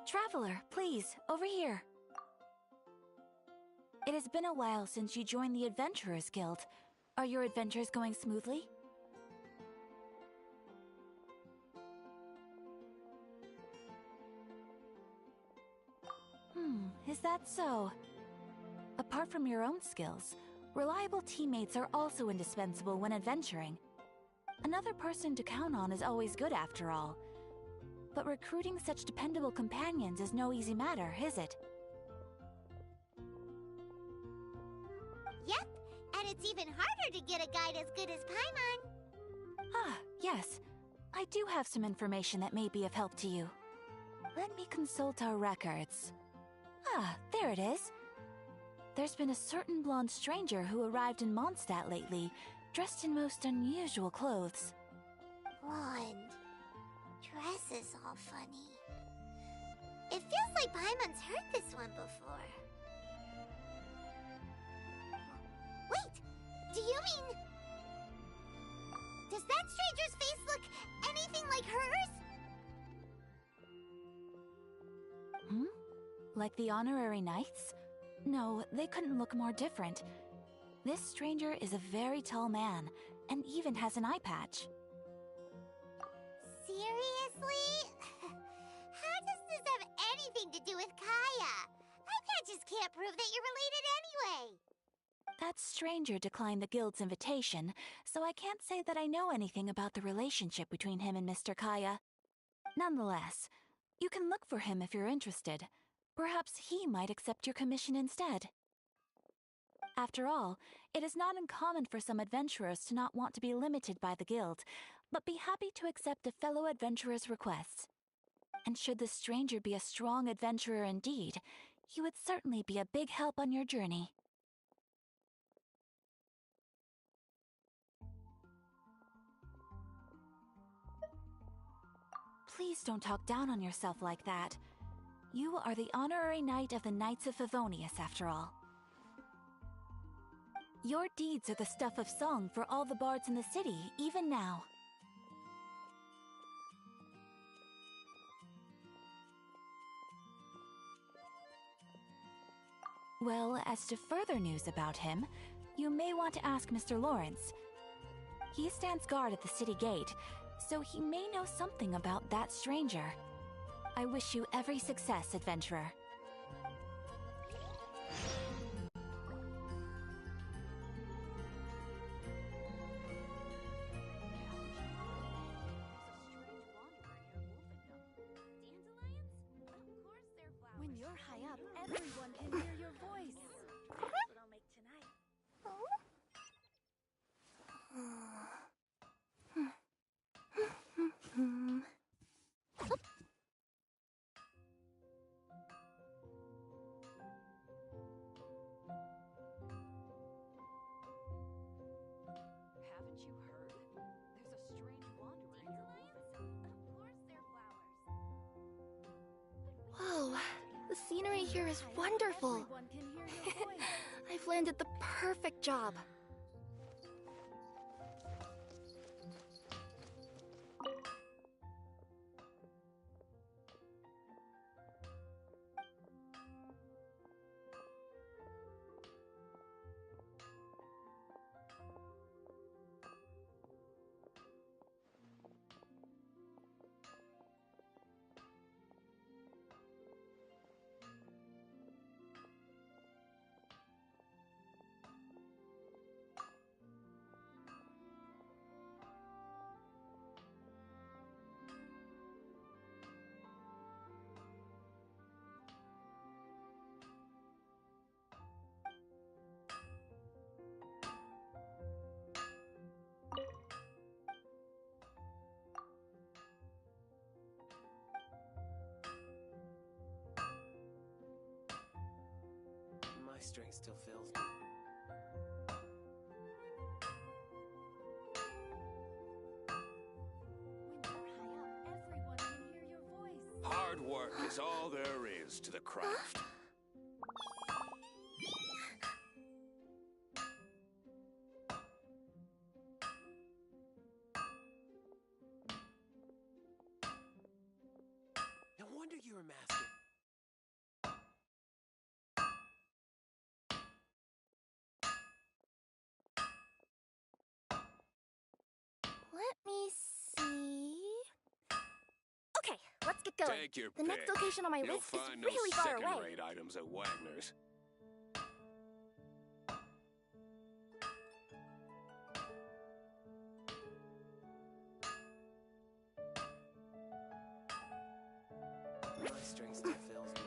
Traveler, please, over here. It has been a while since you joined the Adventurers Guild. Are your adventures going smoothly? Is that so? Apart from your own skills, reliable teammates are also indispensable when adventuring. Another person to count on is always good after all. But recruiting such dependable companions is no easy matter, is it? Yep, and it's even harder to get a guide as good as Paimon. Ah, yes. I do have some information that may be of help to you. Let me consult our records. Ah, there it is. There's been a certain blonde stranger who arrived in Mondstadt lately, dressed in most unusual clothes. Blonde. Dress is all funny. It feels like Paimon's heard this one before. Wait! Do you mean... Does that stranger's face look anything like hers? Like the honorary knights? No, they couldn't look more different. This stranger is a very tall man, and even has an eye patch. Seriously? How does this have anything to do with Kaya? Eye patches can't prove that you're related anyway. That stranger declined the guild's invitation, so I can't say that I know anything about the relationship between him and Mr. Kaya. Nonetheless, you can look for him if you're interested. Perhaps he might accept your commission instead. After all, it is not uncommon for some adventurers to not want to be limited by the guild, but be happy to accept a fellow adventurer's requests. And should the stranger be a strong adventurer indeed, he would certainly be a big help on your journey. Please don't talk down on yourself like that. You are the honorary knight of the Knights of Favonius, after all. Your deeds are the stuff of song for all the bards in the city, even now. Well, as to further news about him, you may want to ask Mr. Lawrence. He stands guard at the city gate, so he may know something about that stranger. I wish you every success, adventurer. When you're high up, everyone can hear your voice. That's what I'll make tonight. Haven't you heard? There's a strange wanderer in your wolf. Of course they're flowers. Whoa, the scenery here is wonderful. Everyone can hear your voice. I've landed the perfect job. My strength still fails me. When you're high up, everyone can hear your voice. Hard work is all there is to the craft. No wonder you're a master. let's get going. Take your The next pick. location on my You'll list is find really no far away. second-rate items at Wagner's. My strength still fails me.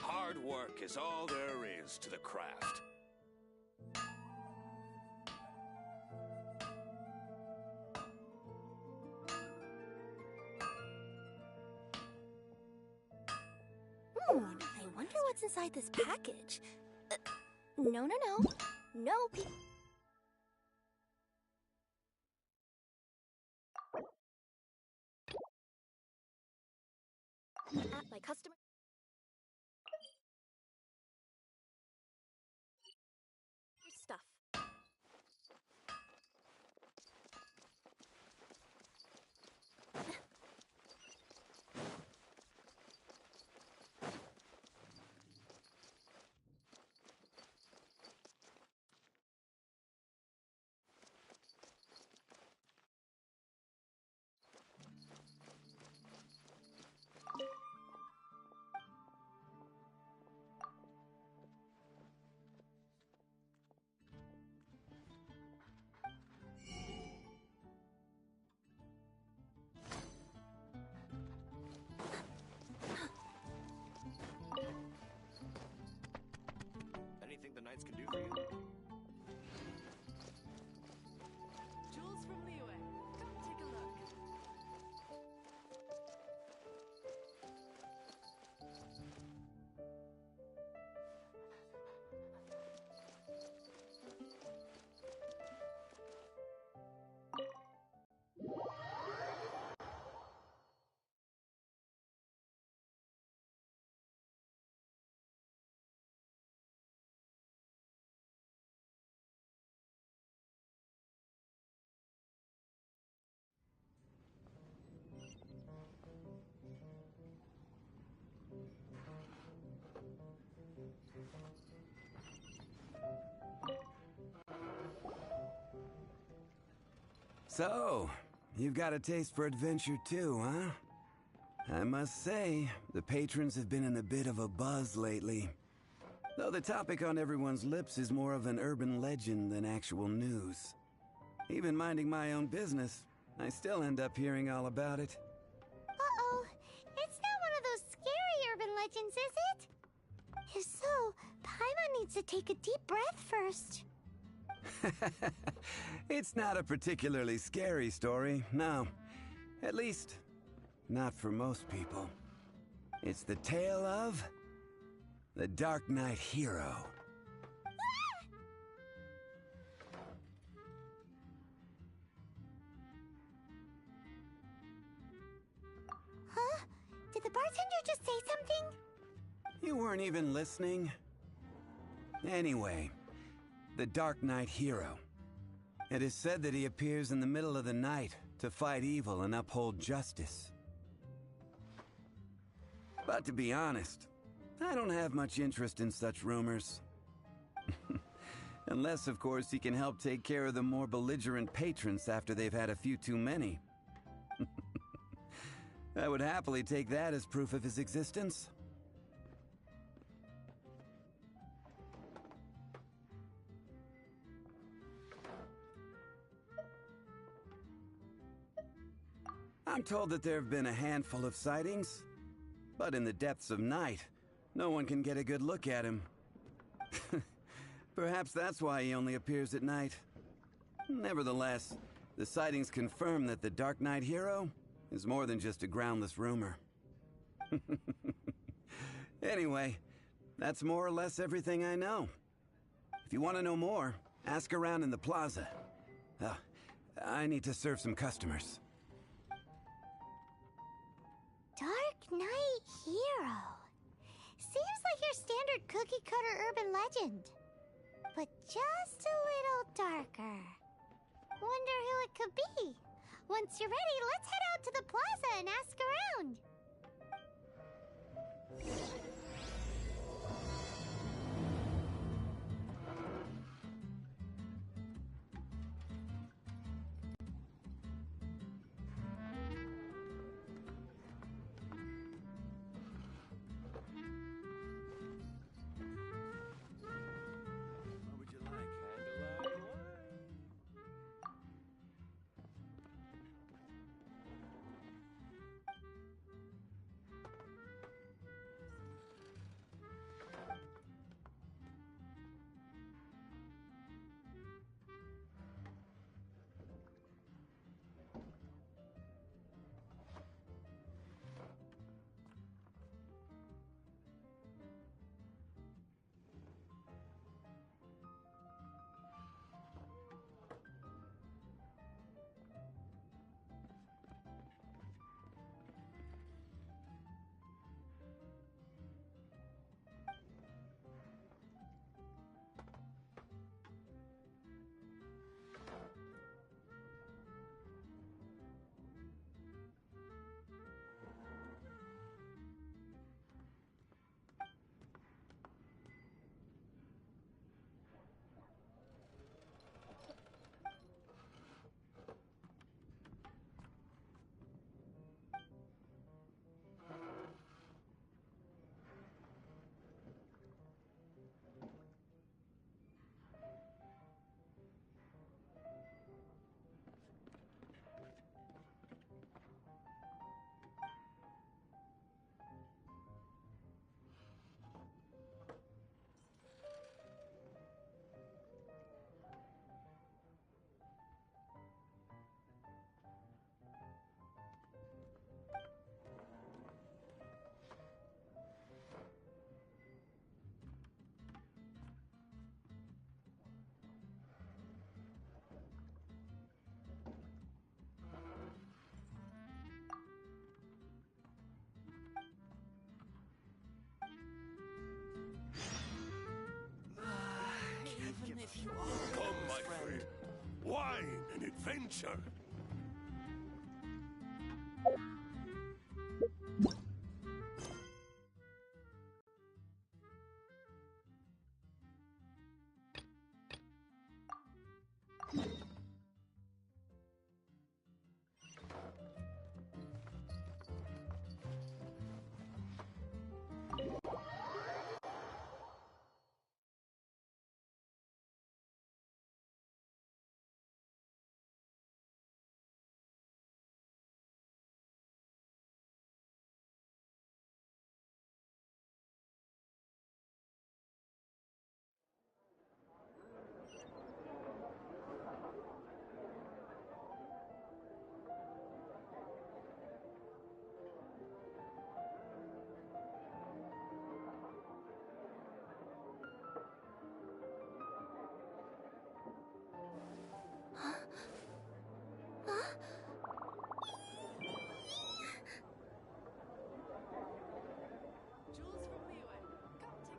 Hard work is all there is to the craft. I wonder what's inside this package. No. No, at my customer. Stuff. Anything the Knights can do for you? Jules from Liyue. Come take a look. So, you've got a taste for adventure too, huh? I must say, the patrons have been in a bit of a buzz lately. Though the topic on everyone's lips is more of an urban legend than actual news. Even minding my own business, I still end up hearing all about it. Uh-oh. It's not one of those scary urban legends, is it? If so, Paimon needs to take a deep breath first. It's not a particularly scary story, no. At least, not for most people. It's the tale of the Dark Knight Hero. Huh? Did the bartender just say something? You weren't even listening? Anyway, the Dark Knight Hero. It is said that he appears in the middle of the night to fight evil and uphold justice. But to be honest, I don't have much interest in such rumors. Unless, of course, he can help take care of the more belligerent patrons after they've had a few too many. I would happily take that as proof of his existence. I'm told that there have been a handful of sightings, but in the depths of night, no one can get a good look at him. Perhaps that's why he only appears at night. Nevertheless, the sightings confirm that the Dark Knight Hero is more than just a groundless rumor. Anyway, that's more or less everything I know. If you want to know more, ask around in the plaza. I need to serve some customers. Dark Knight Hero. Seems like your standard cookie-cutter urban legend. But just a little darker. Wonder who it could be. Once you're ready, let's head out to the plaza and ask around. wine and adventure.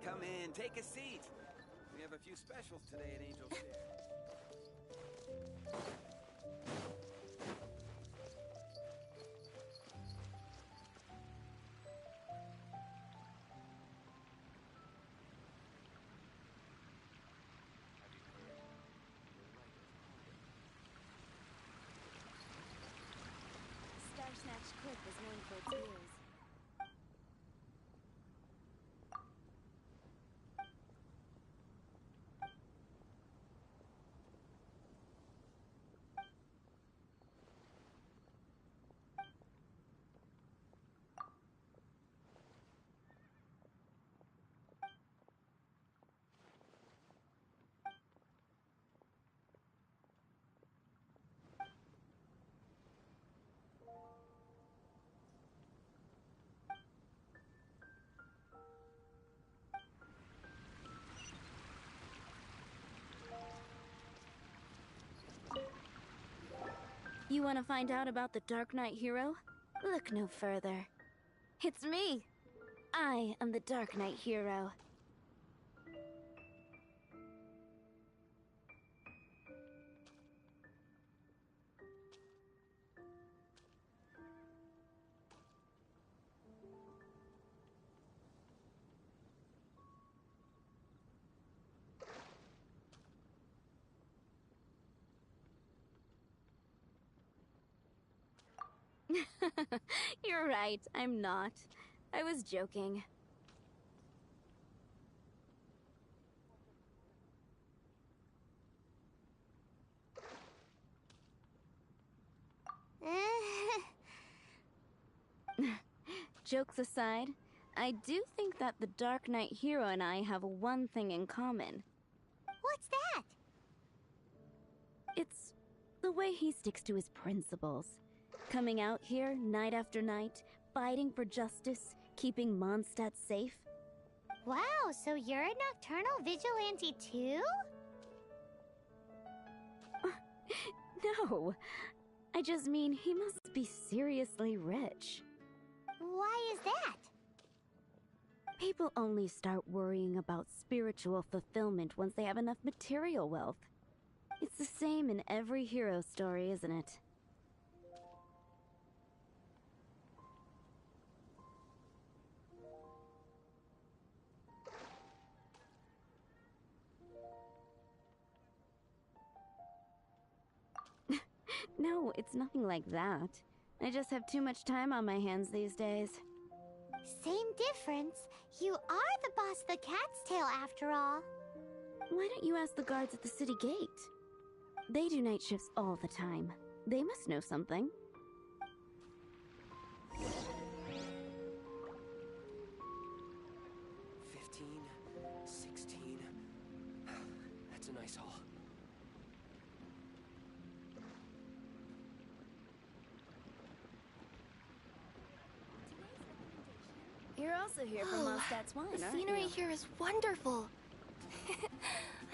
Come in, take a seat. We have a few specials today at Angel's Share. Star Snatch Cliff is known for its views. You want to find out about the Dark Knight hero? Look no further. It's me! I am the Dark Knight hero. You're right, I'm not. I was joking. Jokes aside, I do think that the Dark Knight hero and I have one thing in common. What's that? It's the way he sticks to his principles. Coming out here night after night, fighting for justice, keeping Mondstadt safe. Wow, so you're a nocturnal vigilante too? No, I just mean he must be seriously rich. Why is that? People only start worrying about spiritual fulfillment once they have enough material wealth. It's the same in every hero story, isn't it? No, it's nothing like that. I just have too much time on my hands these days. Same difference. You are the boss of the Cat's Tail after all. Why don't you ask the guards at the city gate? They do night shifts all the time. They must know something. 15, 16. That's a nice haul. You're also here for Mondstadt's wine, The aren't scenery you? here is wonderful.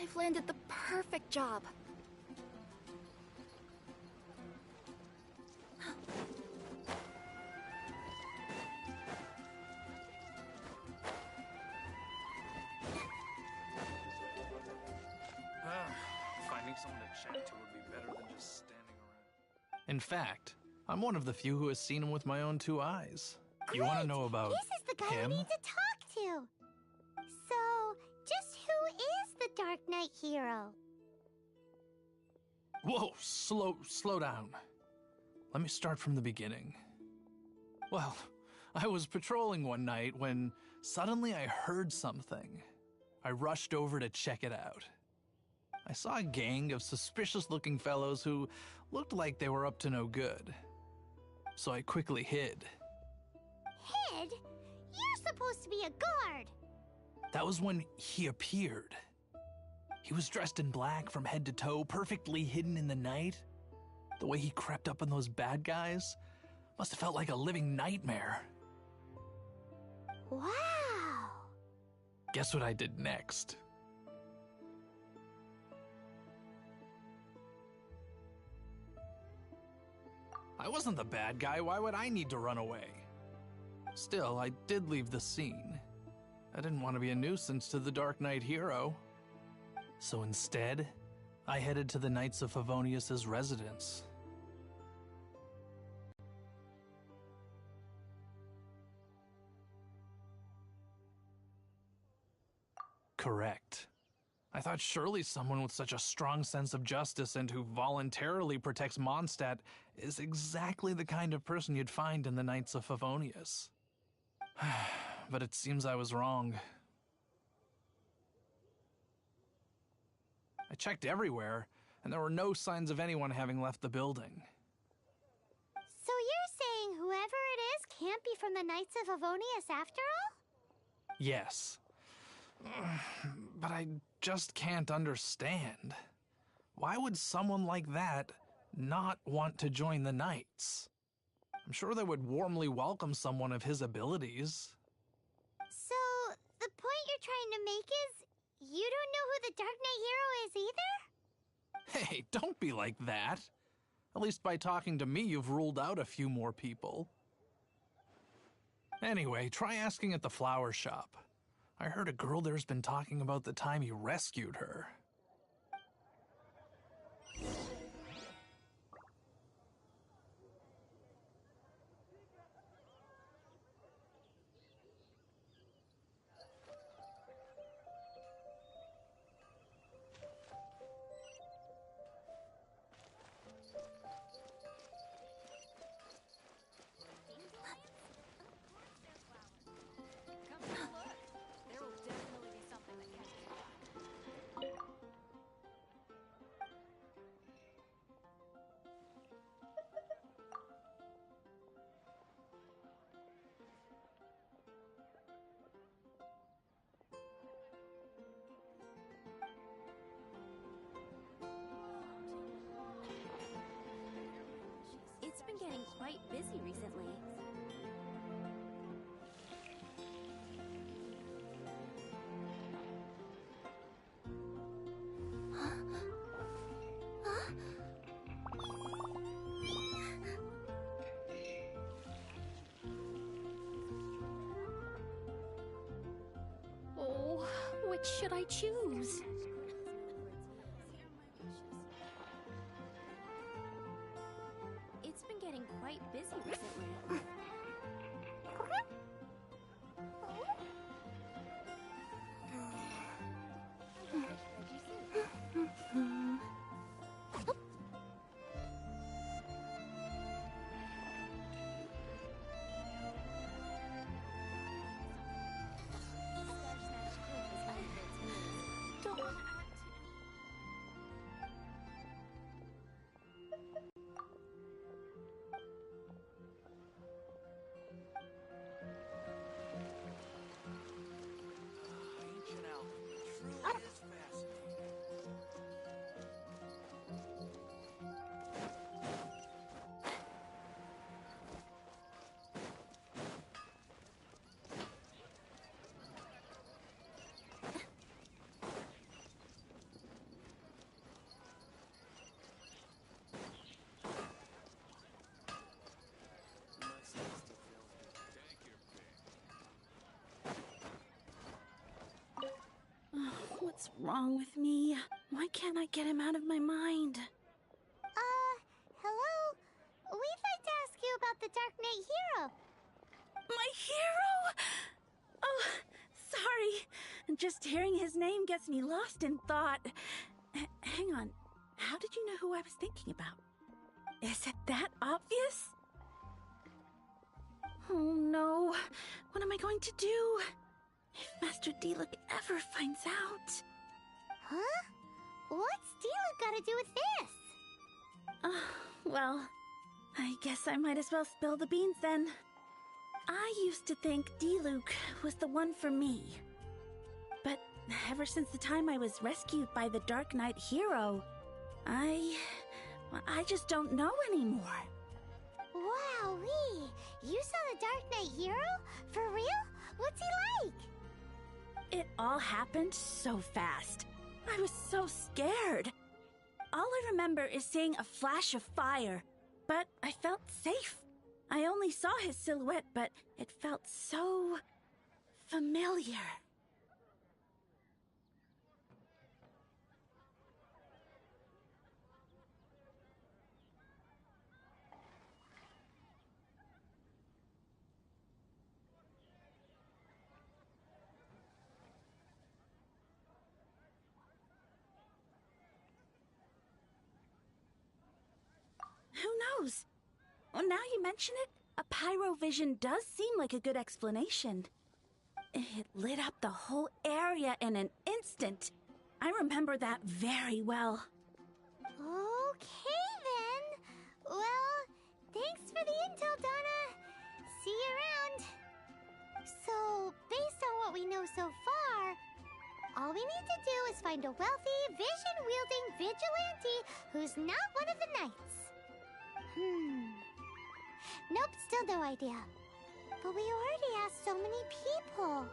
I've landed the perfect job. Finding someone to chat to would be better than just standing around. In fact, I'm one of the few who has seen him with my own 2 eyes. You want to know about This is the guy him? we need to talk to. So, just who is the Dark Knight hero? Whoa, slow down. Let me start from the beginning. Well, I was patrolling one night when suddenly I heard something. I rushed over to check it out. I saw a gang of suspicious-looking fellows who looked like they were up to no good. So I quickly hid. Hid? You're supposed to be a guard. That was when he appeared. He was dressed in black from head to toe, perfectly hidden in the night. The way he crept up on those bad guys must have felt like a living nightmare. Wow. Guess what I did next? I wasn't the bad guy. Why would I need to run away? Still, I did leave the scene. I didn't want to be a nuisance to the Dark Knight hero. So instead, I headed to the Knights of Favonius' residence. Correct. I thought surely someone with such a strong sense of justice and who voluntarily protects Mondstadt is exactly the kind of person you'd find in the Knights of Favonius. But it seems I was wrong. I checked everywhere, and there were no signs of anyone having left the building. So you're saying whoever it is can't be from the Knights of Favonius after all? Yes. But I just can't understand. Why would someone like that not want to join the Knights? I'm sure they would warmly welcome someone of his abilities. So, the point you're trying to make is you don't know who the Dark Knight hero is either? Hey, don't be like that. At least by talking to me, you've ruled out a few more people. Anyway, try asking at the flower shop. I heard a girl there's been talking about the time you rescued her. Come and look. There will definitely be something that catches your eye. It's been getting quite busy recently. Oh, which should I choose? It's been getting quite busy recently. Don't want to act. What's wrong with me? Why can't I get him out of my mind? Hello? We'd like to ask you about the Dark Knight Hero. My hero? Oh, sorry. Just hearing his name gets me lost in thought. Hang on. How did you know who I was thinking about? Is it that obvious? Oh no. What am I going to do? If Master Diluc ever finds out. Huh? What's Diluc got to do with this? Well, I guess I might as well spill the beans then. I used to think Diluc was the one for me. But ever since the time I was rescued by the Dark Knight Hero, I just don't know anymore. Wowee! You saw the Dark Knight Hero? For real? What's he like? It all happened so fast. I was so scared. All I remember is seeing a flash of fire, but I felt safe. I only saw his silhouette, but it felt so familiar. Who knows? Well, now you mention it, a pyrovision does seem like a good explanation. It lit up the whole area in an instant. I remember that very well. Okay then. Well, thanks for the intel, Donna. See you around. So, based on what we know so far, all we need to do is find a wealthy, vision-wielding vigilante who's not one of the knights. Nope, still no idea. But we already asked so many people.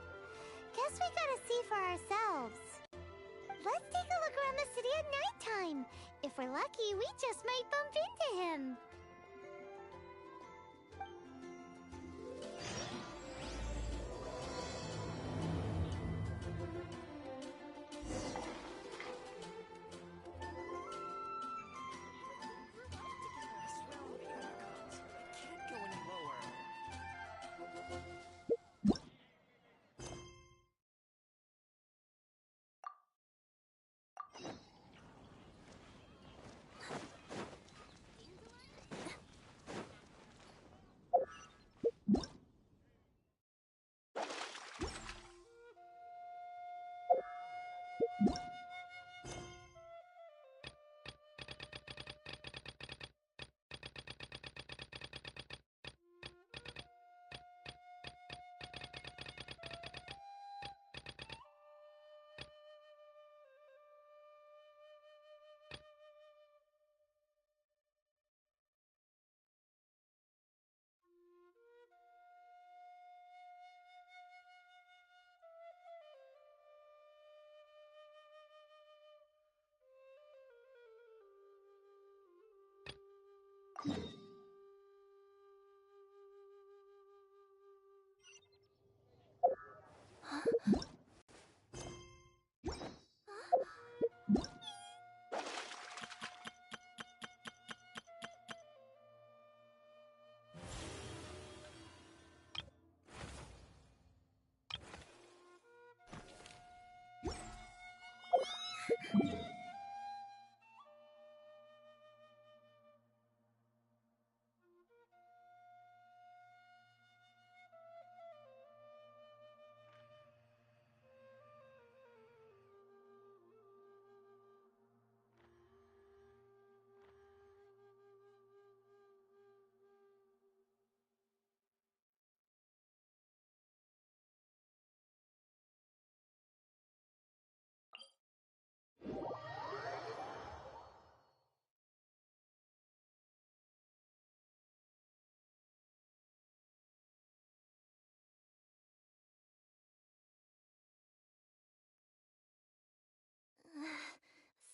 Guess we gotta see for ourselves. Let's take a look around the city at nighttime. If we're lucky, we just might bump into him. Can't go any lower.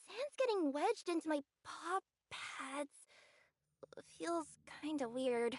Sand's getting wedged into my paw pads. Feels kinda weird.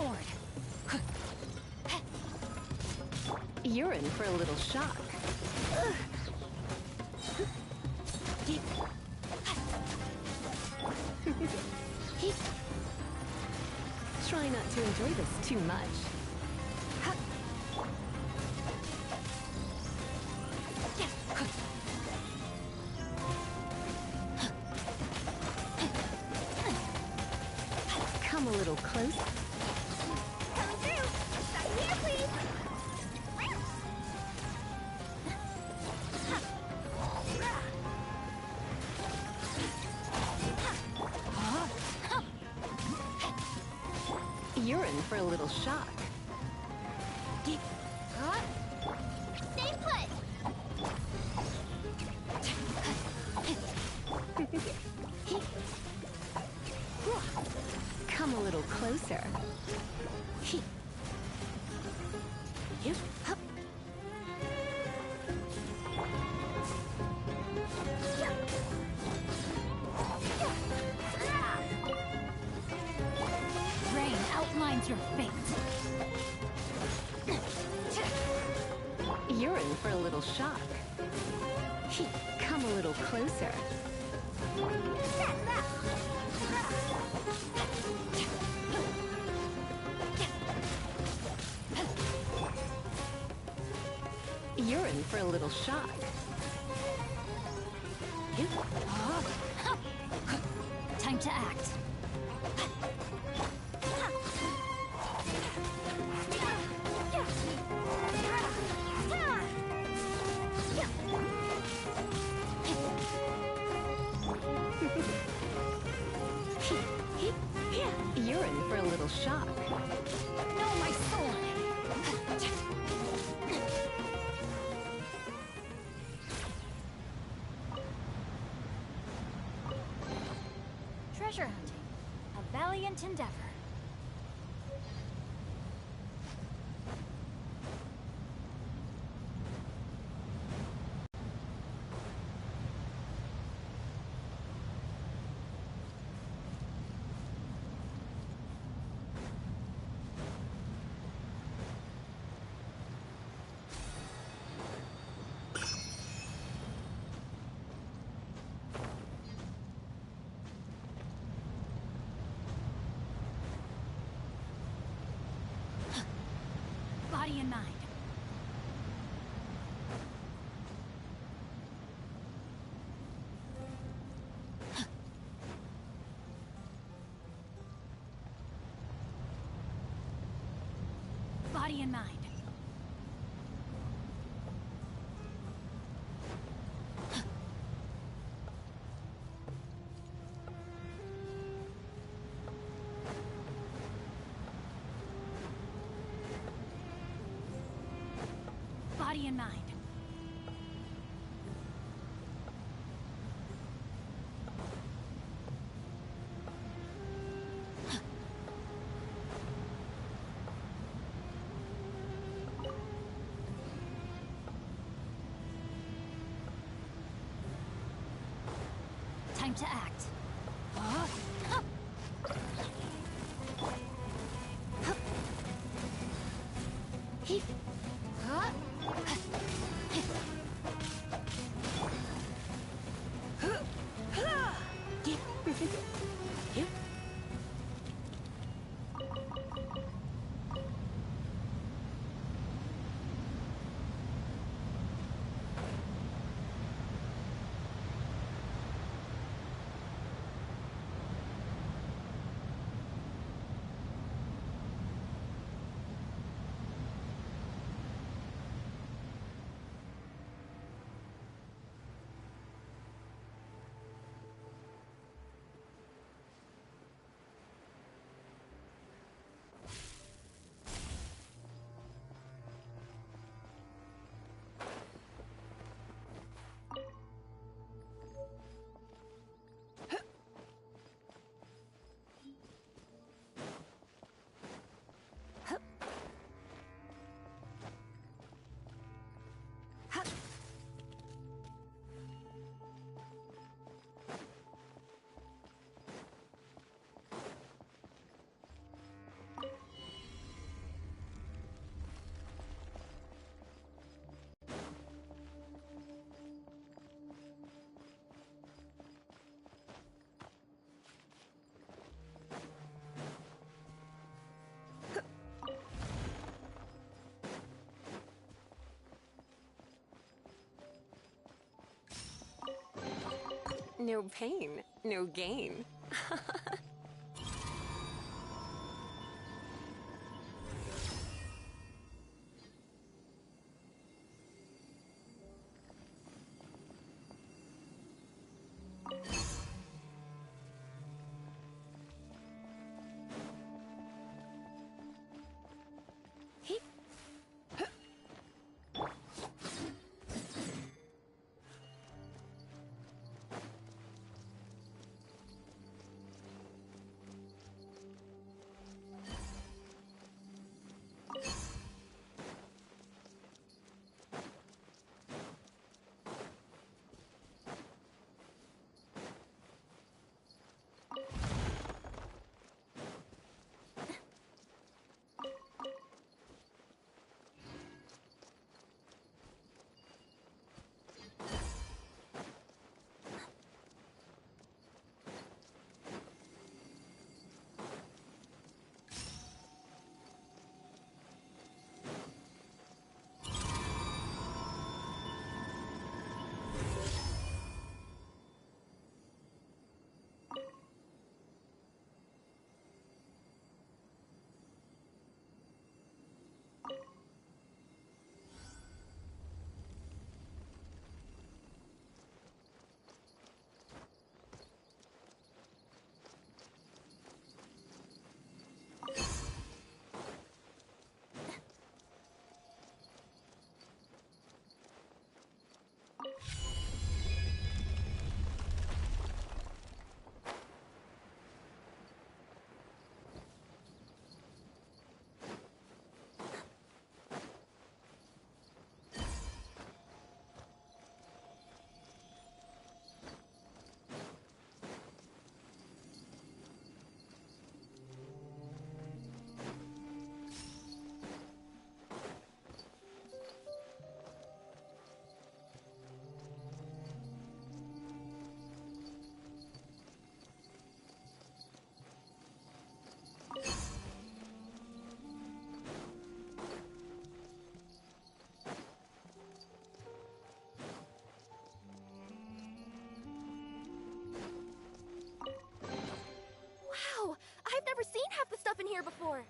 sword. You're in for a little shock. Try not to enjoy this too much. Come a little closer. Come through! Stop here, please! You're in for a little shock. Stay put! Come a little closer. Rain outlines your fate. You're in for a little shock. Come a little closer. You're in for a little shock. Time to act. You're in for a little shock. No, my sword. Treasure hunting. A valiant endeavor. Body and mind. Body and mind. Body and mind. Time to act. No pain, no gain. Wow! I've never seen half the stuff in here before!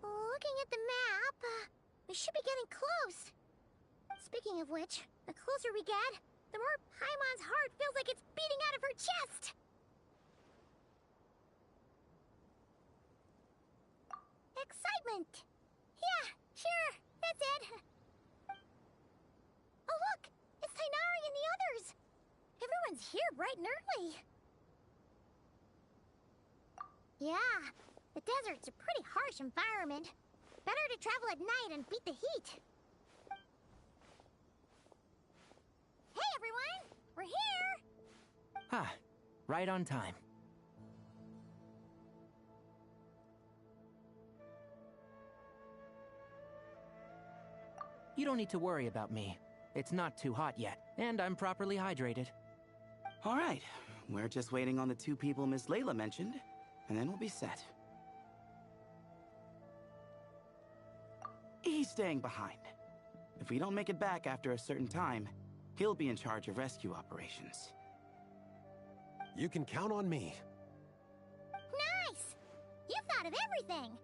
Looking at the map, we should be getting close. Speaking of which, the closer we get, the more Paimon's heart feels like it's beating out of her chest. Excitement! Yeah, sure, that's it. Oh look, it's Tainari and the others. Everyone's here bright and early. Yeah, the desert's a pretty harsh environment. Better to travel at night and beat the heat. Ah, right on time. You don't need to worry about me. It's not too hot yet, and I'm properly hydrated. All right, we're just waiting on the two people Miss Layla mentioned, and then we'll be set. He's staying behind. If we don't make it back after a certain time, he'll be in charge of rescue operations. You can count on me. Nice! You thought of everything!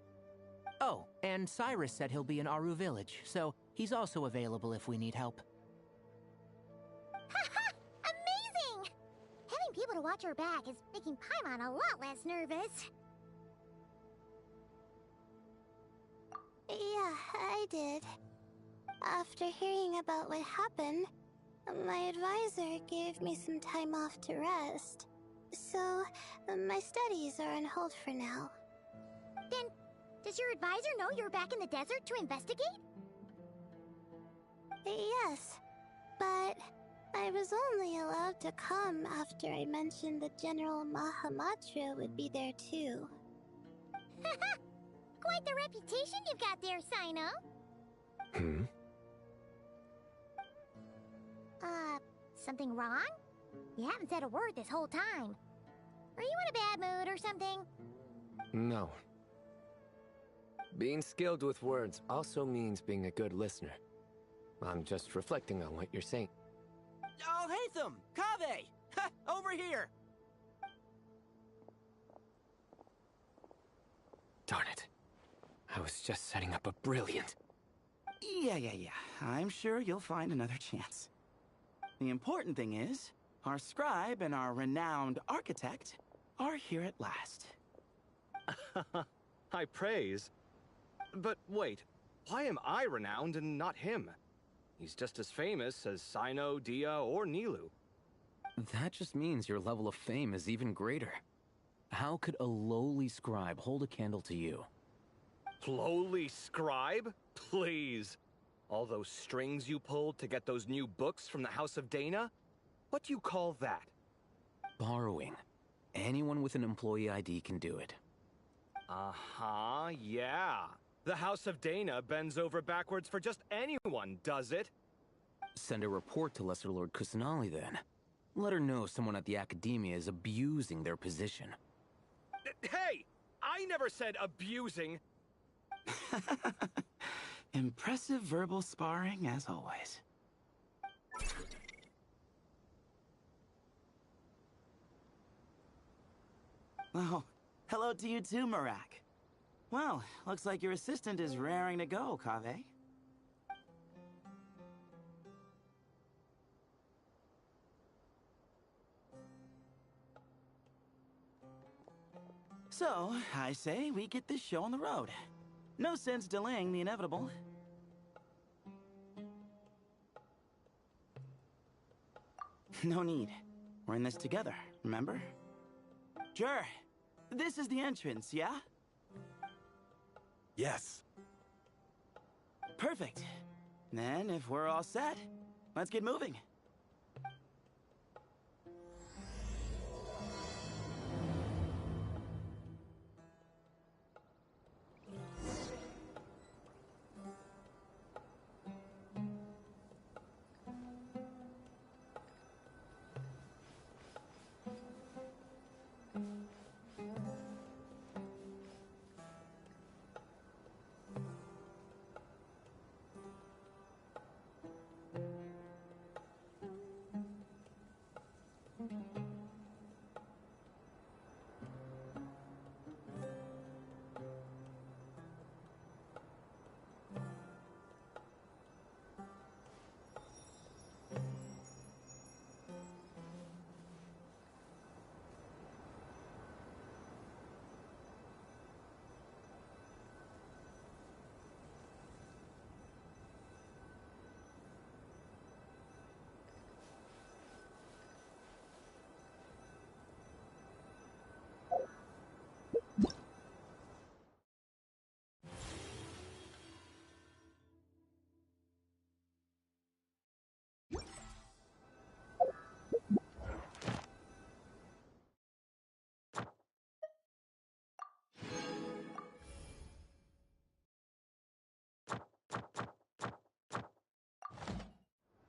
Oh, and Cyrus said he'll be in Aru Village, so he's also available if we need help. Haha! Amazing! Having people to watch our back is making Paimon a lot less nervous. Yeah, I did. After hearing about what happened, my advisor gave me some time off to rest. So, my studies are on hold for now. Then, does your advisor know you're back in the desert to investigate? Yes, but I was only allowed to come after I mentioned that General Mahamatra would be there too. Haha! Quite the reputation you've got there, Sino. Something wrong? You haven't said a word this whole time. Are you in a bad mood or something? No. Being skilled with words also means being a good listener. I'm just reflecting on what you're saying. Oh, Hatham! Kaveh! Ha! Over here! Darn it. I was just setting up a brilliant... Yeah. I'm sure you'll find another chance. The important thing is, our scribe and our renowned architect are here at last. High praise. But wait, why am I renowned and not him? He's just as famous as Sino, Dia, or Nilu. That just means your level of fame is even greater. How could a lowly scribe hold a candle to you? Lowly scribe? Please. All those strings you pulled to get those new books from the House of Dana? What do you call that? Borrowing. Anyone with an employee ID can do it. Uh-huh, yeah. The House of Dana bends over backwards for just anyone, does it? Send a report to Lesser Lord Kusanali then. Let her know someone at the Academia is abusing their position. Hey! I never said abusing! Impressive verbal sparring, as always. Oh, hello to you too, Marak. Well, looks like your assistant is raring to go, Kaveh. So, I say we get this show on the road. No sense delaying the inevitable. No need. We're in this together, remember? Sure. This is the entrance, yeah? Yes. Perfect. Then, if we're all set, let's get moving.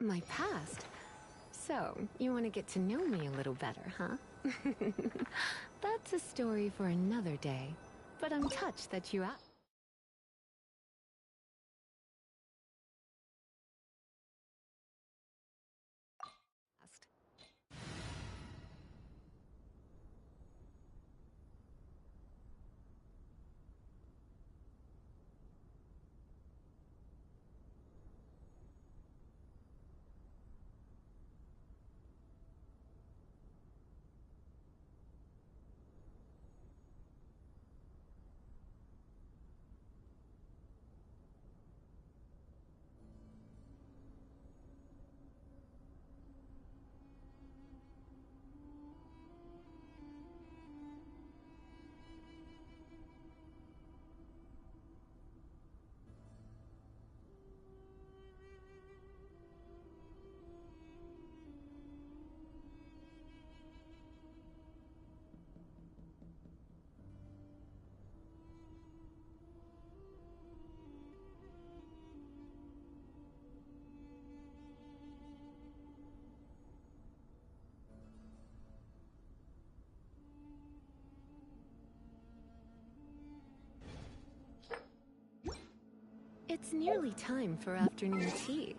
My past? So, you want to get to know me a little better, huh? That's a story for another day. But I'm touched that you asked. It's nearly time for afternoon tea.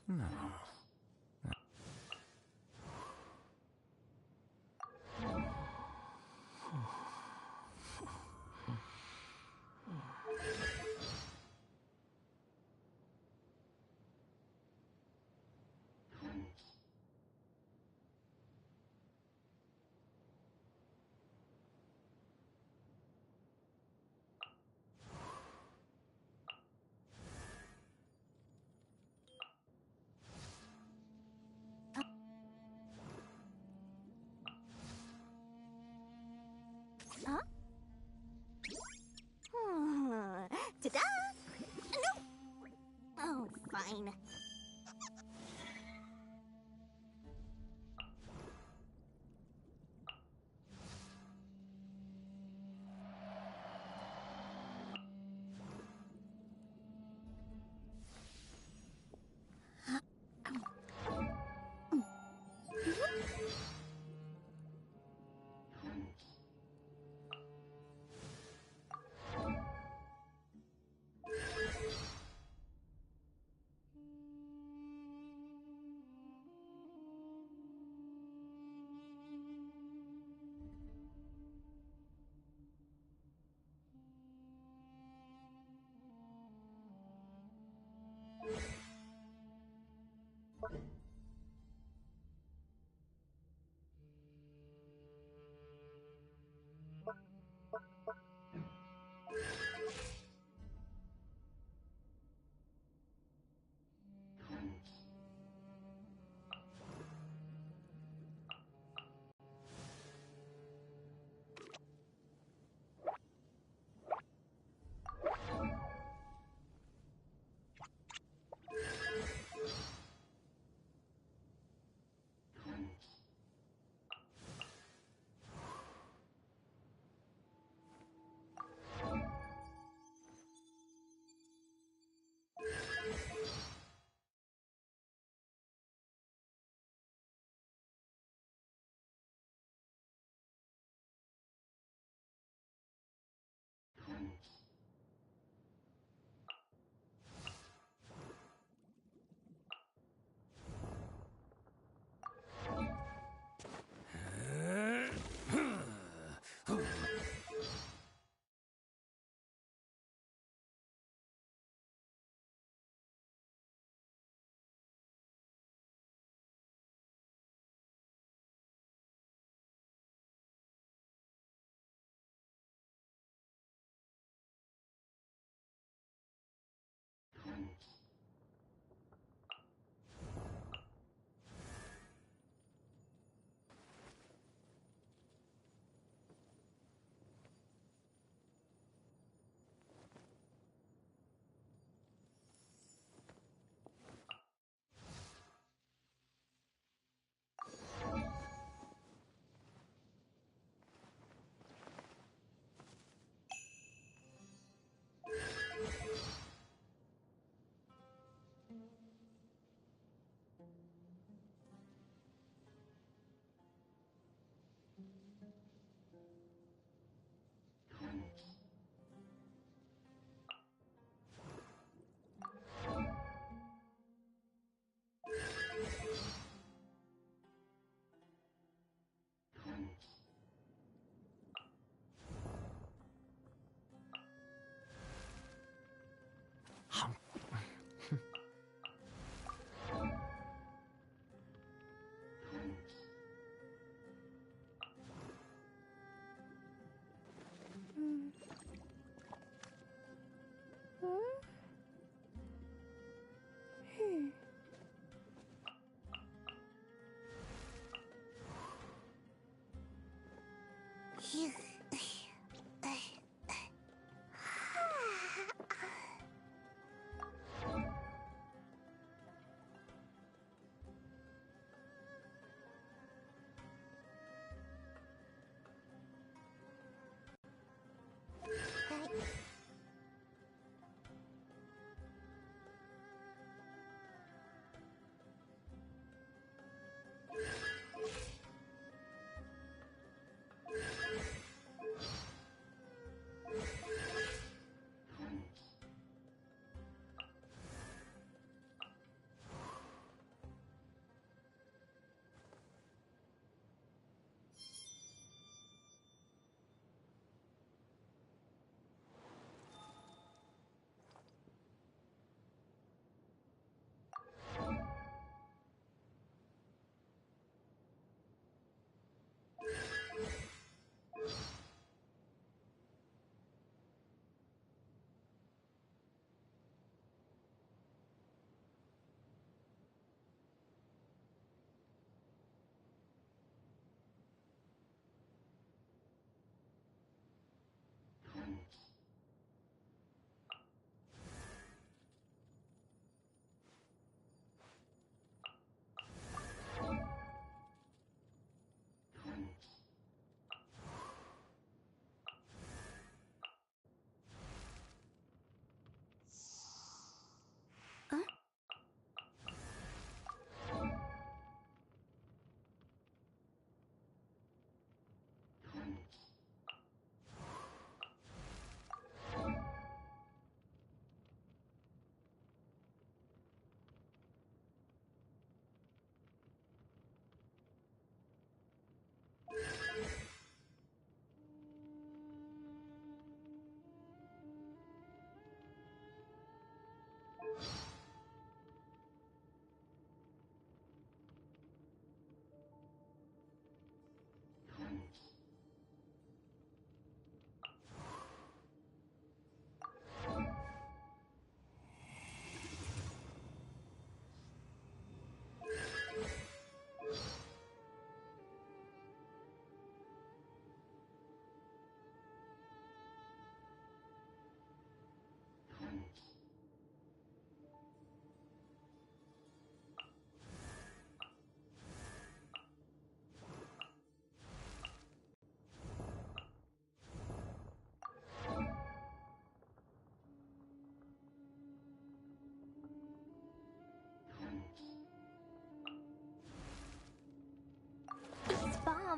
No. Huh? Ta-da! No! Oh, fine.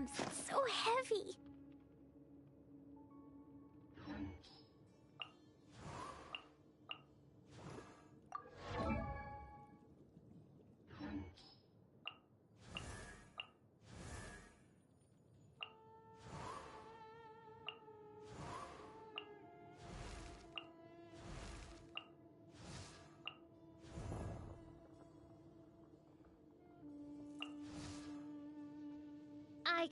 arms. It's so heavy. I...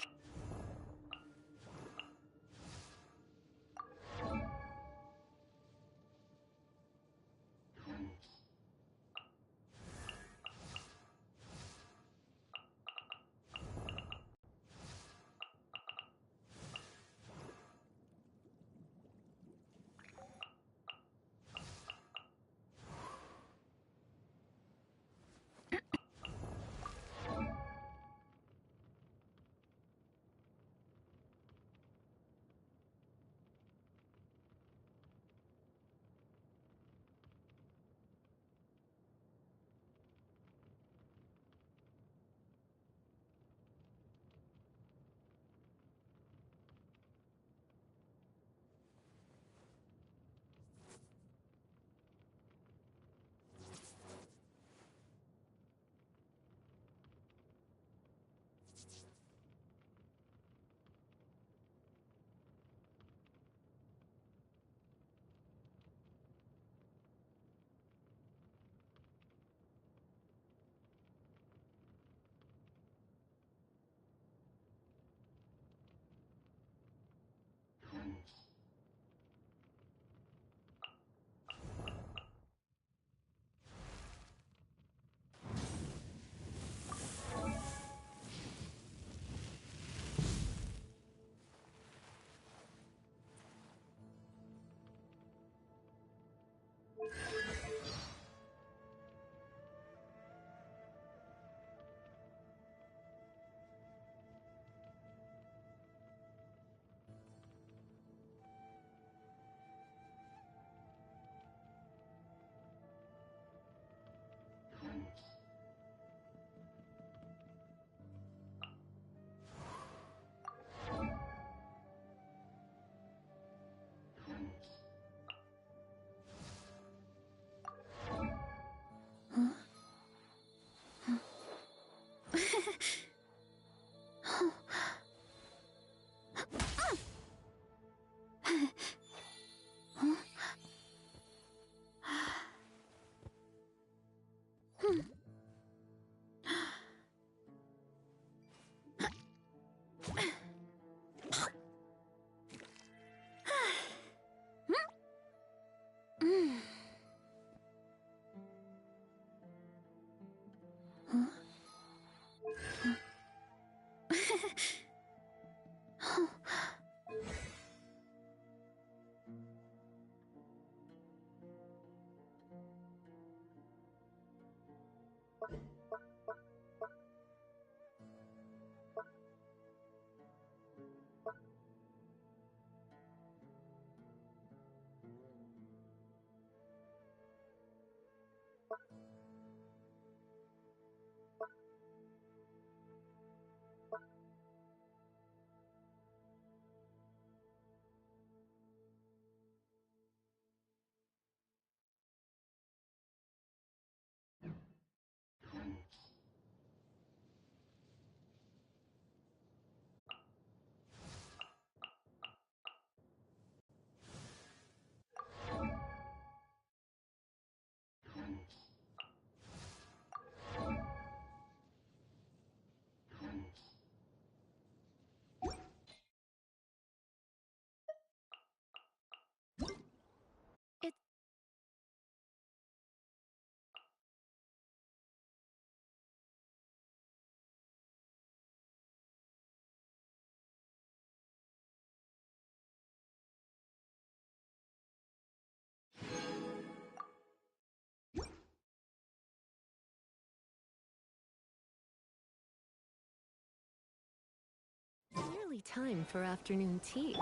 Nearly time for afternoon tea.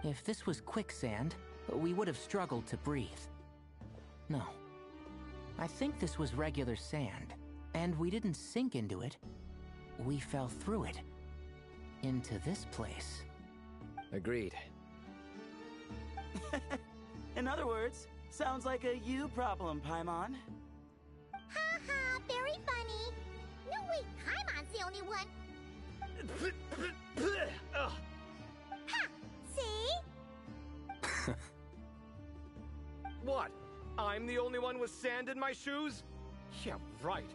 If this was quicksand, we would have struggled to breathe. No. I think this was regular sand, and we didn't sink into it. We fell through it. Into this place. Agreed. In other words, sounds like a you problem, Paimon. Ha ha, very funny. No, wait, Paimon's the only one. Ha! See? What? I'm the only one with sand in my shoes? Yeah, right.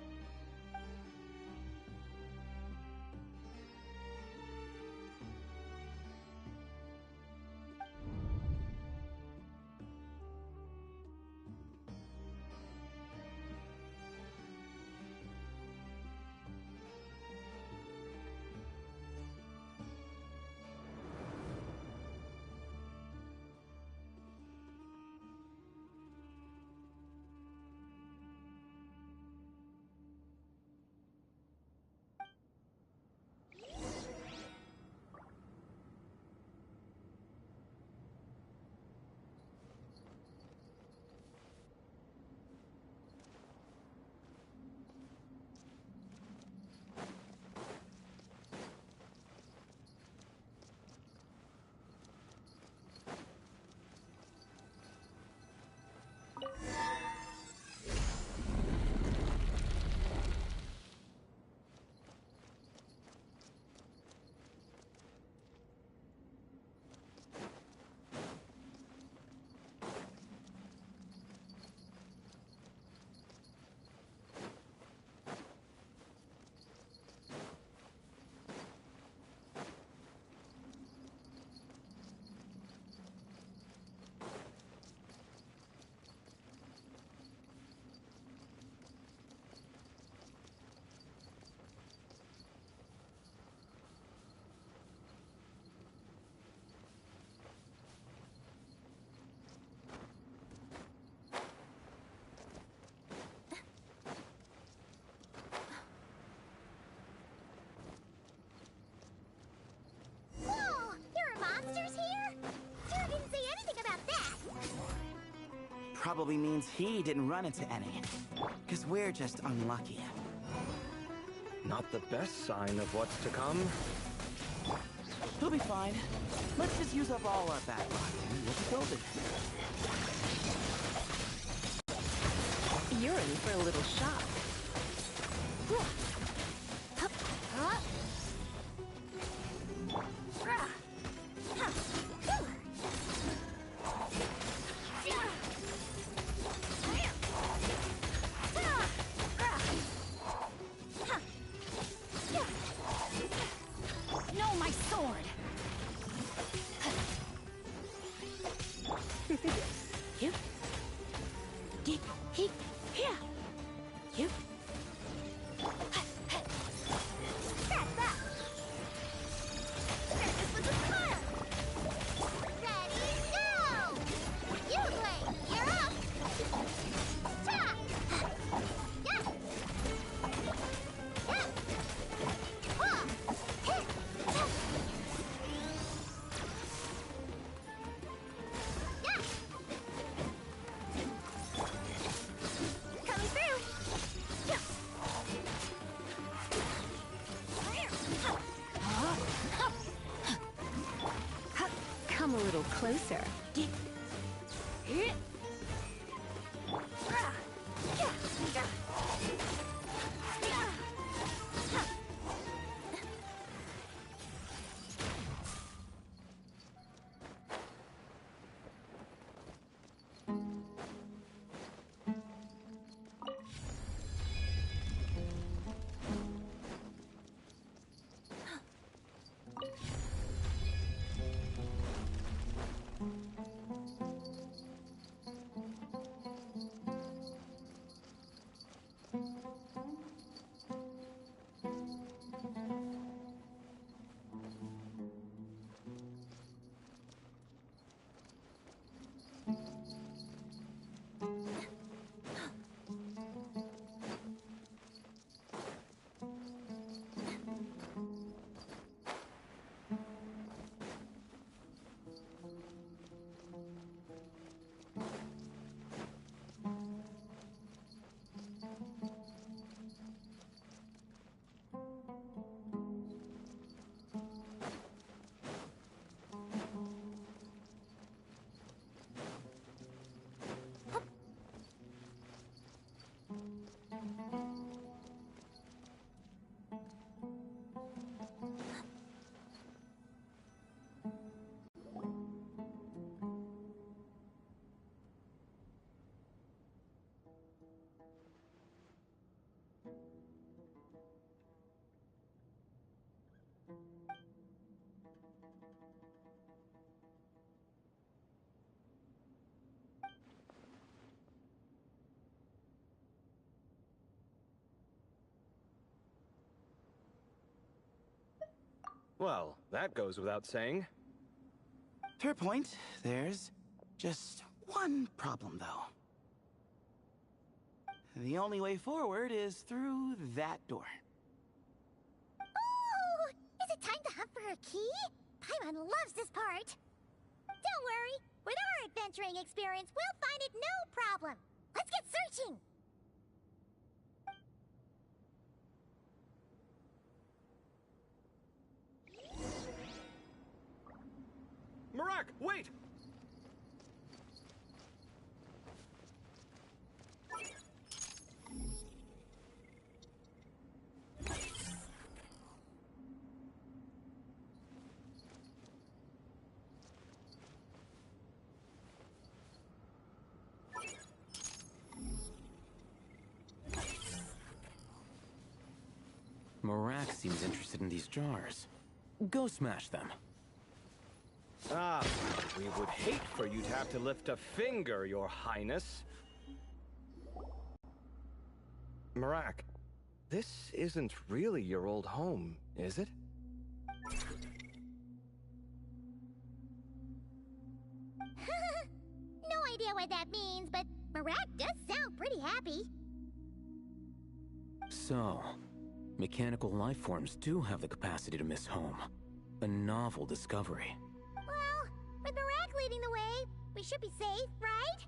Whoa! There are monsters here? Sure didn't say anything about that. Probably means he didn't run into any. Because we're just unlucky. Not the best sign of what's to come. He'll be fine. Let's just use up all our backlog and we'll be golden. You're in for a little shock. No, my sword! You. He. Here. You. That's up. This was a fire. Ready, go! You play. You're up. Ta! Yeah. Yeah. Ha! Hit. Ta! Yeah. Coming through. Yeah. Come a little closer. Well, that goes without saying. Fair point. There's just one problem, though. The only way forward is through that door. Oh! Is it time to hunt for a key? Paimon loves this part. Don't worry. With our adventuring experience, we'll find it no problem. Let's get searching! Marak, wait! Marak seems interested in these jars. Go smash them. Ah, we would hate for you to have to lift a finger, Your Highness. Marak, this isn't really your old home, is it? No idea what that means, but Marak does sound pretty happy. So, mechanical life forms do have the capacity to miss home. A novel discovery. Well, with Marak leading the way, we should be safe, right?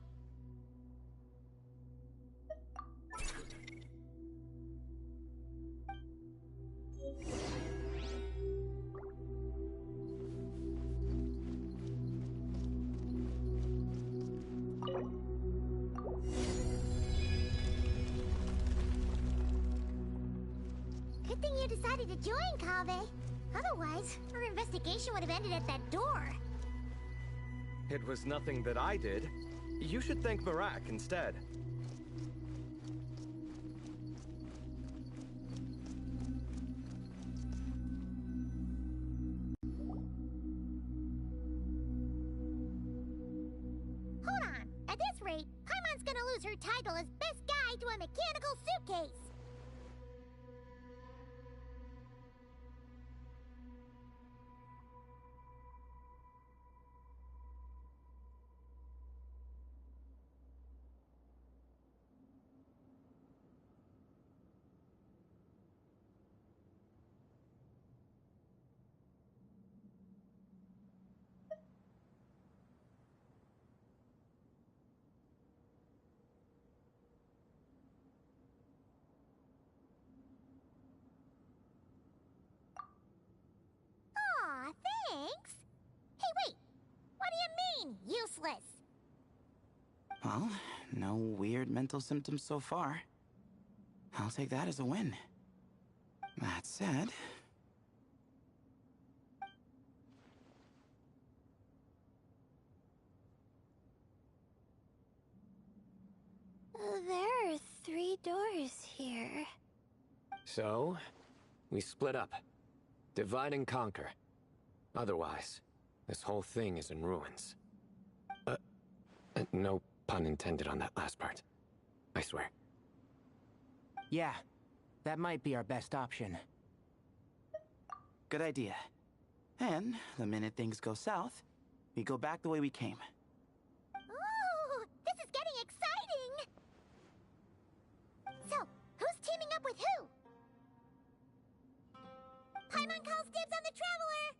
Good thing you decided to join, Kaveh. Otherwise, our investigation would have ended at that door. It was nothing that I did. You should thank Marak instead. Hold on. At this rate, Paimon's gonna lose her title as best guide to a mechanical suitcase. Aw, thanks. Hey, wait. What do you mean, useless? Well, no weird mental symptoms so far. I'll take that as a win. That said... There are 3 doors here. So, we split up. Divide and conquer. Otherwise, this whole thing is in ruins. No pun intended on that last part. I swear. Yeah, that might be our best option. Good idea. And the minute things go south, we go back the way we came. Ooh, this is getting exciting! So, who's teaming up with who? Paimon calls dibs on the Traveler!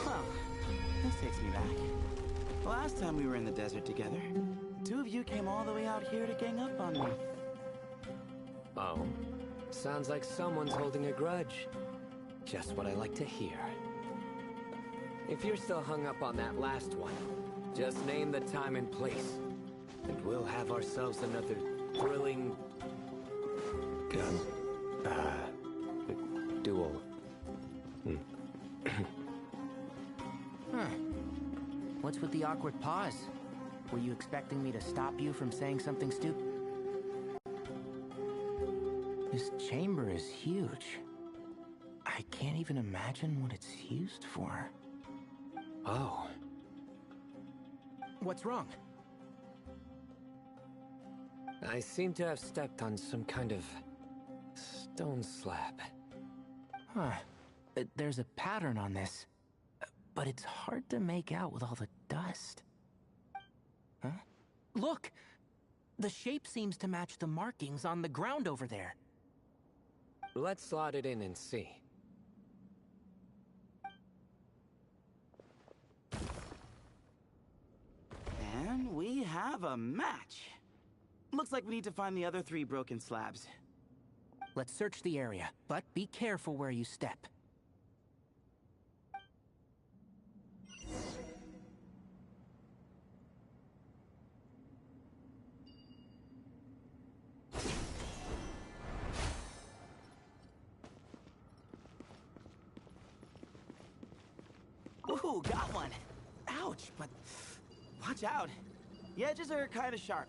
Well, this takes me back. The last time we were in the desert together, the 2 of you came all the way out here to gang up on me. Oh? Sounds like someone's holding a grudge. Just what I like to hear. If you're still hung up on that last one, just name the time and place, and we'll have ourselves another thrilling... What's with the awkward pause? Were you expecting me to stop you from saying something stupid? This chamber is huge. I can't even imagine what it's used for. Oh. What's wrong? I seem to have stepped on some kind of stone slab. Huh. There's a pattern on this, but it's hard to make out with all the dust. Huh? Look! The shape seems to match the markings on the ground over there. Let's slot it in and see. And we have a match. Looks like we need to find the other 3 broken slabs. Let's search the area, but be careful where you step. Ooh, got one! Ouch, but watch out. The edges are kind of sharp.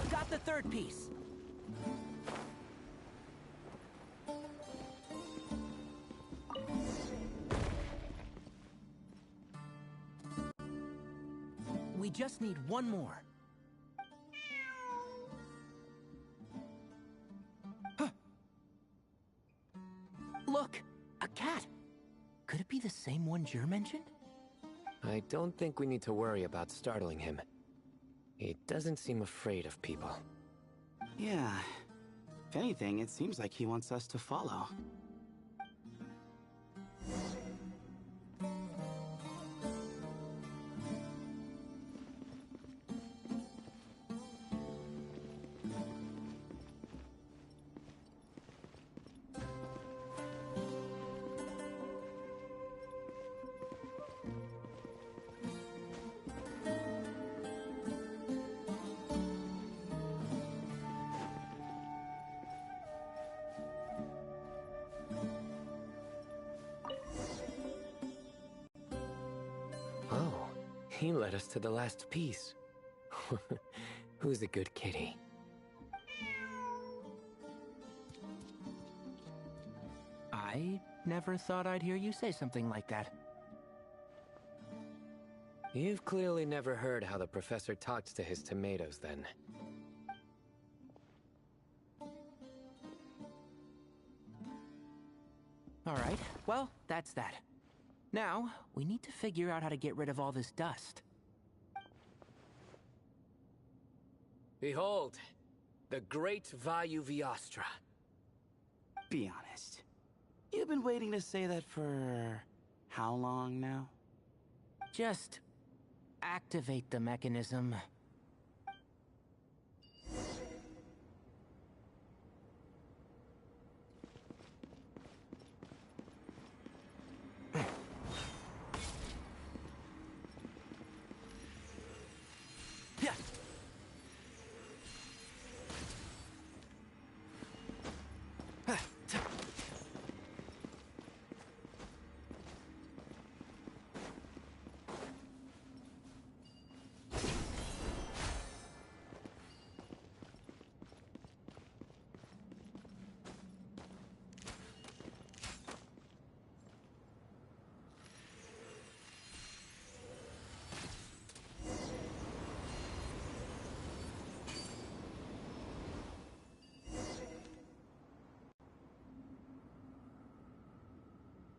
Got the 3rd piece. We just need one more. Huh. Look, a cat. Could it be the same one Jer mentioned? I don't think we need to worry about startling him. He doesn't seem afraid of people. Yeah. If anything, it seems like he wants us to follow. Oh, he led us to the last piece. Who's a good kitty? I never thought I'd hear you say something like that. You've clearly never heard how the professor talks to his tomatoes, then. All right, well, that's that. Now, we need to figure out how to get rid of all this dust. Behold, the great Vayu Viastra. Be honest. You've been waiting to say that for how long now? Just activate the mechanism.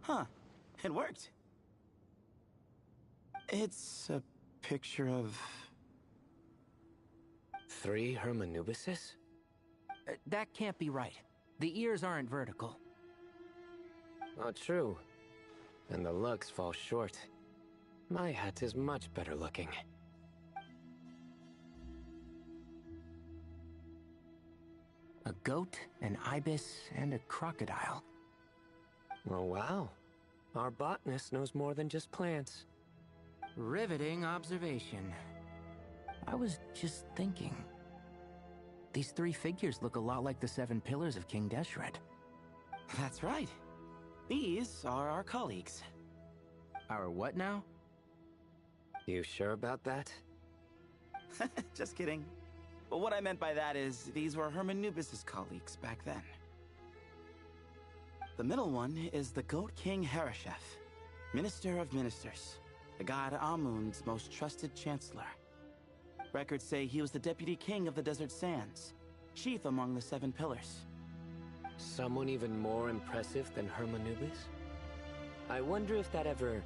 Huh. It worked. It's a picture of... 3 Hermanubises? That can't be right. The ears aren't vertical. Not true. And the looks fall short. My hat is much better looking. Huh. A goat, an ibis, and a crocodile. Oh, wow. Our botanist knows more than just plants. Riveting observation. I was just thinking. These three figures look a lot like the 7 pillars of King Deshret. That's right. These are our colleagues. Our what now? You sure about that? Just kidding. But what I meant by that is, these were Hermanubis' colleagues back then. The middle one is the Goat King Harashef, Minister of Ministers, the god Amun's most trusted chancellor. Records say he was the deputy king of the Desert Sands, chief among the 7 pillars. Someone even more impressive than Hermanubis? I wonder if that ever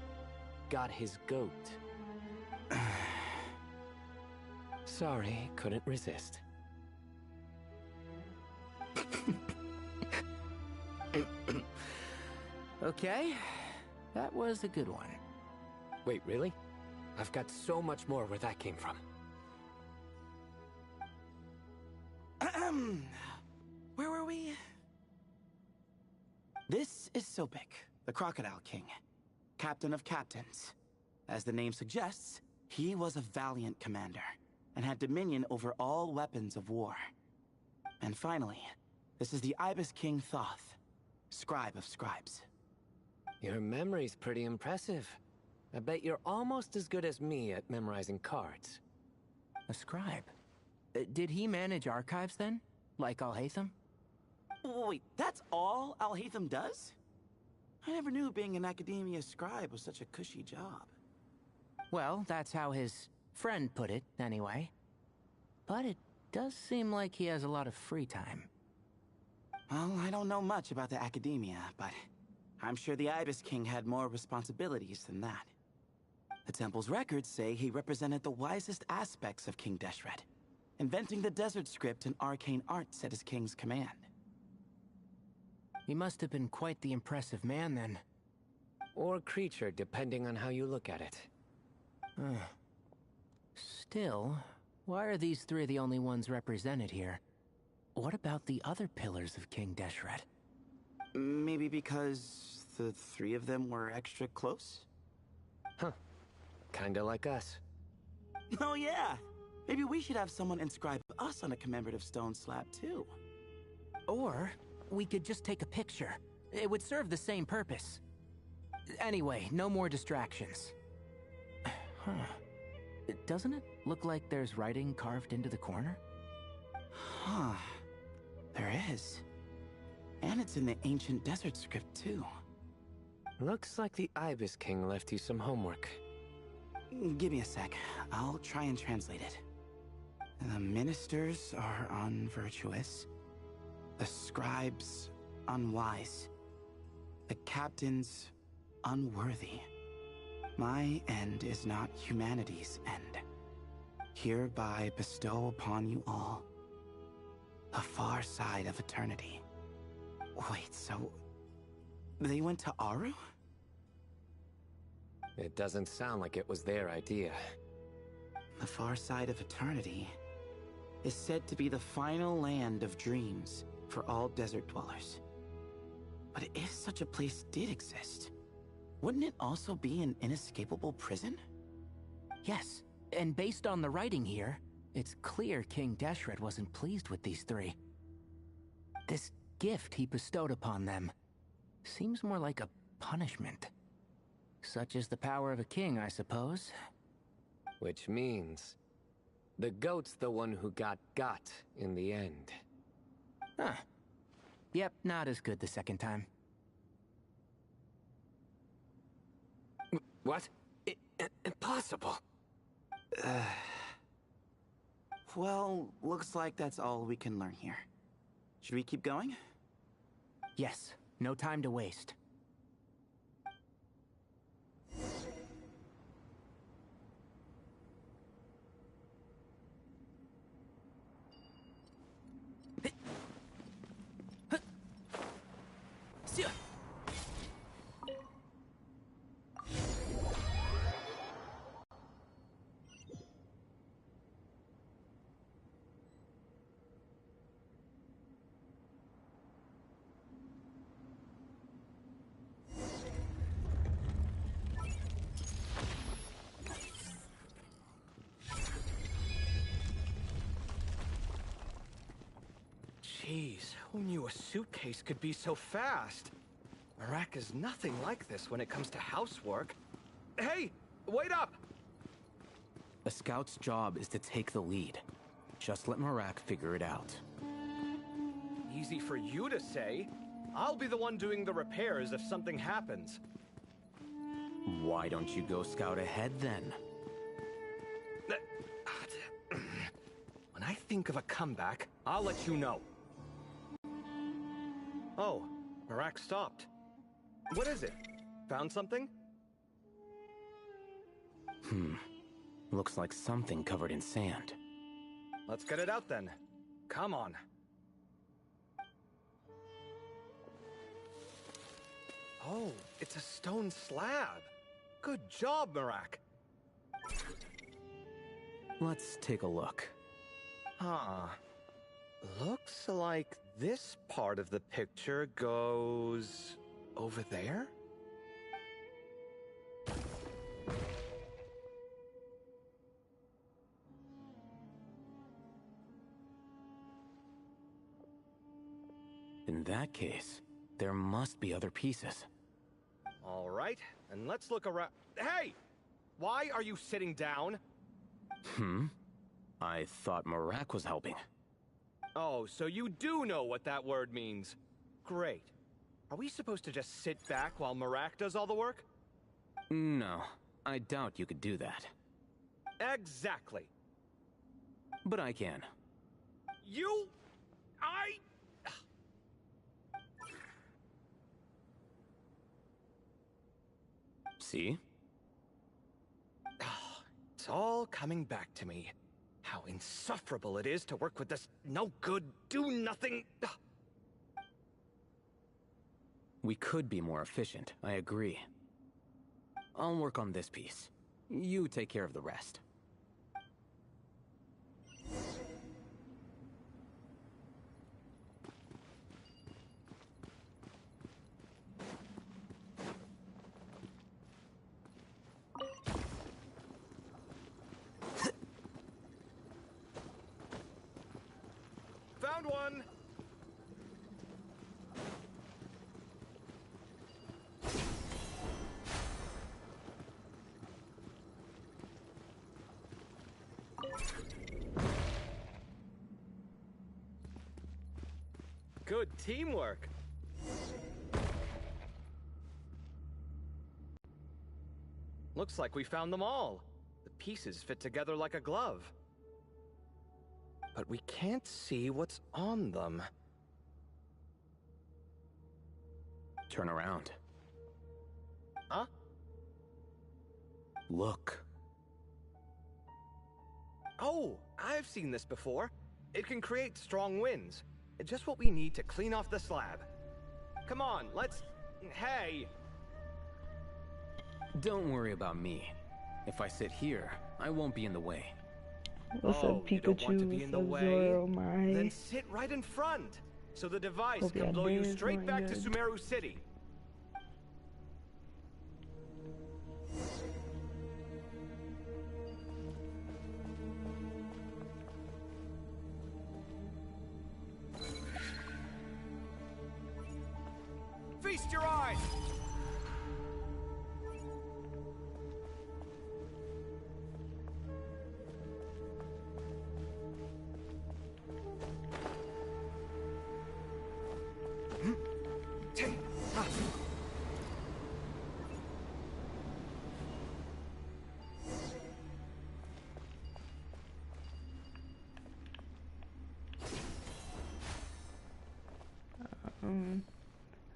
got his goat. Sorry, couldn't resist. Okay, that was a good one. Wait, really? I've got so much more where that came from. Where were we? This is Sobek, the Crocodile King, Captain of Captains. As the name suggests, he was a valiant commander and had dominion over all weapons of war. And finally, this is the Ibis King Thoth, Scribe of Scribes. Your memory's pretty impressive. I bet you're almost as good as me at memorizing cards. A scribe? Did he manage archives then? Like Alhaitham? Wait, that's all Alhaitham does? I never knew being an academia scribe was such a cushy job. Well, that's how his friend put it, anyway. But it does seem like he has a lot of free time. Well, I don't know much about the academia, but I'm sure the Ibis King had more responsibilities than that. The temple's records say he represented the wisest aspects of King Deshret, inventing the desert script and arcane arts at his king's command. He must have been quite the impressive man, then. Or creature, depending on how you look at it. Still, why are these three the only ones represented here? What about the other pillars of King Deshret? Maybe because the 3 of them were extra close? Huh. Kinda like us. Oh yeah! Maybe we should have someone inscribe us on a commemorative stone slab, too. Or we could just take a picture. It would serve the same purpose. Anyway, no more distractions. Huh. Doesn't it look like there's writing carved into the corner? Huh. There is. And it's in the ancient desert script, too. Looks like the Ibis King left you some homework. Give me a sec. I'll try and translate it. The ministers are unvirtuous. The scribes, unwise. The captains, unworthy. My end is not humanity's end. Hereby bestow upon you all the far side of eternity. Wait, so they went to Aru? It doesn't sound like it was their idea. The far side of eternity is said to be the final land of dreams for all desert dwellers. But if such a place did exist, wouldn't it also be an inescapable prison? Yes, and based on the writing here, it's clear King Deshret wasn't pleased with these three. This gift he bestowed upon them seems more like a punishment. Such is the power of a king, I suppose. Which means the goat's the one who got in the end. Huh. Yep, not as good the second time. What? Impossible. Well, looks like that's all we can learn here. Should we keep going? Yes, no time to waste. Jeez, who knew a suitcase could be so fast? Marak is nothing like this when it comes to housework. Hey, wait up! A scout's job is to take the lead. Just let Marak figure it out. Easy for you to say. I'll be the one doing the repairs if something happens. Why don't you go scout ahead then? When I think of a comeback, I'll let you know. Oh, Marak stopped. What is it? Found something? Looks like something covered in sand. Let's get it out then. Come on. Oh, it's a stone slab. Good job, Marak. Let's take a look. Huh. Looks like this part of the picture goes over there? In that case, there must be other pieces. All right, and let's look around. Hey! Why are you sitting down? I thought Marak was helping. Oh, so you do know what that word means. Great. Are we supposed to just sit back while Marak does all the work? No, I doubt you could do that. Exactly. But I can. See? It's all coming back to me. How insufferable it is to work with this no-good, do-nothing... We could be more efficient, I agree. I'll work on this piece. You take care of the rest. Found one! Good teamwork. Looks like we found them all. The pieces fit together like a glove. But we can't see what's on them. Turn around. Huh? Look. Oh, I've seen this before. It can create strong winds. It's just what we need to clean off the slab. Come on, let's... Hey! Don't worry about me. If I sit here, I won't be in the way. What's up, you don't want to be Pikachu? in the What's up, way? Zoro? My... Then sit right in front, so the device Hope can your blow you day is straight going back to good. Sumeru City. Feast your eyes!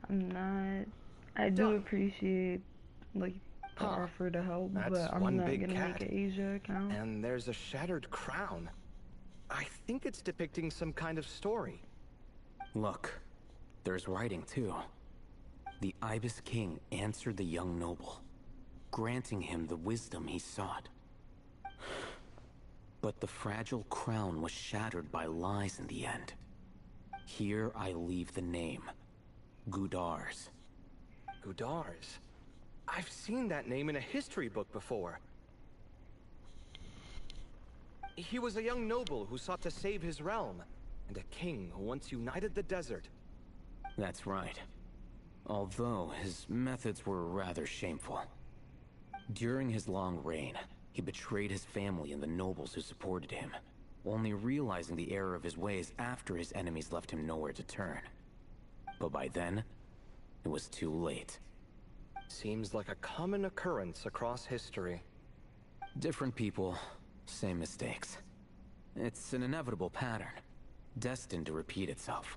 I'm not. I do appreciate like the offer to help, That's but I'm one not big gonna cat. make an Asia account. And there's a shattered crown. I think it's depicting some kind of story. Look, there's writing too. The Ibis King answered the young noble, granting him the wisdom he sought. But the fragile crown was shattered by lies in the end. Here I leave the name, Gudars. Gudars? I've seen that name in a history book before. He was a young noble who sought to save his realm, and a king who once united the desert. That's right. Although his methods were rather shameful. During his long reign, he betrayed his family and the nobles who supported him, only realizing the error of his ways after his enemies left him nowhere to turn. But by then, it was too late. Seems like a common occurrence across history. Different people, same mistakes. It's an inevitable pattern, destined to repeat itself.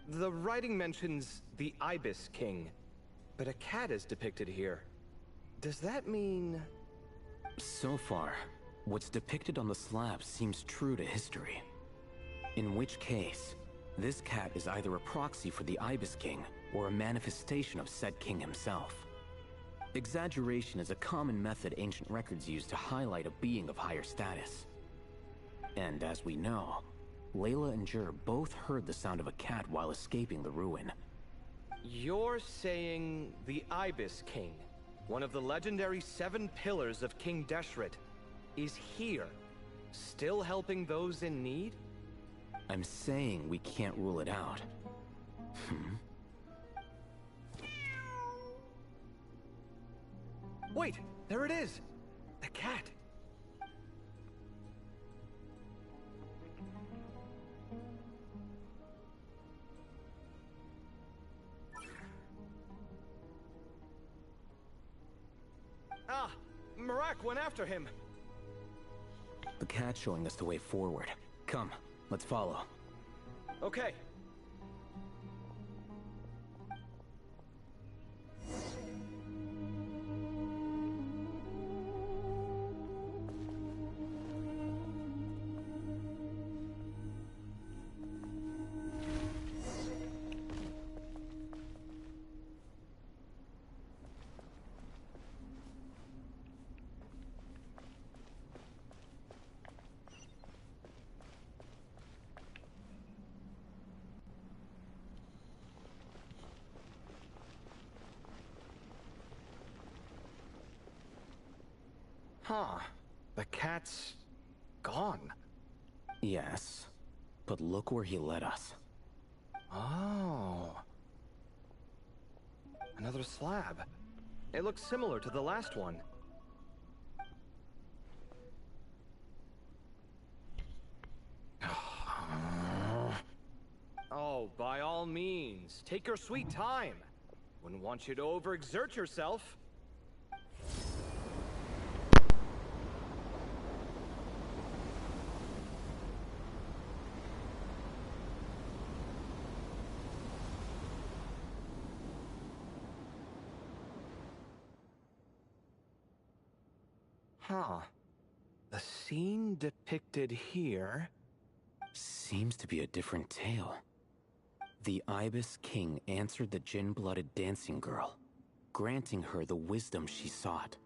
The writing mentions the Ibis King, but a cat is depicted here. Does that mean... So far, what's depicted on the slab seems true to history. In which case, this cat is either a proxy for the Ibis King or a manifestation of said king himself. Exaggeration is a common method ancient records use to highlight a being of higher status. And as we know, Layla and Jur both heard the sound of a cat while escaping the ruin. You're saying the Ibis King, one of the legendary 7 pillars of King Deshret, is here, still helping those in need? I'm saying we can't rule it out. Wait, there it is! The cat! Ah! Marak went after him! The cat's showing us the way forward. Come, let's follow. Okay. Huh. The cat's... gone. Yes, but look where he led us. Oh. Another slab. It looks similar to the last one. Oh, by all means, take your sweet time. Wouldn't want you to overexert yourself. Huh. The scene depicted here... Seems to be a different tale. The Ibis King answered the Jinn-blooded dancing girl, granting her the wisdom she sought.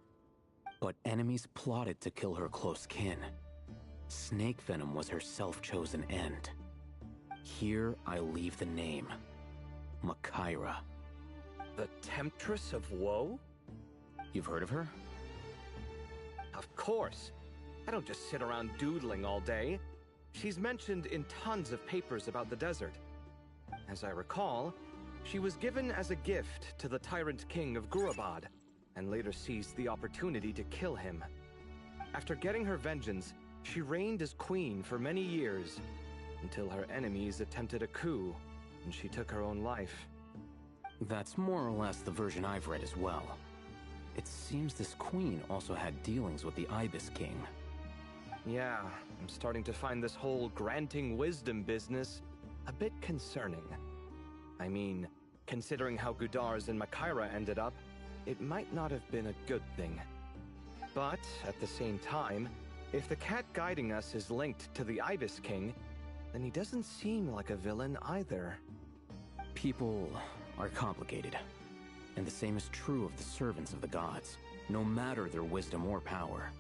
But enemies plotted to kill her close kin. Snake venom was her self-chosen end. Here I leave the name. Makaira. The Temptress of Woe? You've heard of her? Of course. I don't just sit around doodling all day. She's mentioned in tons of papers about the desert. As I recall, she was given as a gift to the tyrant king of Gurabad, and later seized the opportunity to kill him. After getting her vengeance, she reigned as queen for many years, until her enemies attempted a coup, and she took her own life. That's more or less the version I've read as well. It seems this queen also had dealings with the Ibis King. Yeah, I'm starting to find this whole granting wisdom business a bit concerning. I mean, considering how Gudar's and Makaira ended up, it might not have been a good thing. But, at the same time, if the cat guiding us is linked to the Ibis King, then he doesn't seem like a villain either. People are complicated. And the same is true of the servants of the gods, no matter their wisdom or power.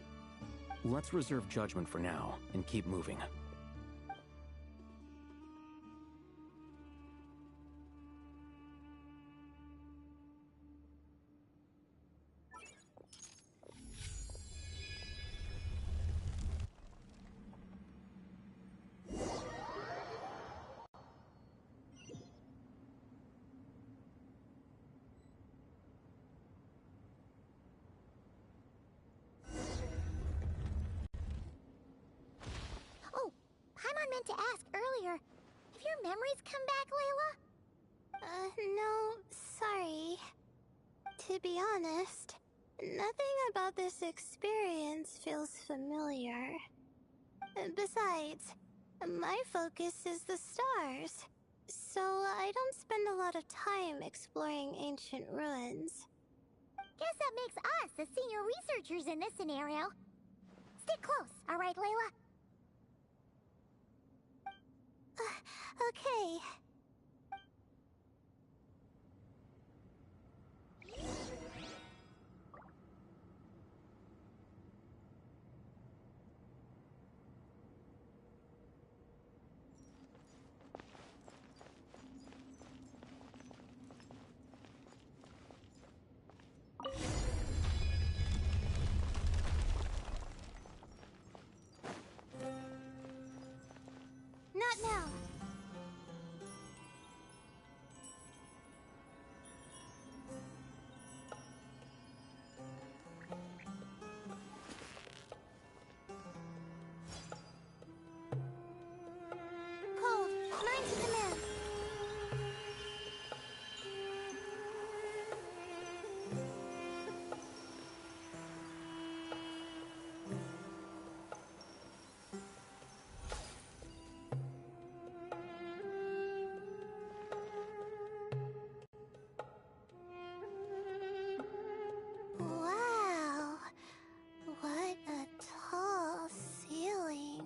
Let's reserve judgment for now, and keep moving. meant to ask earlier. Have your memories come back, Layla? No, sorry. To be honest, nothing about this experience feels familiar. Besides, my focus is the stars, so I don't spend a lot of time exploring ancient ruins. Guess that makes us the senior researchers in this scenario. Stick close, alright, Layla? Okay. Not now. Cold, mine to command. Wow. What a tall ceiling.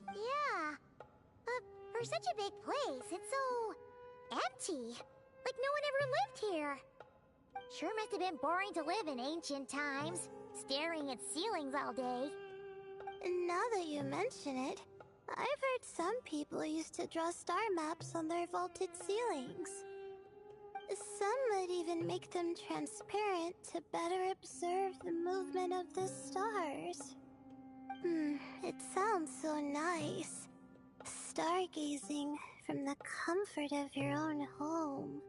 Yeah. For such a big place, it's so empty. Like no one ever lived here. Sure must have been boring to live in ancient times, staring at ceilings all day. Now that you mention it, I've heard some people used to draw star maps on their vaulted ceilings. Some would even make them transparent to better observe the movement of the stars. It sounds so nice. Stargazing from the comfort of your own home.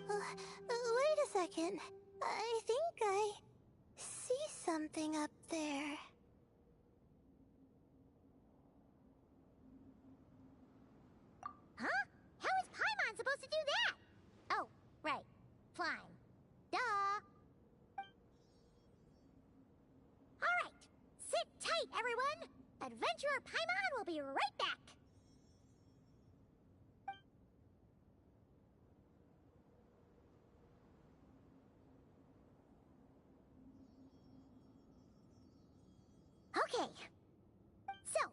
Wait a second. I think I see something up there. Huh? How is Paimon supposed to do that? Oh, right. Flying. Duh. Alright. Sit tight, everyone. Adventurer Paimon will be right back. Okay. So,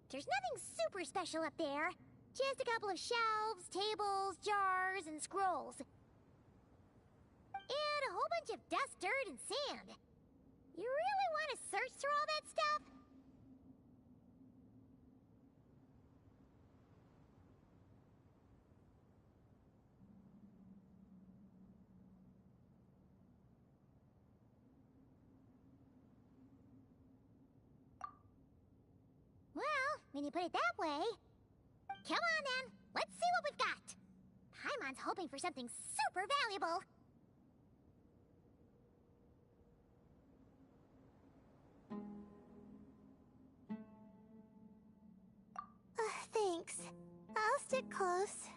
there's nothing super special up there. Just a couple of shelves, tables, jars, and scrolls. And a whole bunch of dust, dirt, and sand. You really want to search through all that stuff? Well, when you put it that way... Come on, then. Let's see what we've got. Paimon's hoping for something super valuable. Thanks. I'll stick close.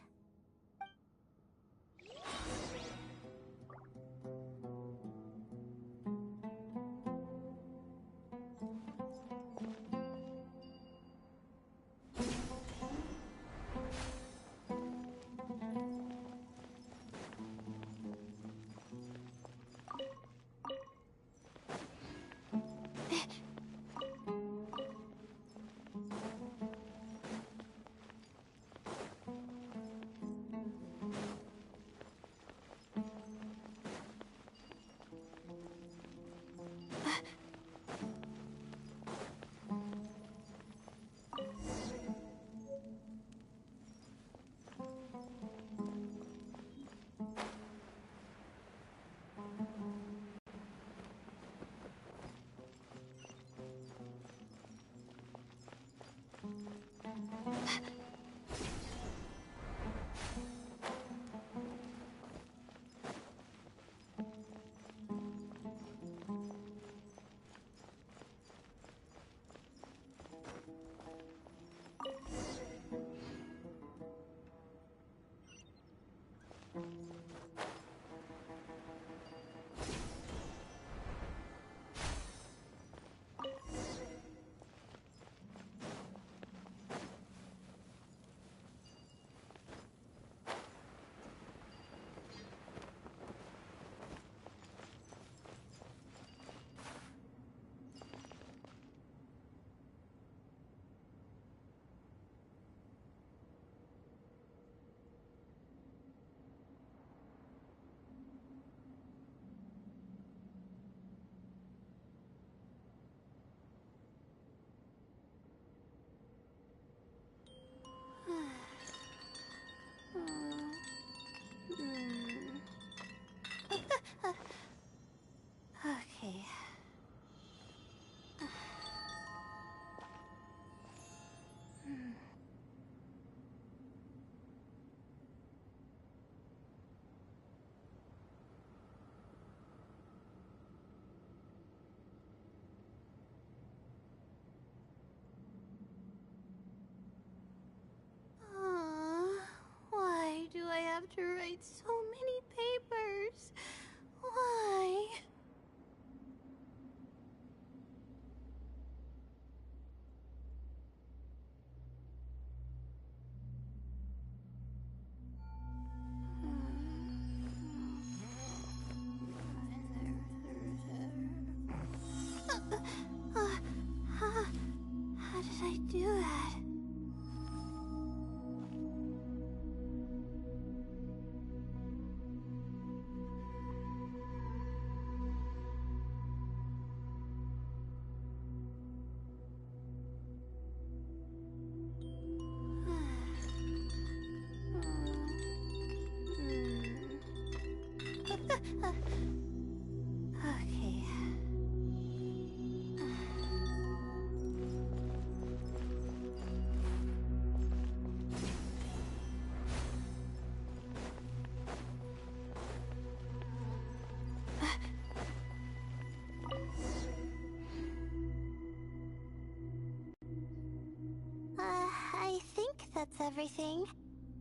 everything.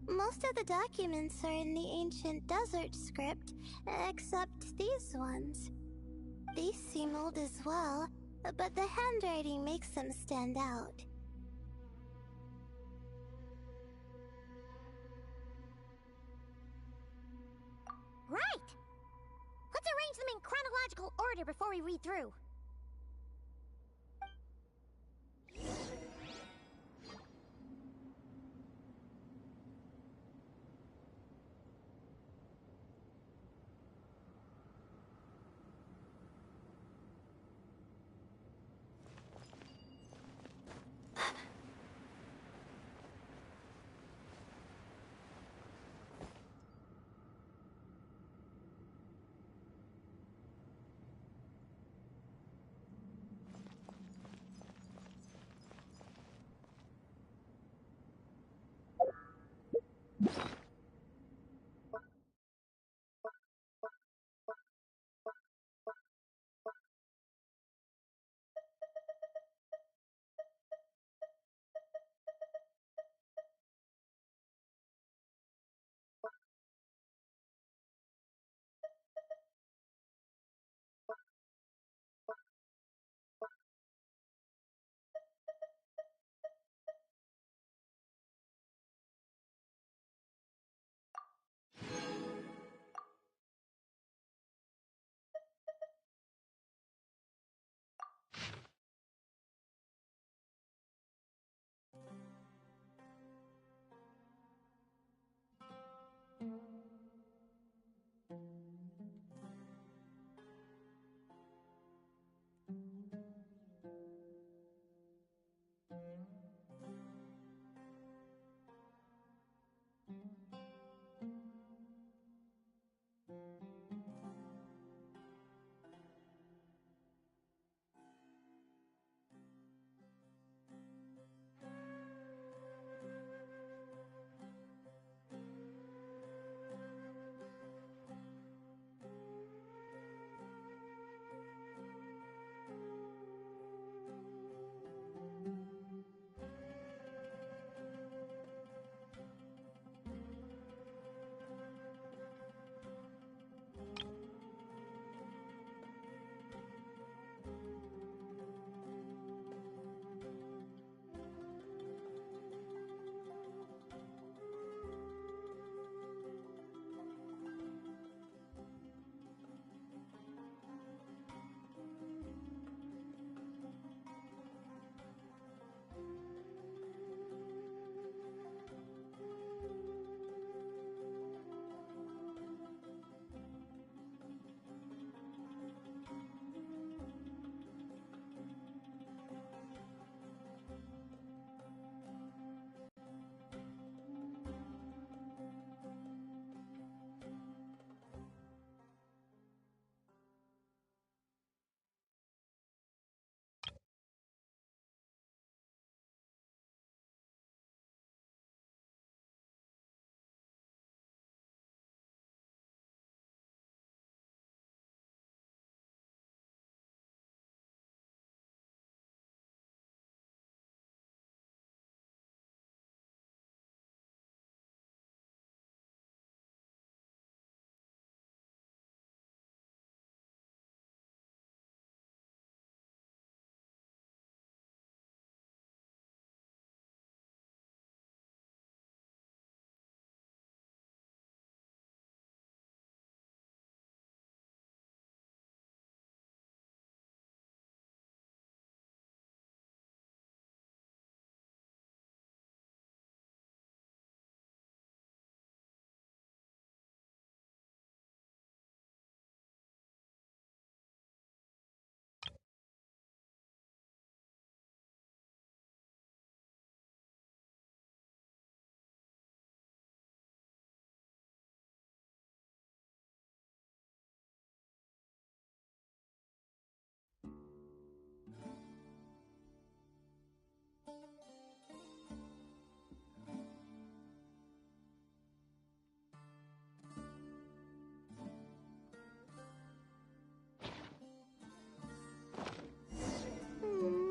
Most of the documents are in the ancient desert script, except these ones. These seem old as well, but the handwriting makes them stand out. Right! Let's arrange them in chronological order before we read through.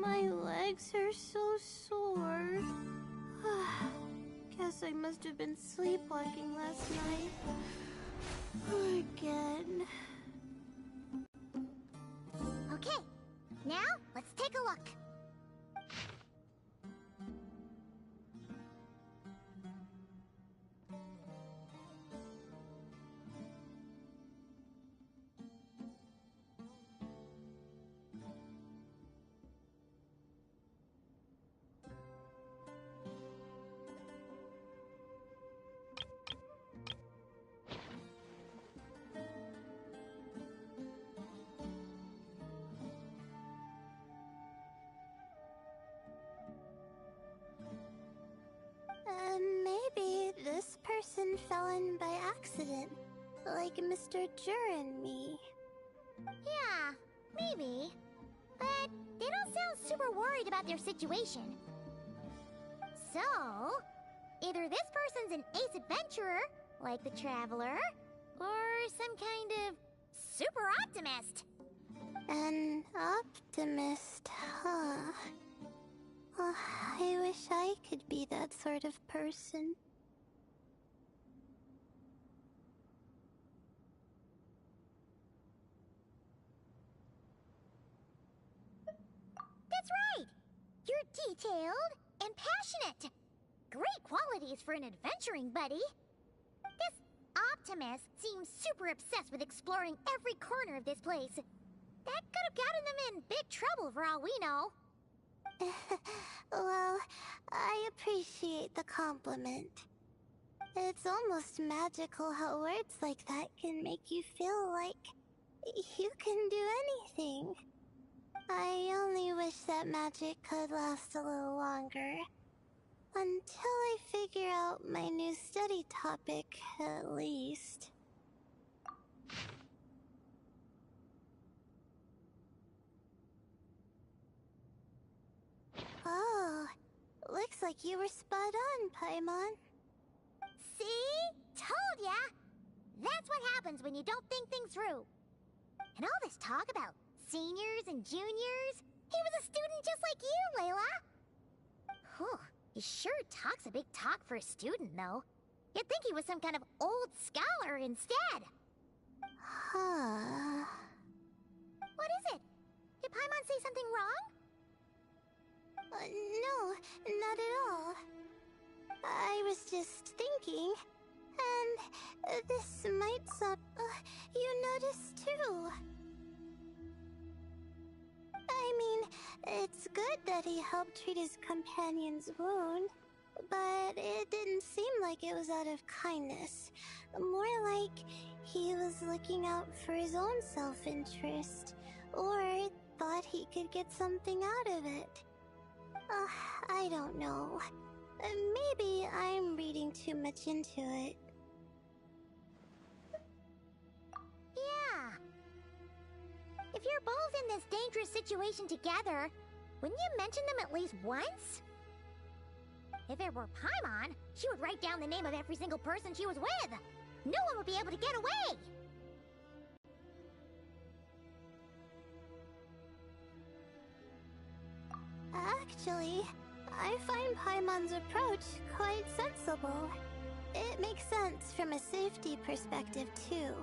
My legs are so sore. Guess guess I must have been sleepwalking last night. Again. Okay, now let's take a look. Maybe this person fell in by accident, like Mr. Jur and me. Yeah, maybe. But they don't sound super worried about their situation. So, either this person's an ace adventurer, like the Traveler, or some kind of super optimist. An optimist, huh? Oh, I wish I could be that sort of person. That's right! You're detailed and passionate. Great qualities for an adventuring buddy. This optimist seems super obsessed with exploring every corner of this place. That could have gotten them in big trouble for all we know. Well, I appreciate the compliment. It's almost magical how words like that can make you feel like you can do anything. I only wish that magic could last a little longer. Until I figure out my new study topic, at least. Oh, looks like you were spot on, Paimon. See? Told ya! That's what happens when you don't think things through. And all this talk about seniors and juniors, he was a student just like you, Layla! Whew, he sure talks a big talk for a student, though. You'd think he was some kind of old scholar instead. Huh. What is it? Did Paimon say something wrong? No, not at all. I was just thinking, and this might sound... you noticed too. I mean, it's good that he helped treat his companion's wound, but it didn't seem like it was out of kindness. More like he was looking out for his own self-interest, or thought he could get something out of it. I don't know. Maybe I'm reading too much into it. Yeah. If you're both in this dangerous situation together, wouldn't you mention them at least once? If it were Paimon, she would write down the name of every single person she was with. No one would be able to get away. Actually, I find Paimon's approach quite sensible. It makes sense from a safety perspective, too.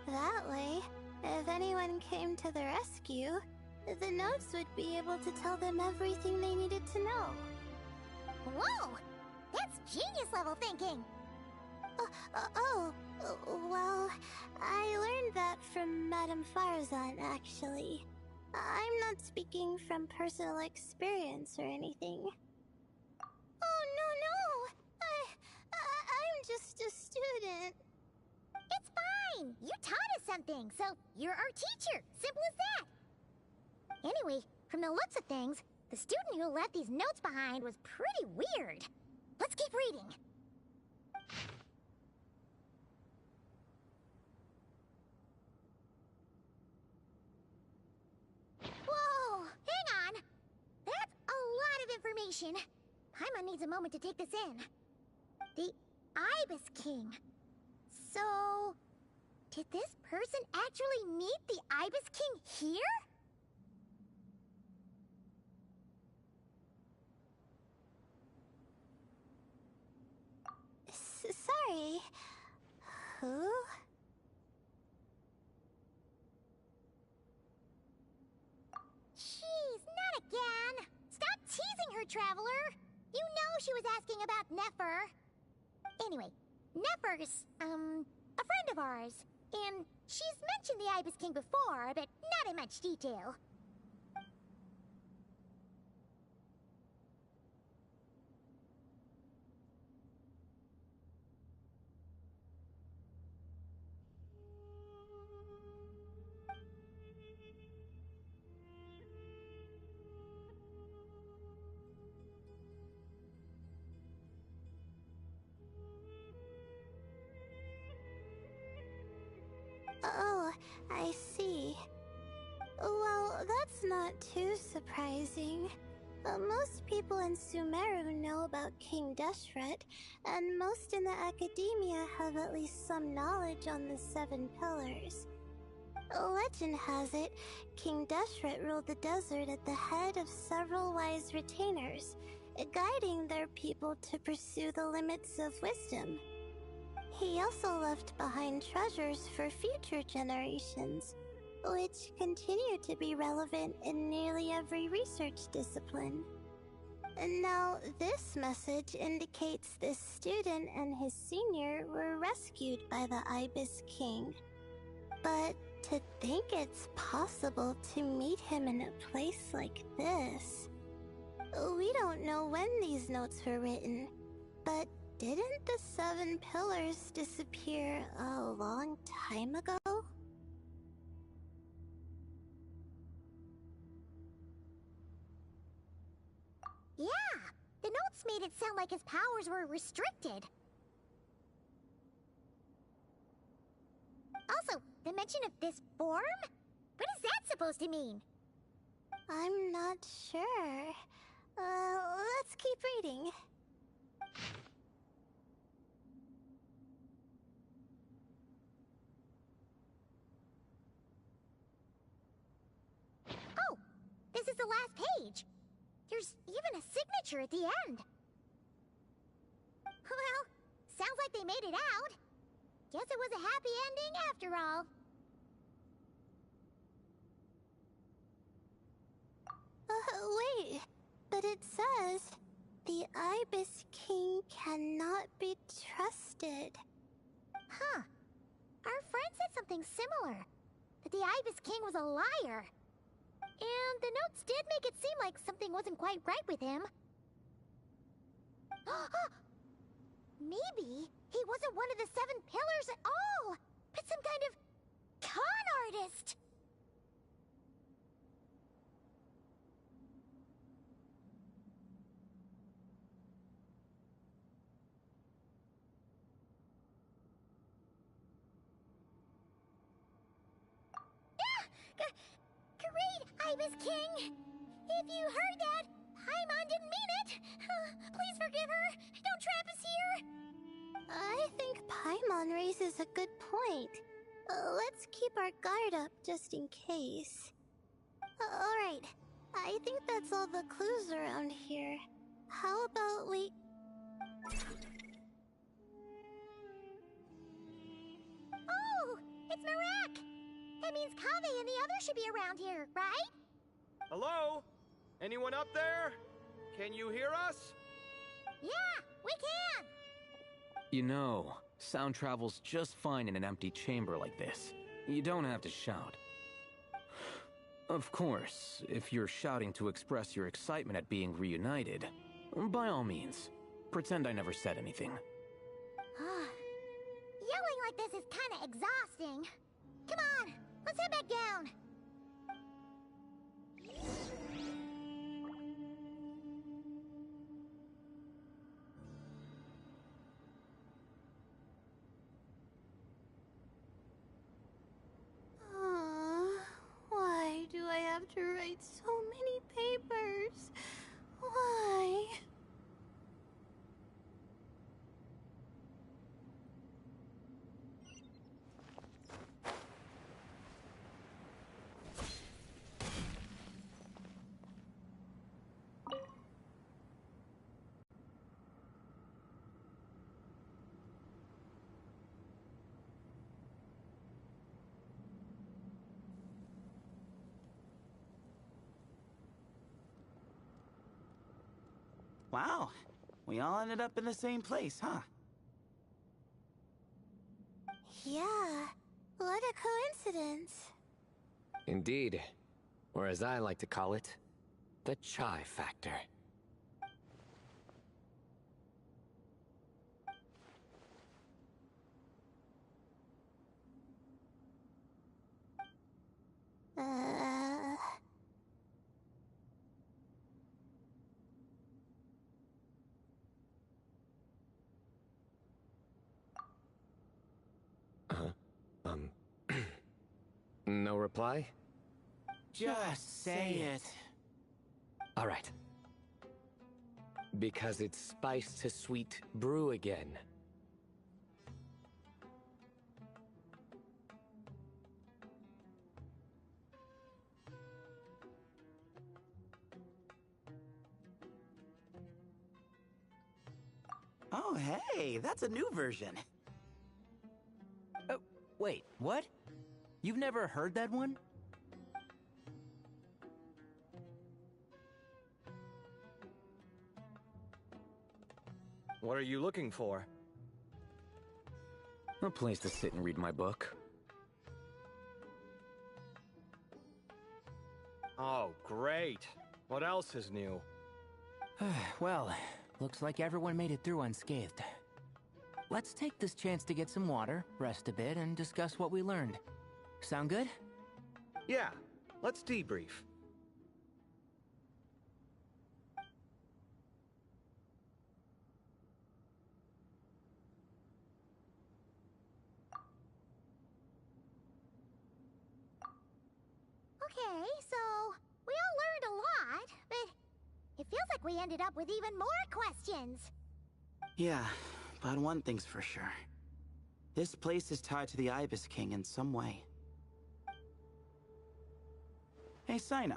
That way, if anyone came to the rescue, the notes would be able to tell them everything they needed to know. Whoa! That's genius-level thinking! Well, I learned that from Madame Farzan, actually. I'm not speaking from personal experience or anything. Oh, no! I'm just a student. It's fine! You taught us something, so you're our teacher. Simple as that. Anyway, from the looks of things, the student who left these notes behind was pretty weird. Let's keep reading. Whoa! Hang on! That's a lot of information. Paimon needs a moment to take this in. The Ibis King. So... did this person actually meet the Ibis King here? sorry. Who? Jeez, not again! Stop teasing her, Traveler! You know she was asking about Nefer. Anyway, Nefer's, a friend of ours. And she's mentioned the Ibis King before, but not in much detail. Oh, I see. Well, that's not too surprising. Most people in Sumeru know about King Deshret, and most in the academia have at least some knowledge on the Seven Pillars. Legend has it, King Deshret ruled the desert at the head of several wise retainers, guiding their people to pursue the limits of wisdom. He also left behind treasures for future generations, which continue to be relevant in nearly every research discipline. Now, this message indicates this student and his senior were rescued by the Ibis King. But to think it's possible to meet him in a place like this... We don't know when these notes were written, but didn't the Seven Pillars disappear a long time ago? Yeah, the notes made it sound like his powers were restricted. Also, the mention of this form? What is that supposed to mean? I'm not sure. Let's keep reading. Oh, this is the last page. There's even a signature at the end. Well, sounds like they made it out. Guess it was a happy ending after all. Wait. But it says, the Ibis King cannot be trusted. Huh. Our friend said something similar. That the Ibis King was a liar. And the notes did make it seem like something wasn't quite right with him. Maybe he wasn't one of the Seven Pillars at all, but some kind of con artist. Great, Ibis King! If you heard that, Paimon didn't mean it! Please forgive her! Don't trap us here! I think Paimon raises a good point. Let's keep our guard up just in case. Alright, I think that's all the clues around here. How about we... Oh! It's Marak! That means Kaveh and the others should be around here, right? Hello? Anyone up there? Can you hear us? Yeah, we can! You know, sound travels just fine in an empty chamber like this. You don't have to shout. Of course, if you're shouting to express your excitement at being reunited, by all means, pretend I never said anything. Yelling like this is kinda exhausting. Come on, let's head back down. Why do I have to write so many papers? Why? Wow, we all ended up in the same place, huh? Yeah, what a coincidence. Indeed. Or as I like to call it, the chai factor. No reply? Just say it. All right. Because it's spice to sweet brew again. Oh, hey, that's a new version. Oh, wait, what? You've never heard that one? What are you looking for? A place to sit and read my book. Oh, great. What else is new? Well, looks like everyone made it through unscathed. Let's take this chance to get some water, rest a bit, and discuss what we learned. Sound good? Yeah, let's debrief. Okay, so we all learned a lot, but it feels like we ended up with even more questions. Yeah, but one thing's for sure. This place is tied to the Ibis King in some way. Hey, Sino.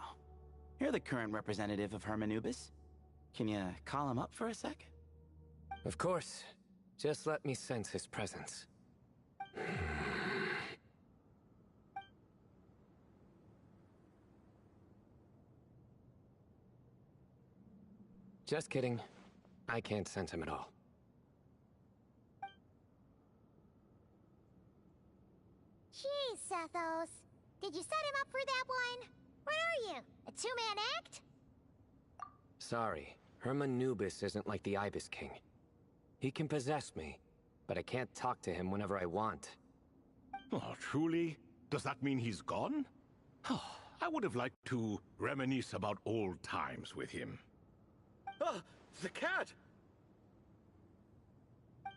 You're the current representative of Hermanubis. Can you call him up for a sec? Of course. Just let me sense his presence. Just kidding. I can't sense him at all. Jeez, Sethos. Did you set him up for that one? What are you, a two-man act? Sorry. Hermanubis isn't like the Ibis King. He can possess me, but I can't talk to him whenever I want. Oh, truly? Does that mean he's gone? I would have liked to reminisce about old times with him. Ah, the cat!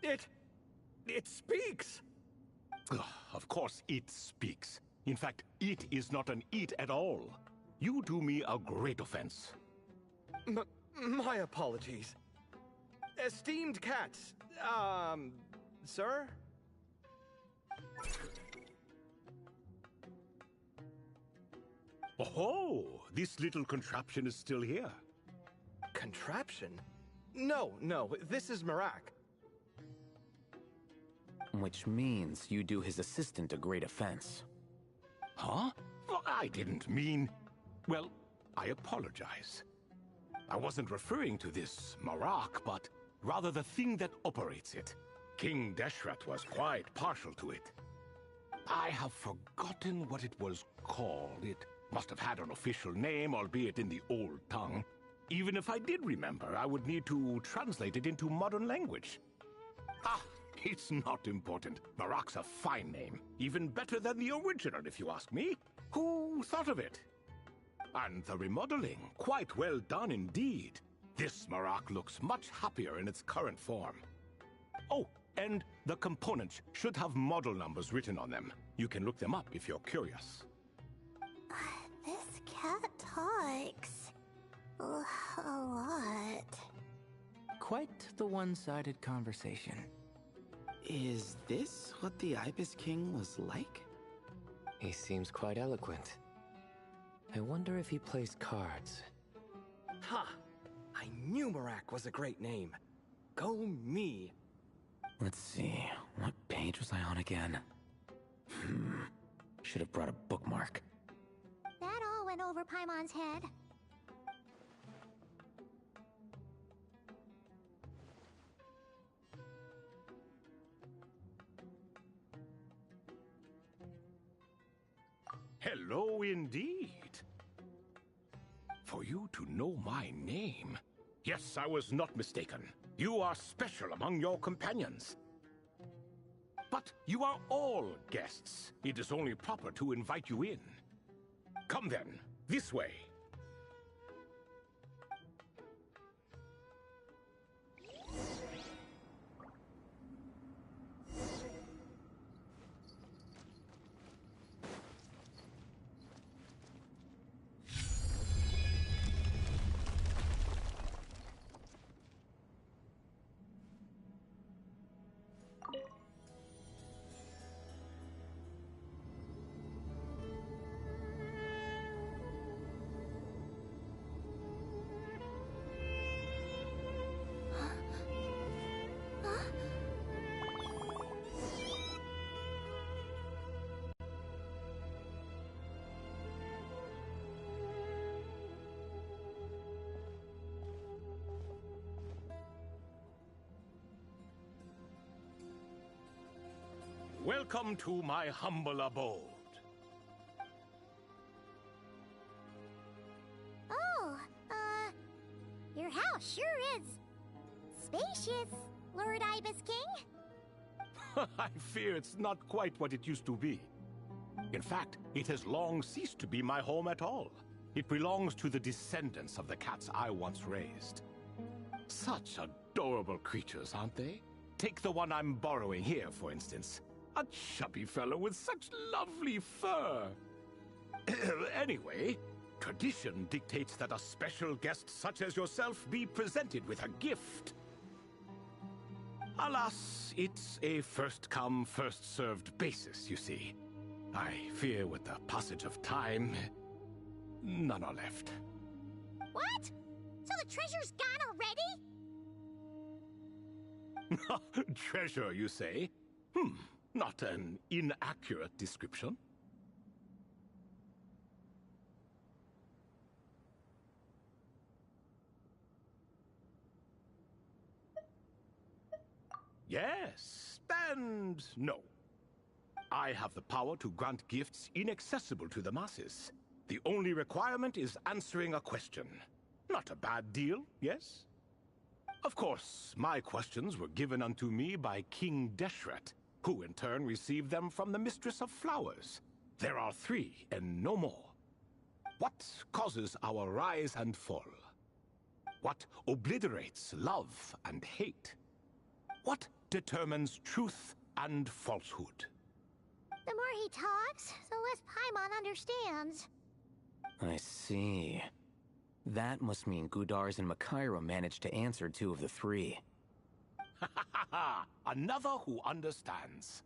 It speaks! Ugh, of course it speaks. In fact, it is not an it at all. You do me a great offense. My apologies. Esteemed cats, sir? Oh, this little contraption is still here. Contraption? No, this is Marak. Which means you do his assistant a great offense. Huh? Well, I didn't mean... Well, I apologize. I wasn't referring to this Marak, but rather the thing that operates it. King Deshret was quite partial to it. I have forgotten what it was called. It must have had an official name, albeit in the old tongue. Even if I did remember, I would need to translate it into modern language. Ah, it's not important. Marak's a fine name. Even better than the original, if you ask me. Who thought of it? And the remodeling, quite well done indeed. This Marak looks much happier in its current form. Oh, and the components should have model numbers written on them. You can look them up if you're curious. This cat talks a lot. Quite the one-sided conversation. Is this what the Ibis King was like? He seems quite eloquent. I wonder if he plays cards. Ha! I knew Marak was a great name. Go me. Let's see, what page was I on again? Should have brought a bookmark. That all went over Paimon's head. Hello indeed. For you to know my name. Yes, I was not mistaken. You are special among your companions. But you are all guests. It is only proper to invite you in. Come then, this way. Welcome to my humble abode. Oh, your house sure is spacious, Lord Ibis King. I fear it's not quite what it used to be. In fact, it has long ceased to be my home at all. It belongs to the descendants of the cats I once raised. Such adorable creatures, aren't they? Take the one I'm borrowing here, for instance. A chubby fellow with such lovely fur. Anyway, tradition dictates that a special guest such as yourself be presented with a gift. Alas, it's a first-come, first-served basis, you see. I fear with the passage of time, none are left. What? So the treasure's gone already? Treasure, you say? Not an inaccurate description. Yes, and no. I have the power to grant gifts inaccessible to the masses. The only requirement is answering a question. Not a bad deal, yes? Of course, my questions were given unto me by King Deshret, who in turn received them from the Mistress of Flowers. There are 3, and no more. What causes our rise and fall? What obliterates love and hate? What determines truth and falsehood? The more he talks, the less Paimon understands. I see. That must mean Gudars and Makaira managed to answer 2 of the 3. Another who understands.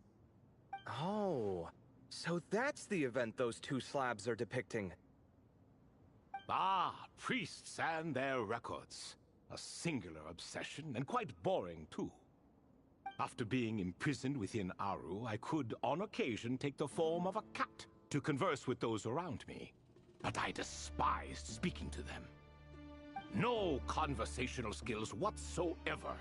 Oh, so that's the event those 2 slabs are depicting. Ah, priests and their records. A singular obsession, and quite boring too. After being imprisoned within Aru, I could, on occasion, take the form of a cat to converse with those around me. But I despised speaking to them. No conversational skills whatsoever.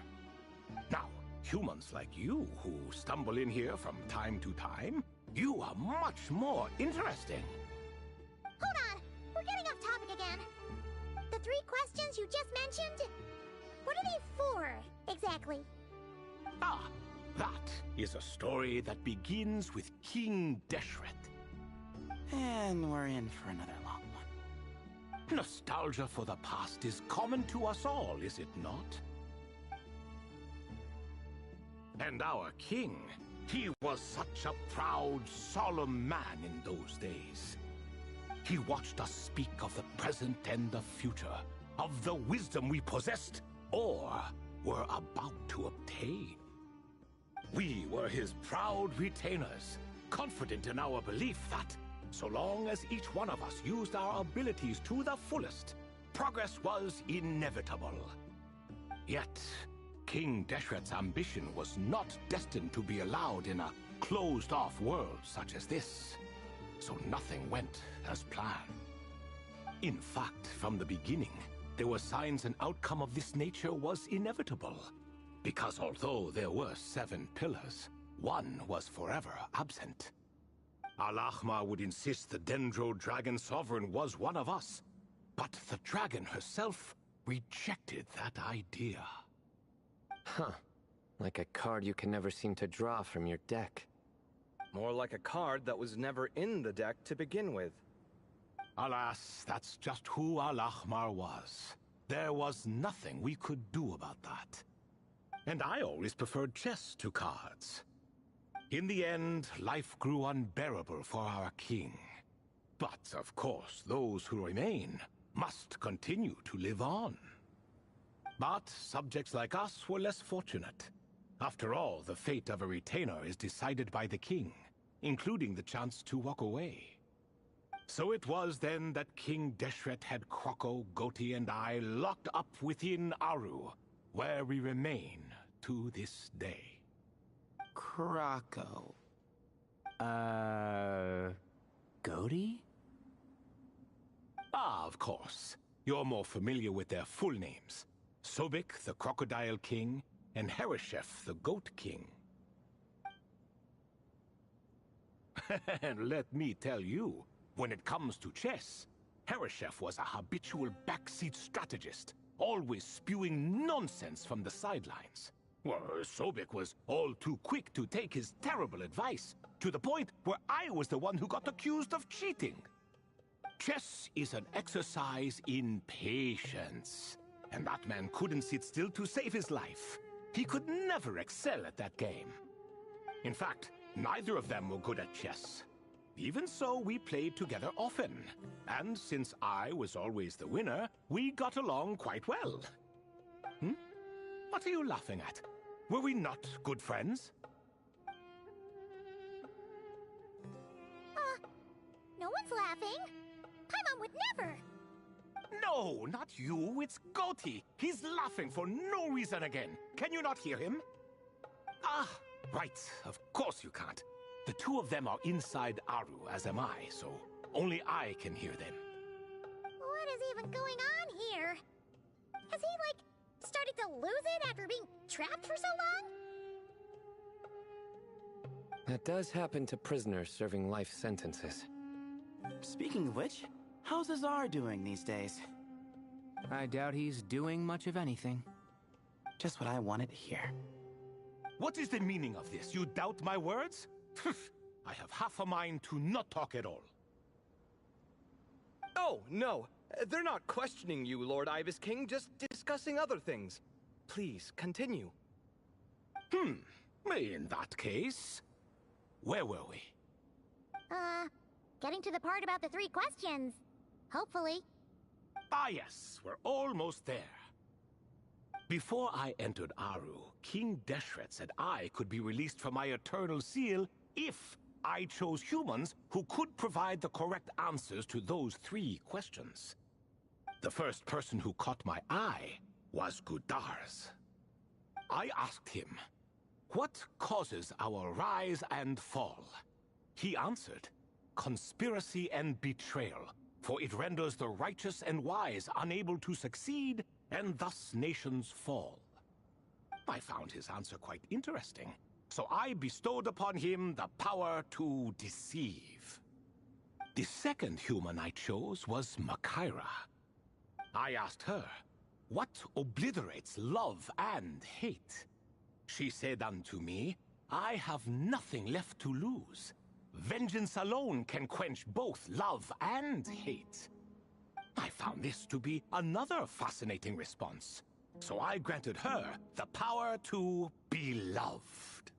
Now, humans like you who stumble in here from time to time, you are much more interesting. Hold on! We're getting off topic again. The 3 questions you just mentioned? What are they for, exactly? Ah, that is a story that begins with King Deshret. And we're in for another long one. Nostalgia for the past is common to us all, is it not? And our king, he was such a proud, solemn man in those days. He watched us speak of the present and the future, of the wisdom we possessed, or were about to obtain. We were his proud retainers, confident in our belief that, so long as each one of us used our abilities to the fullest, progress was inevitable. Yet, King Deshret's ambition was not destined to be allowed in a closed-off world such as this, so nothing went as planned. In fact, from the beginning, there were signs an outcome of this nature was inevitable, because although there were 7 pillars, one was forever absent. Al-Ahmar would insist the Dendro Dragon Sovereign was one of us, but the dragon herself rejected that idea. Huh. Like a card you can never seem to draw from your deck. More like a card that was never in the deck to begin with. Alas, that's just who Al-Ahmar was. There was nothing we could do about that. And I always preferred chess to cards. In the end, life grew unbearable for our king. But, of course, those who remain must continue to live on. But subjects like us were less fortunate. After all, the fate of a retainer is decided by the king, including the chance to walk away. So it was then that King Deshret had Kroko, Goti, and I locked up within Aru, where we remain to this day. Kroko. Goti? Ah, of course. You're more familiar with their full names. Sobek, the Crocodile King, and Hereshef, the Goat King. And let me tell you, when it comes to chess, Hereshef was a habitual backseat strategist, always spewing nonsense from the sidelines. Well, Sobek was all too quick to take his terrible advice, to the point where I was the one who got accused of cheating. Chess is an exercise in patience, and that man couldn't sit still to save his life. He could never excel at that game. In fact, neither of them were good at chess. Even so, we played together often, and since I was always the winner, we got along quite well. What are you laughing at? Were we not good friends? No one's laughing. Paimon would never. No, not you. It's Goti. He's laughing for no reason again. Can you not hear him? Ah, right. Of course you can't. The two of them are inside Aru, as am I, so only I can hear them. What is even going on here? Has he, started to lose it after being trapped for so long? That does happen to prisoners serving life sentences. Speaking of which, how's Azar doing these days? I doubt he's doing much of anything. Just what I wanted to hear. What is the meaning of this? You doubt my words? I have half a mind to not talk at all. Oh, no. They're not questioning you, Lord Ibis King, just discussing other things. Please, continue. In that case, where were we? Getting to the part about the 3 questions. Hopefully. Ah, yes, we're almost there. Before I entered Aru, King Deshret said I could be released from my eternal seal if I chose humans who could provide the correct answers to those 3 questions. The first person who caught my eye was Gudars. I asked him, what causes our rise and fall? He answered, conspiracy and betrayal, for it renders the righteous and wise unable to succeed, and thus nations fall. I found his answer quite interesting, so I bestowed upon him the power to deceive. The second human I chose was Makaira. I asked her, what obliterates love and hate? She said unto me, I have nothing left to lose. Vengeance alone can quench both love and hate. I found this to be another fascinating response, so I granted her the power to be loved.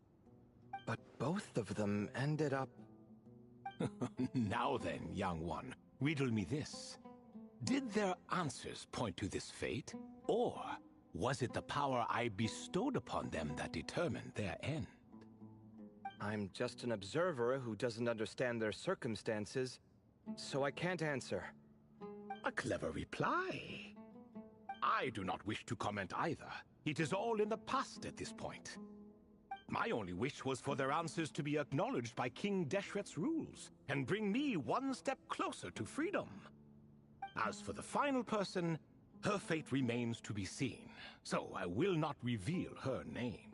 But both of them ended up... Now then, young one, riddle me this. Did their answers point to this fate, or was it the power I bestowed upon them that determined their end? I'm just an observer who doesn't understand their circumstances, so I can't answer. A clever reply. I do not wish to comment either. It is all in the past at this point. My only wish was for their answers to be acknowledged by King Deshret's rules, and bring me one step closer to freedom. As for the final person, her fate remains to be seen, so I will not reveal her name.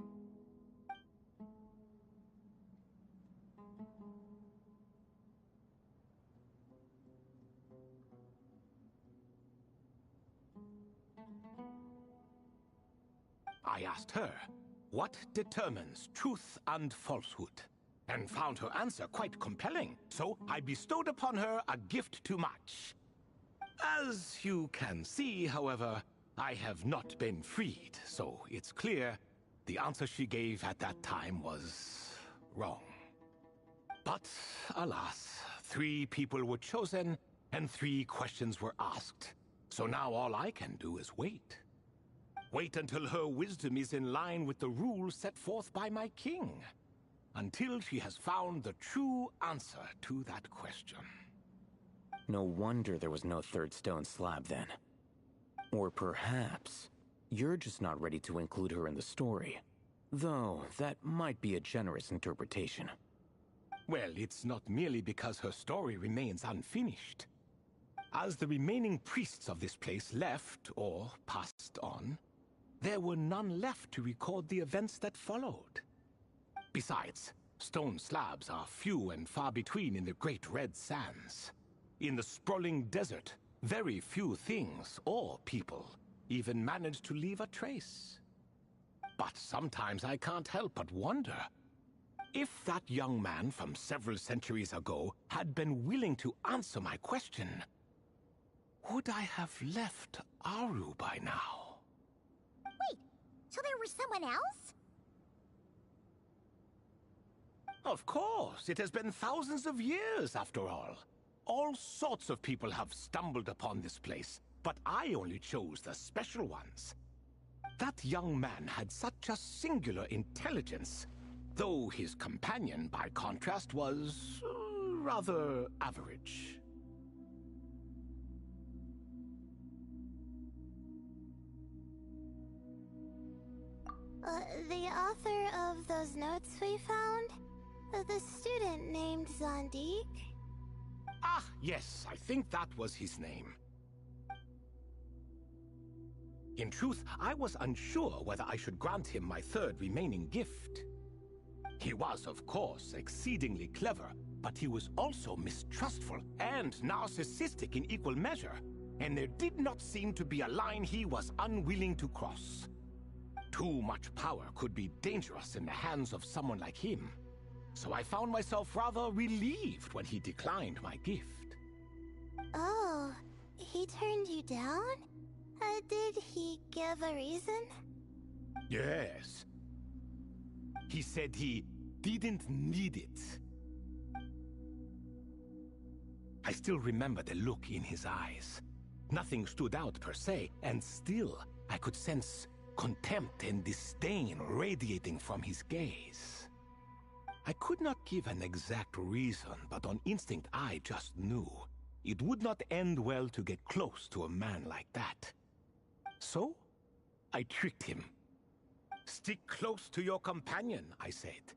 I asked her, what determines truth and falsehood? And found her answer quite compelling, so I bestowed upon her a gift to match. As you can see, however, I have not been freed, so it's clear the answer she gave at that time was wrong. But alas, 3 people were chosen and 3 questions were asked. So now all I can do is wait. Wait until her wisdom is in line with the rules set forth by my king. Until she has found the true answer to that question. No wonder there was no third stone slab then. Or perhaps you're just not ready to include her in the story. Though, that might be a generous interpretation. Well, it's not merely because her story remains unfinished. As the remaining priests of this place left, or passed on, there were none left to record the events that followed. Besides, stone slabs are few and far between in the Great Red Sands. In the sprawling desert, very few things or people even manage to leave a trace. But sometimes I can't help but wonder, if that young man from several centuries ago had been willing to answer my question, would I have left Aru by now? Wait, so there was someone else? Of course, it has been thousands of years after all. All sorts of people have stumbled upon this place, but I only chose the special ones. That young man had such a singular intelligence, though his companion, by contrast, was rather average. The author of those notes we found? The student named Zandik? Ah, yes, I think that was his name. In truth, I was unsure whether I should grant him my 3rd remaining gift. He was, of course, exceedingly clever, but he was also mistrustful and narcissistic in equal measure, and there did not seem to be a line he was unwilling to cross. Too much power could be dangerous in the hands of someone like him, so I found myself rather relieved when he declined my gift. Oh, he turned you down? Did he give a reason? Yes. He said he didn't need it. I still remember the look in his eyes. Nothing stood out per se, and still I could sense contempt and disdain radiating from his gaze. I could not give an exact reason, but on instinct I just knew it would not end well to get close to a man like that. So, I tricked him. Stick close to your companion, I said.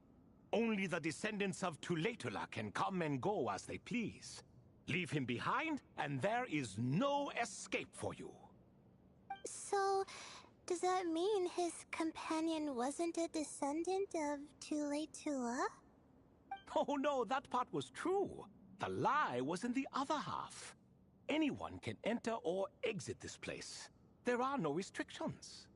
Only the descendants of Tuletula can come and go as they please. Leave him behind, and there is no escape for you. So, does that mean his companion wasn't a descendant of Tuletula? Oh no, that part was true. The lie was in the other half. Anyone can enter or exit this place. There are no restrictions.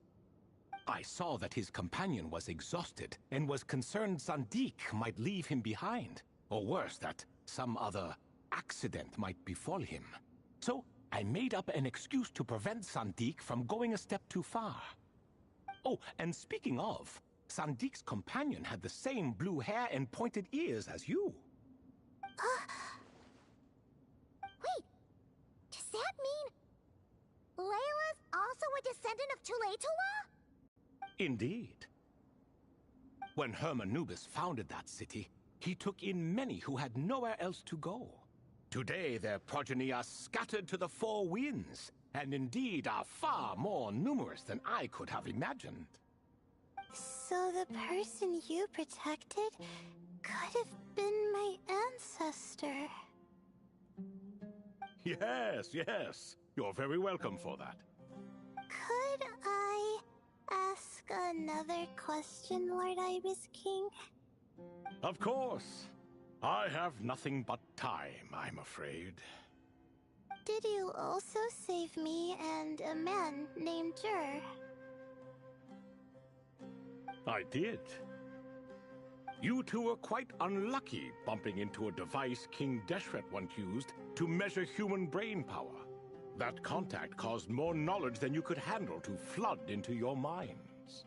I saw that his companion was exhausted and was concerned Zandik might leave him behind, or worse, that some other accident might befall him. So I made up an excuse to prevent Zandik from going a step too far. Oh, and speaking of, Sandik's companion had the same blue hair and pointed ears as you. Wait, does that mean Layla's also a descendant of Tuletula? Indeed. When Hermanubis founded that city, he took in many who had nowhere else to go. Today their progeny are scattered to the 4 winds, and indeed are far more numerous than I could have imagined. So the person you protected could have been my ancestor. Yes, yes. You're very welcome for that. Could I ask another question, Lord Ibis King? Of course. I have nothing but time, I'm afraid. Did you also save me and a man named Jur? I did. You two were quite unlucky bumping into a device King Deshret once used to measure human brain power. That contact caused more knowledge than you could handle to flood into your minds.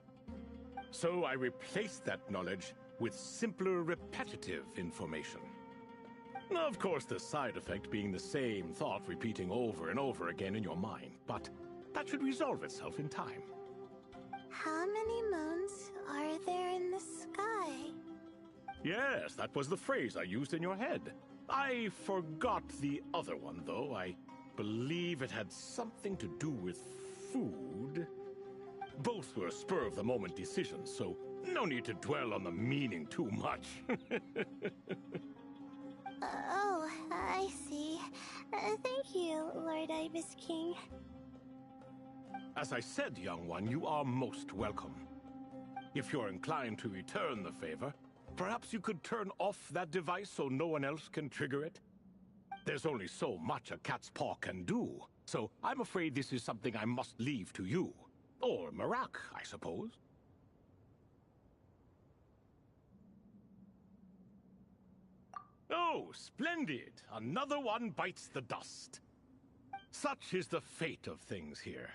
So I replaced that knowledge with simpler, repetitive information. Of course, the side effect being the same thought repeating over and over again in your mind, but that should resolve itself in time. How many moons are there in the sky? Yes, that was the phrase I used in your head. I forgot the other one, though. I believe it had something to do with food. Both were spur-of-the-moment decisions, so no need to dwell on the meaning too much. Oh, I see. Thank you, Lord Ibis King. As I said, young one, you are most welcome. If you're inclined to return the favor, perhaps you could turn off that device so no one else can trigger it? There's only so much a cat's paw can do, so I'm afraid this is something I must leave to you. Or Marak, I suppose. Oh, splendid! Another one bites the dust. Such is the fate of things here.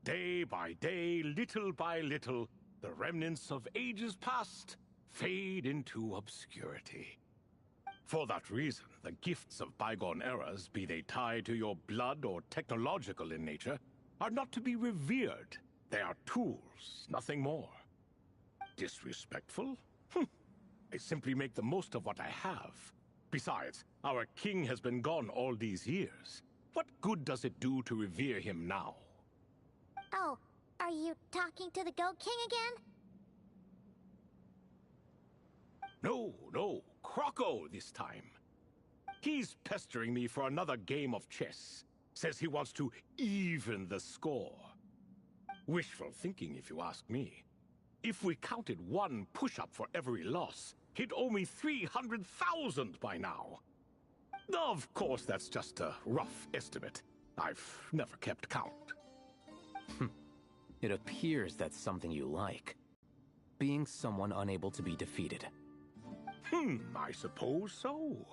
Day by day, little by little, the remnants of ages past fade into obscurity. For that reason, the gifts of bygone eras, be they tied to your blood or technological in nature, are not to be revered. They are tools, nothing more. Disrespectful? I simply make the most of what I have. Besides, our king has been gone all these years. What good does it do to revere him now? Oh, are you talking to the Goat King again? No, Croco this time. He's pestering me for another game of chess. Says he wants to even the score. Wishful thinking, if you ask me. If we counted one push-up for every loss, he'd owe me 300,000 by now. Of course, that's just a rough estimate. I've never kept count. It appears that's something you like. Being someone unable to be defeated. I suppose so.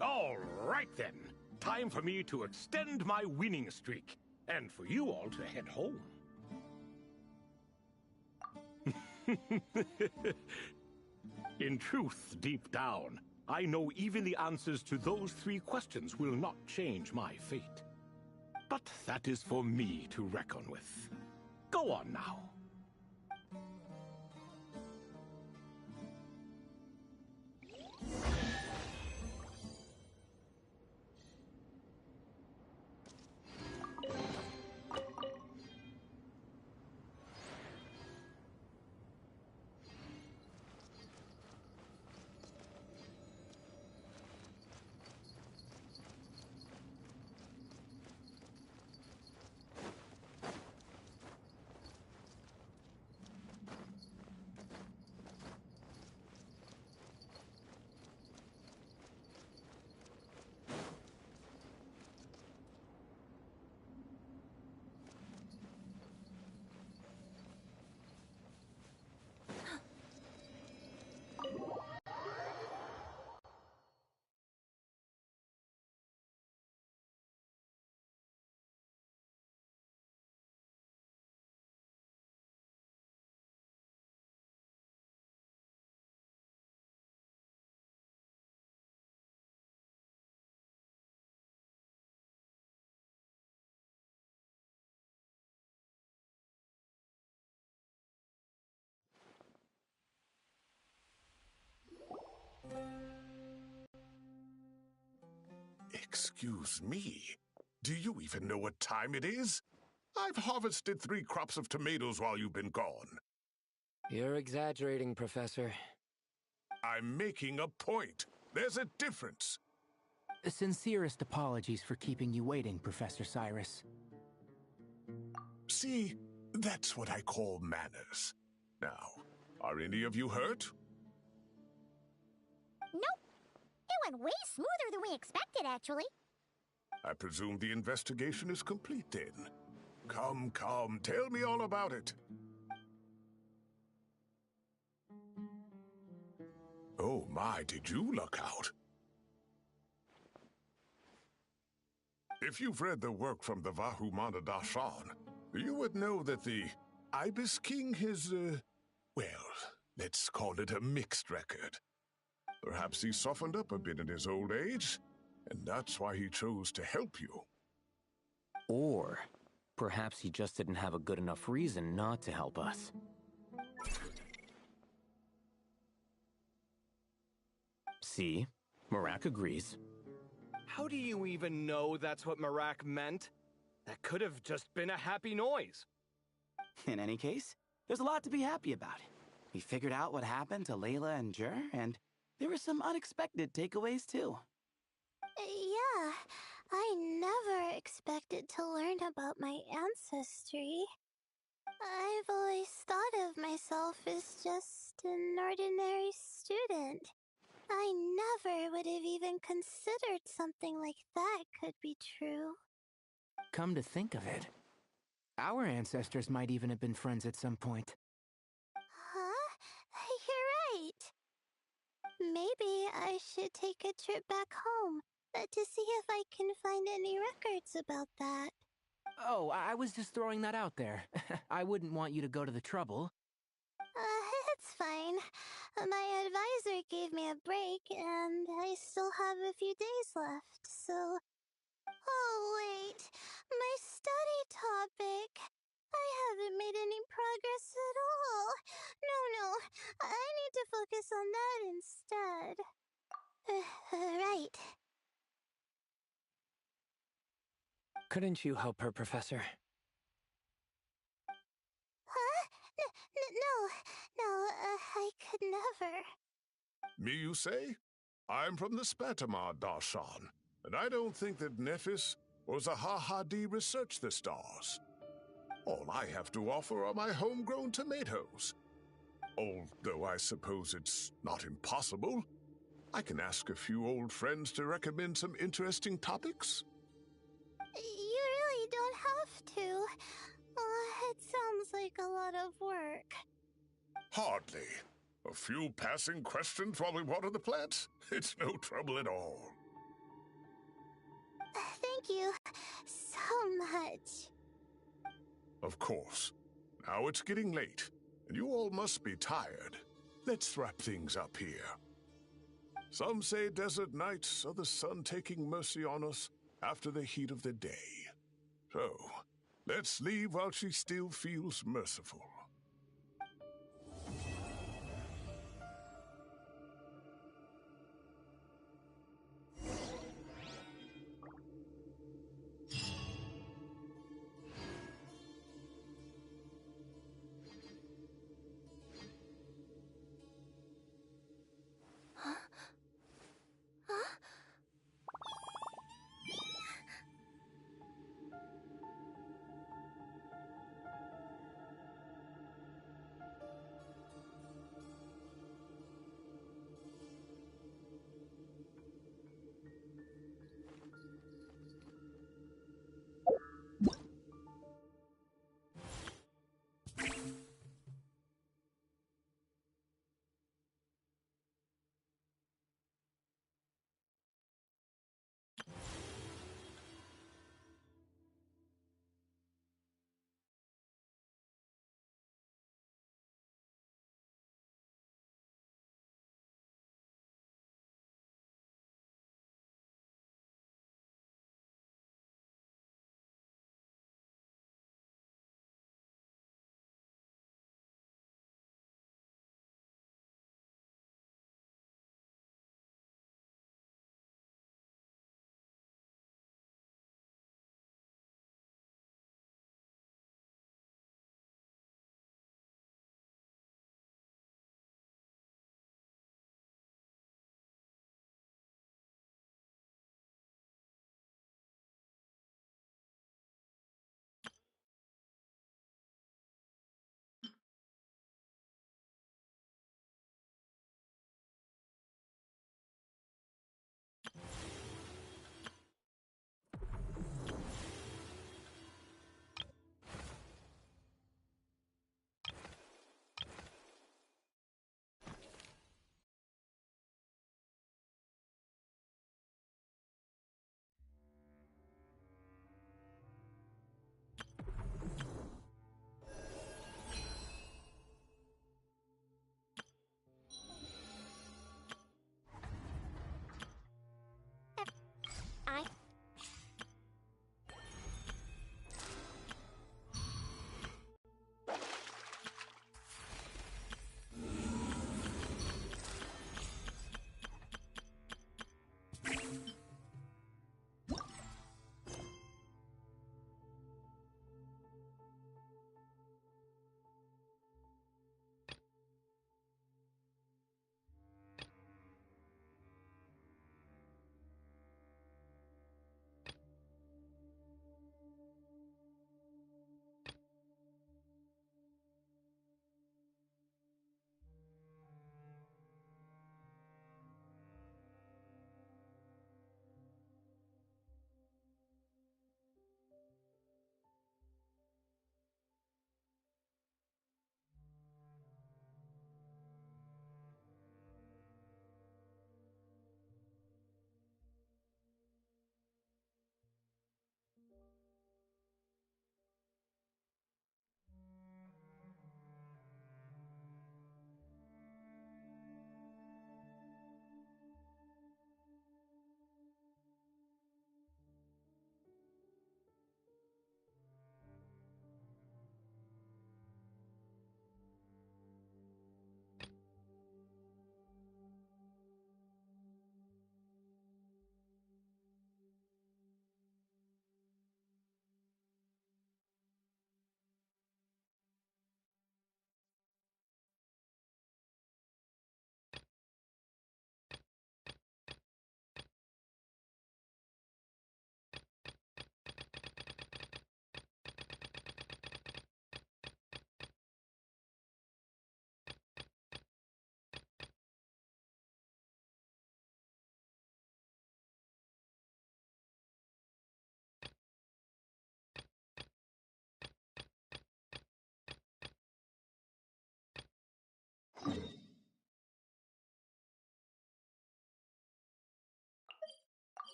All right then. Time for me to extend my winning streak, and for you all to head home. In truth, deep down, I know even the answers to those 3 questions will not change my fate. But that is for me to reckon with. Go on now. Excuse me, do you even know what time it is? I've harvested 3 crops of tomatoes while you've been gone. You're exaggerating, Professor. I'm making a point. There's a difference. Sincerest apologies for keeping you waiting, Professor Cyrus. See, that's what I call manners. Now, are any of you hurt? Nope. It went way smoother than we expected, actually. I presume the investigation is complete then. Come, tell me all about it. Oh my, did you luck out? If you've read the work from the Vahumana Dashan, you would know that the Ibis King has, well, let's call it a mixed record. Perhaps he softened up a bit in his old age, and that's why he chose to help you. Or perhaps he just didn't have a good enough reason not to help us. See? Marak agrees. How do you even know that's what Marak meant? That could have just been a happy noise. In any case, there's a lot to be happy about. We figured out what happened to Layla and Jur, and there were some unexpected takeaways too. Yeah, I never expected to learn about my ancestry. I've always thought of myself as just an ordinary student. I never would have even considered something like that could be true. Come to think of it, our ancestors might even have been friends at some point. Huh? You're right. Maybe I should take a trip back home to see if I can find any records about that. Oh, I was just throwing that out there. I wouldn't want you to go to the trouble. It's fine. My advisor gave me a break, and I still have a few days left, so... Oh, wait. My study topic. I haven't made any progress at all. No. I need to focus on that instead. Right. Couldn't you help her, Professor? Huh? No, I could never. Me, you say? I'm from the Spatamar Darshan, and I don't think that Nephis or Zahahadi researched the stars. All I have to offer are my homegrown tomatoes. Although I suppose it's not impossible. I can ask a few old friends to recommend some interesting topics. You really don't have to. It sounds like a lot of work. Hardly. A few passing questions while we water the plants? It's no trouble at all. Thank you so much. Of course. Now it's getting late, and you all must be tired. Let's wrap things up here. Some say desert nights are the sun taking mercy on us after the heat of the day. So, let's leave while she still feels merciful.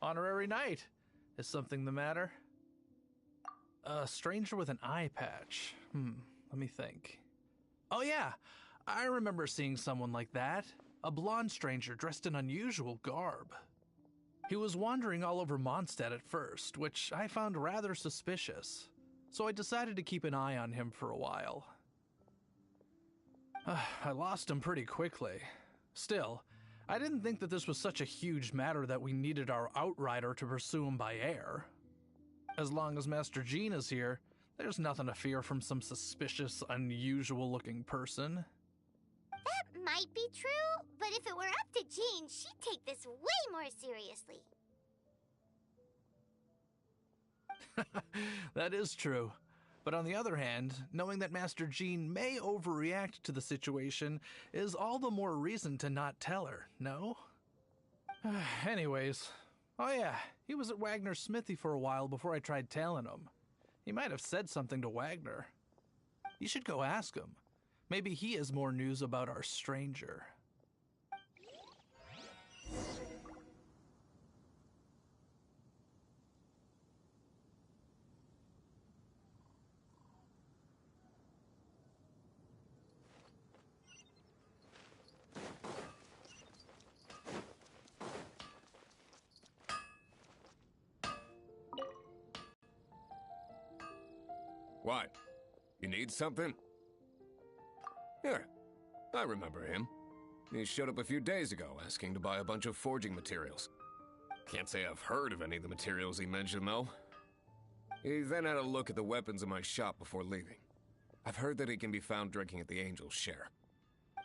Honorary knight. Is something the matter? A stranger with an eye patch. Let me think. Oh yeah, I remember seeing someone like that. A blonde stranger dressed in unusual garb. He was wandering all over Mondstadt at first, which I found rather suspicious. So I decided to keep an eye on him for a while. I lost him pretty quickly. Still, I didn't think that this was such a huge matter that we needed our outrider to pursue him by air. As long as Master Jean is here, there's nothing to fear from some suspicious, unusual-looking person. That might be true, but if it were up to Jean, she'd take this way more seriously. That is true. But on the other hand, knowing that Master Jean may overreact to the situation is all the more reason to not tell her, no? Anyways, oh yeah, he was at Wagner's smithy for a while before I tried tailing him. He might have said something to Wagner. You should go ask him. Maybe he has more news about our stranger. What? You need something? Here, I remember him. He showed up a few days ago asking to buy a bunch of forging materials. Can't say I've heard of any of the materials he mentioned, though. He then had a look at the weapons in my shop before leaving. I've heard that he can be found drinking at the Angel's Share.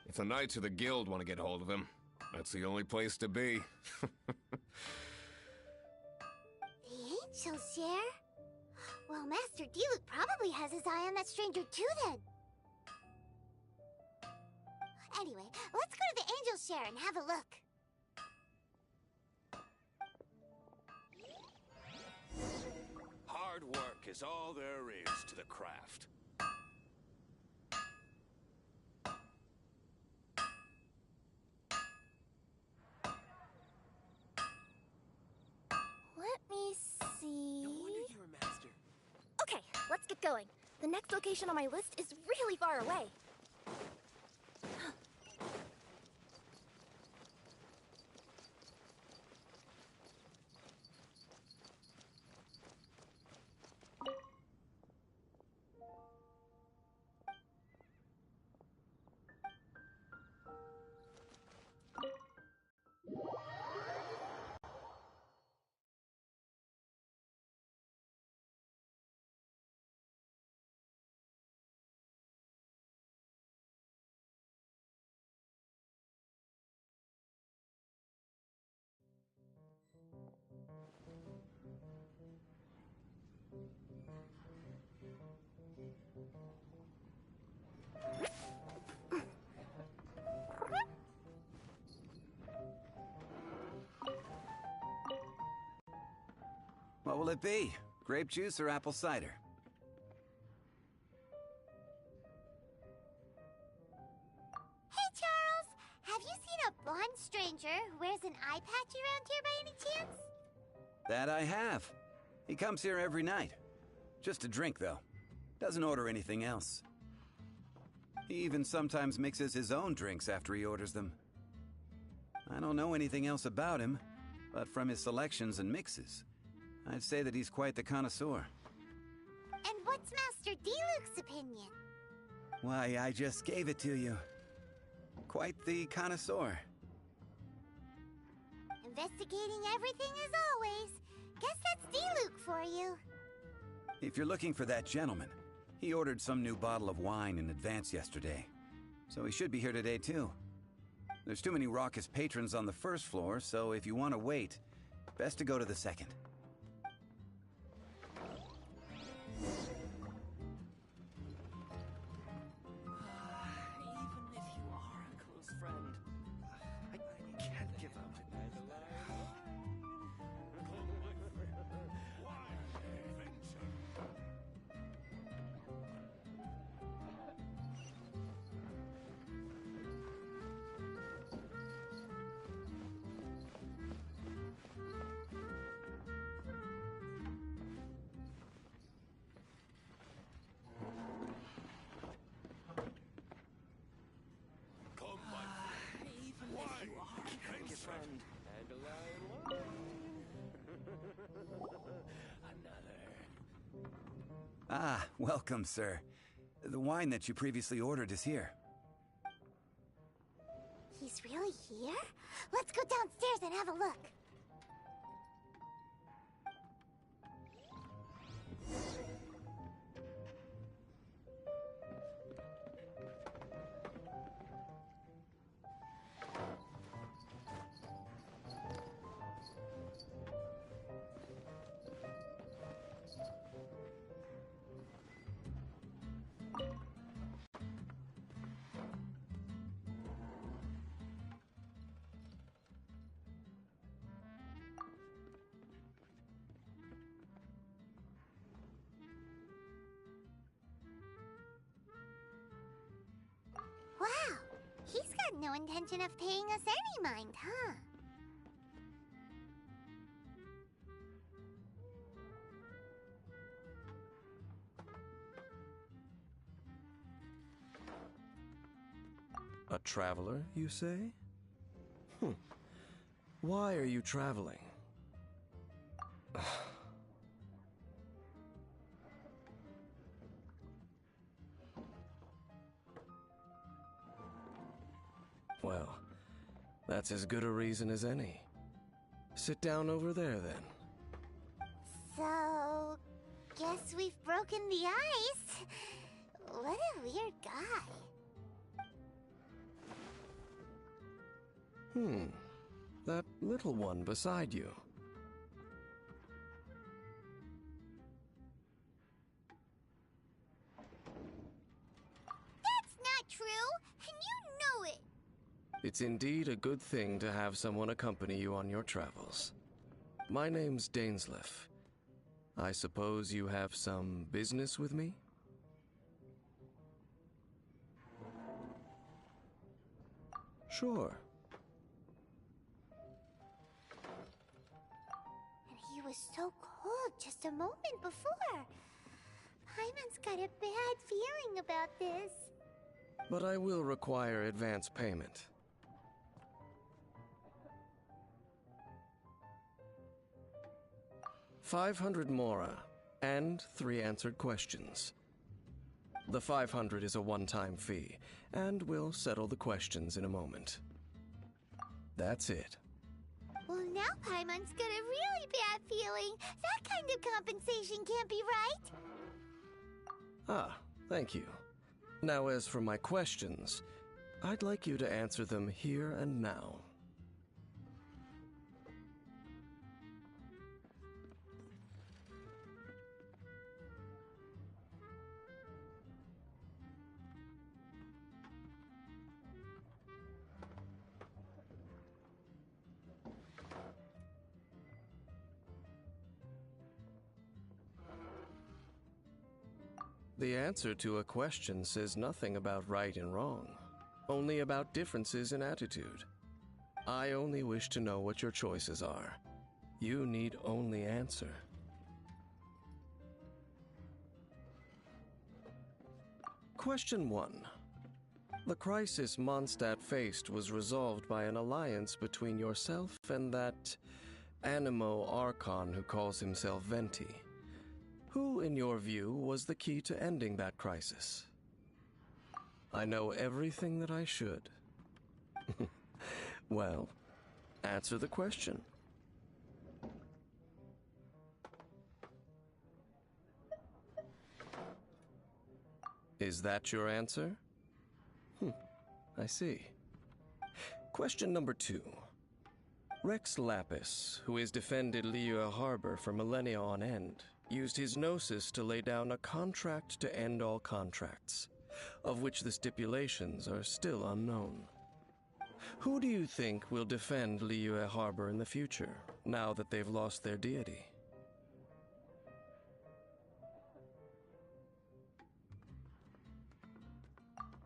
If the Knights of the Guild want to get hold of him, that's the only place to be. The Angel's Share? Well, Master Diluc probably has his eye on that stranger too, then. Anyway, let's go to the Angel's Share and have a look. Hard work is all there is to the craft. Let me see... No wonder you're a master. Okay, let's get going. The next location on my list is really far away. What will it be? Grape juice or apple cider? Hey, Charles! Have you seen a blonde stranger who wears an eye patch around here by any chance? That I have. He comes here every night. Just to drink, though. Doesn't order anything else. He even sometimes mixes his own drinks after he orders them. I don't know anything else about him, but from his selections and mixes, I'd say that he's quite the connoisseur. And what's Master Diluc's opinion? Why, I just gave it to you. Quite the connoisseur. Investigating everything as always. Guess that's Diluc for you. If you're looking for that gentleman, he ordered some new bottle of wine in advance yesterday. So he should be here today, too. There's too many raucous patrons on the first floor, so if you want to wait, best to go to the second. Even if you are a close friend, I can't give up. Ah, welcome, sir. The wine that you previously ordered is here. He's really here? Let's go downstairs and have a look. Wow, he's got no intention of paying us any mind, huh? A traveler, you say? Why are you traveling? Well, that's as good a reason as any. Sit down over there, then. So, guess we've broken the ice. What a weird guy. That little one beside you. That's not true, and you know it. It's indeed a good thing to have someone accompany you on your travels. My name's Dainsleif. I suppose you have some business with me? Sure. And he was so cold just a moment before. Paimon's got a bad feeling about this. But I will require advance payment. $500 mora, and 3 answered questions. The 500 is a one-time fee, and we'll settle the questions in a moment. That's it. Well, now Paimon's got a really bad feeling. That kind of compensation can't be right. Ah, thank you. Now as for my questions, I'd like you to answer them here and now. The answer to a question says nothing about right and wrong, only about differences in attitude. I only wish to know what your choices are. You need only answer. Question 1. The crisis Mondstadt faced was resolved by an alliance between yourself and that Animo Archon who calls himself Venti. Who, in your view, was the key to ending that crisis? I know everything that I should. Well, answer the question. Is that your answer? I see. Question number 2. Rex Lapis, who has defended Liyue Harbor for millennia on end, used his gnosis to lay down a contract to end all contracts, of which the stipulations are still unknown. Who do you think will defend Liyue Harbor in the future, now that they've lost their deity?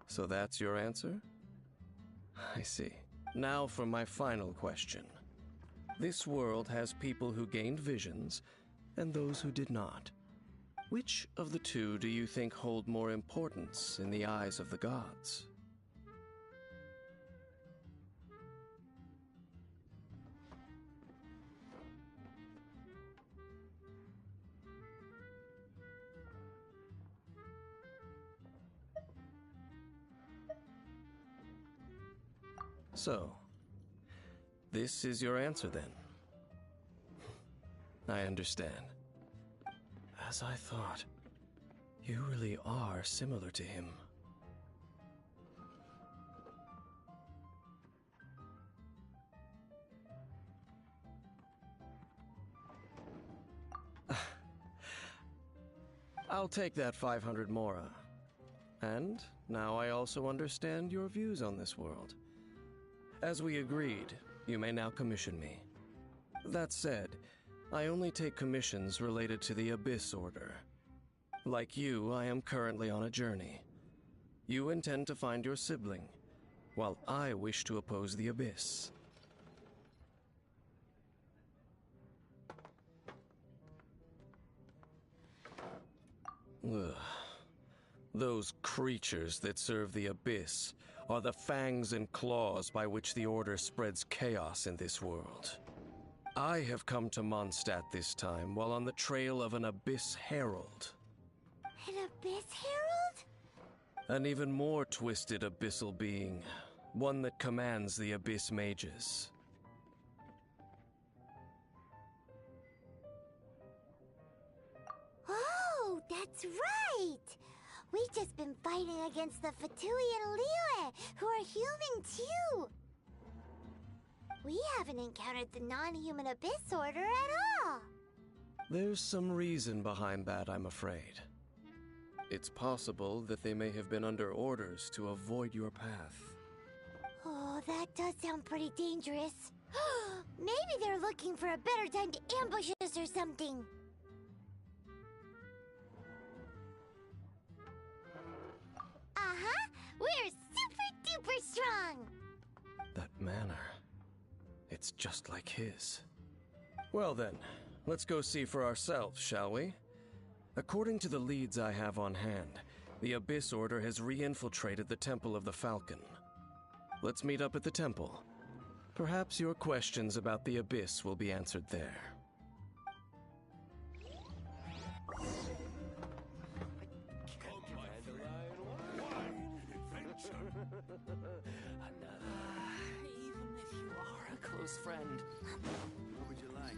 So that's your answer? I see. Now for my final question. This world has people who gained visions, and those who did not. Which of the two do you think hold more importance in the eyes of the gods? So, this is your answer then? I understand. As I thought, you really are similar to him. I'll take that 500 mora. And now I also understand your views on this world. As we agreed, you may now commission me. That said, I only take commissions related to the Abyss Order. Like you, I am currently on a journey. You intend to find your sibling, while I wish to oppose the Abyss. Ugh. Those creatures that serve the Abyss are the fangs and claws by which the Order spreads chaos in this world. I have come to Mondstadt this time while on the trail of an Abyss Herald. An Abyss Herald? An even more twisted abyssal being, one that commands the Abyss Mages. Oh, that's right! We've just been fighting against the Fatui and Liyue, who are human too! We haven't encountered the non-human Abyss Order at all! There's some reason behind that, I'm afraid. It's possible that they may have been under orders to avoid your path. Oh, that does sound pretty dangerous. Maybe they're looking for a better time to ambush us or something. Uh-huh! We're super duper strong! That manner, it's just like his. Well then, let's go see for ourselves, shall we? According to the leads I have on hand, the Abyss Order has re-infiltrated the Temple of the Falcon. Let's meet up at the temple. Perhaps your questions about the Abyss will be answered there. Even if you are a close friend. What would you like?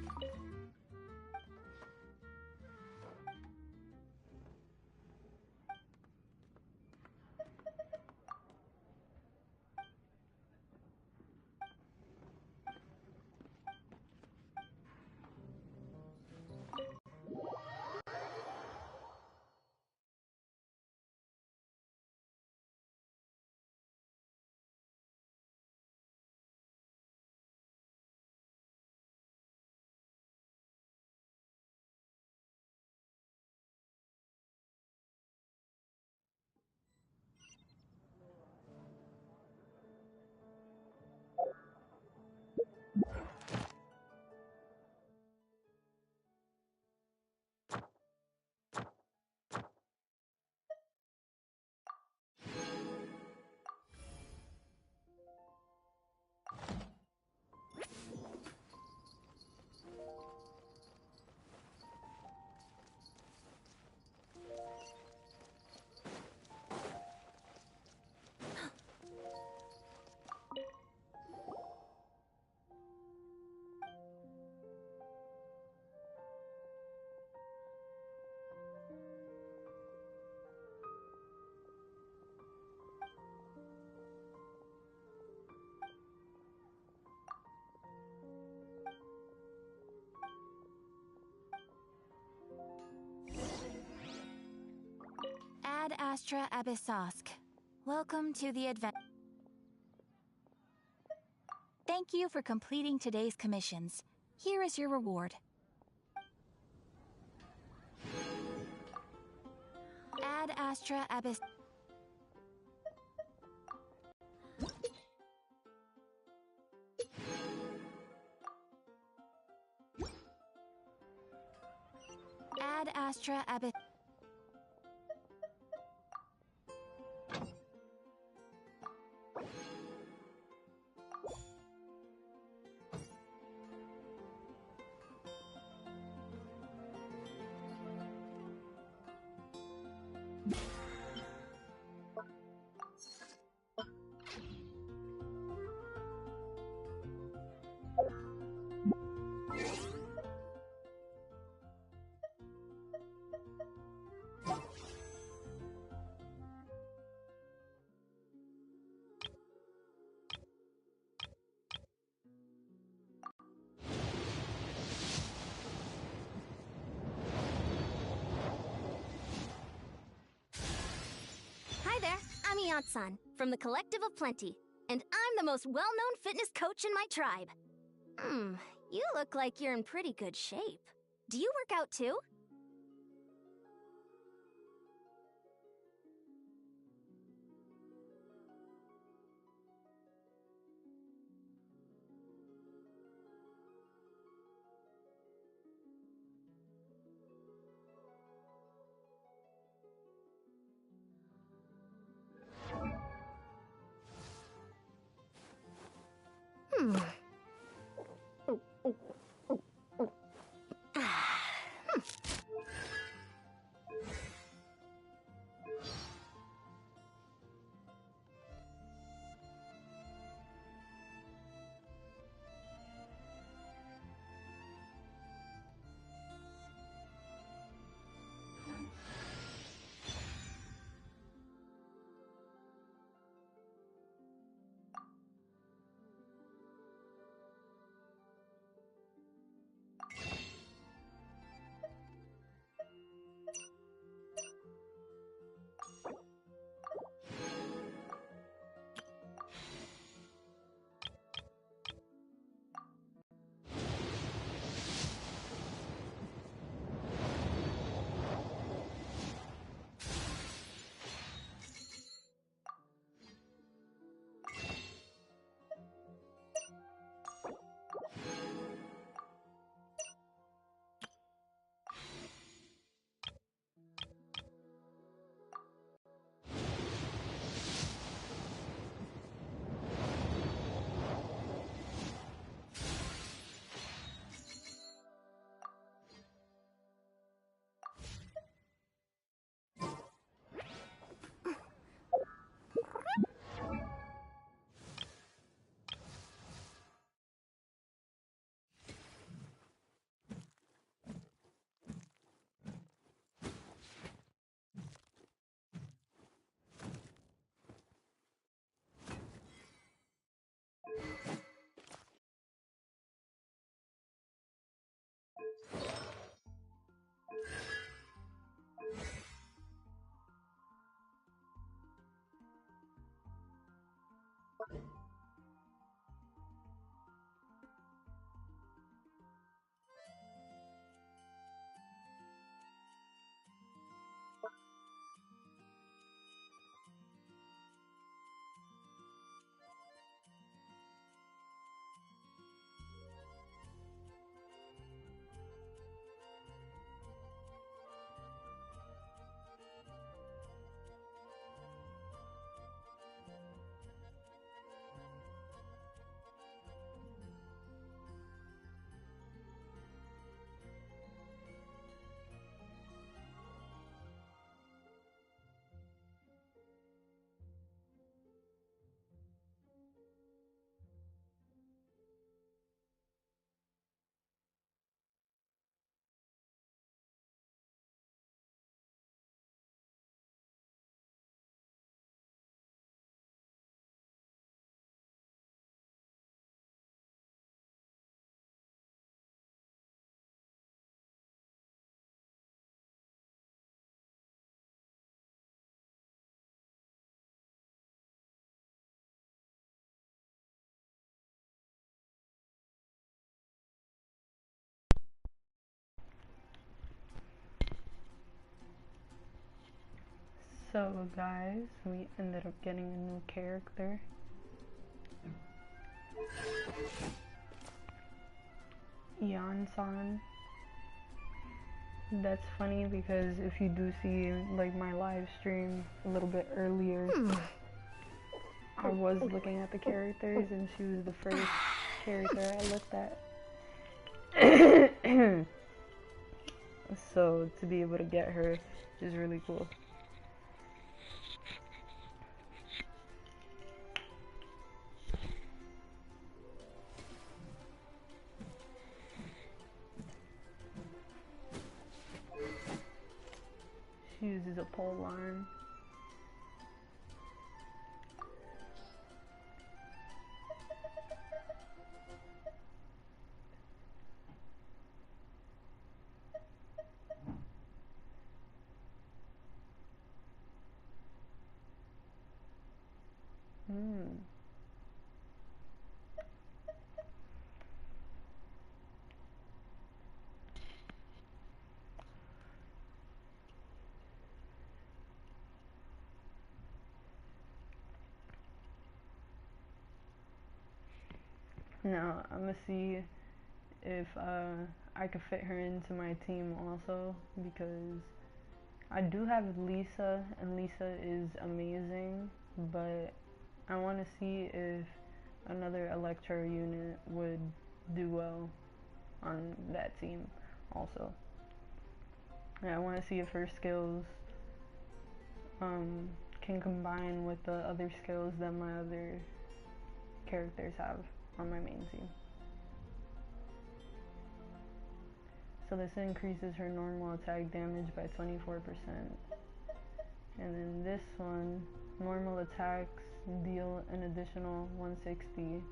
Ad Astra Abyssosk. Welcome to the adventure. Thank you for completing today's commissions. Here is your reward. Ad Astra Abyss. Ad Astra Abyss. Beyond-san, from the Collective of Plenty, and I'm the most well-known fitness coach in my tribe. You look like you're in pretty good shape. Do you work out too? So guys, we ended up getting a new character. Yan-san. That's funny because if you do see like my live stream a little bit earlier, I was looking at the characters and she was the first character I looked at. So to be able to get her is really cool. She uses a pole arm. Now I'm gonna see if I could fit her into my team also, because I do have Lisa, and Lisa is amazing, but I want to see if another Electro unit would do well on that team also. And I want to see if her skills can combine with the other skills that my other characters have on my main team. So this increases her normal attack damage by 24%. And then this one, normal attacks deal an additional 160%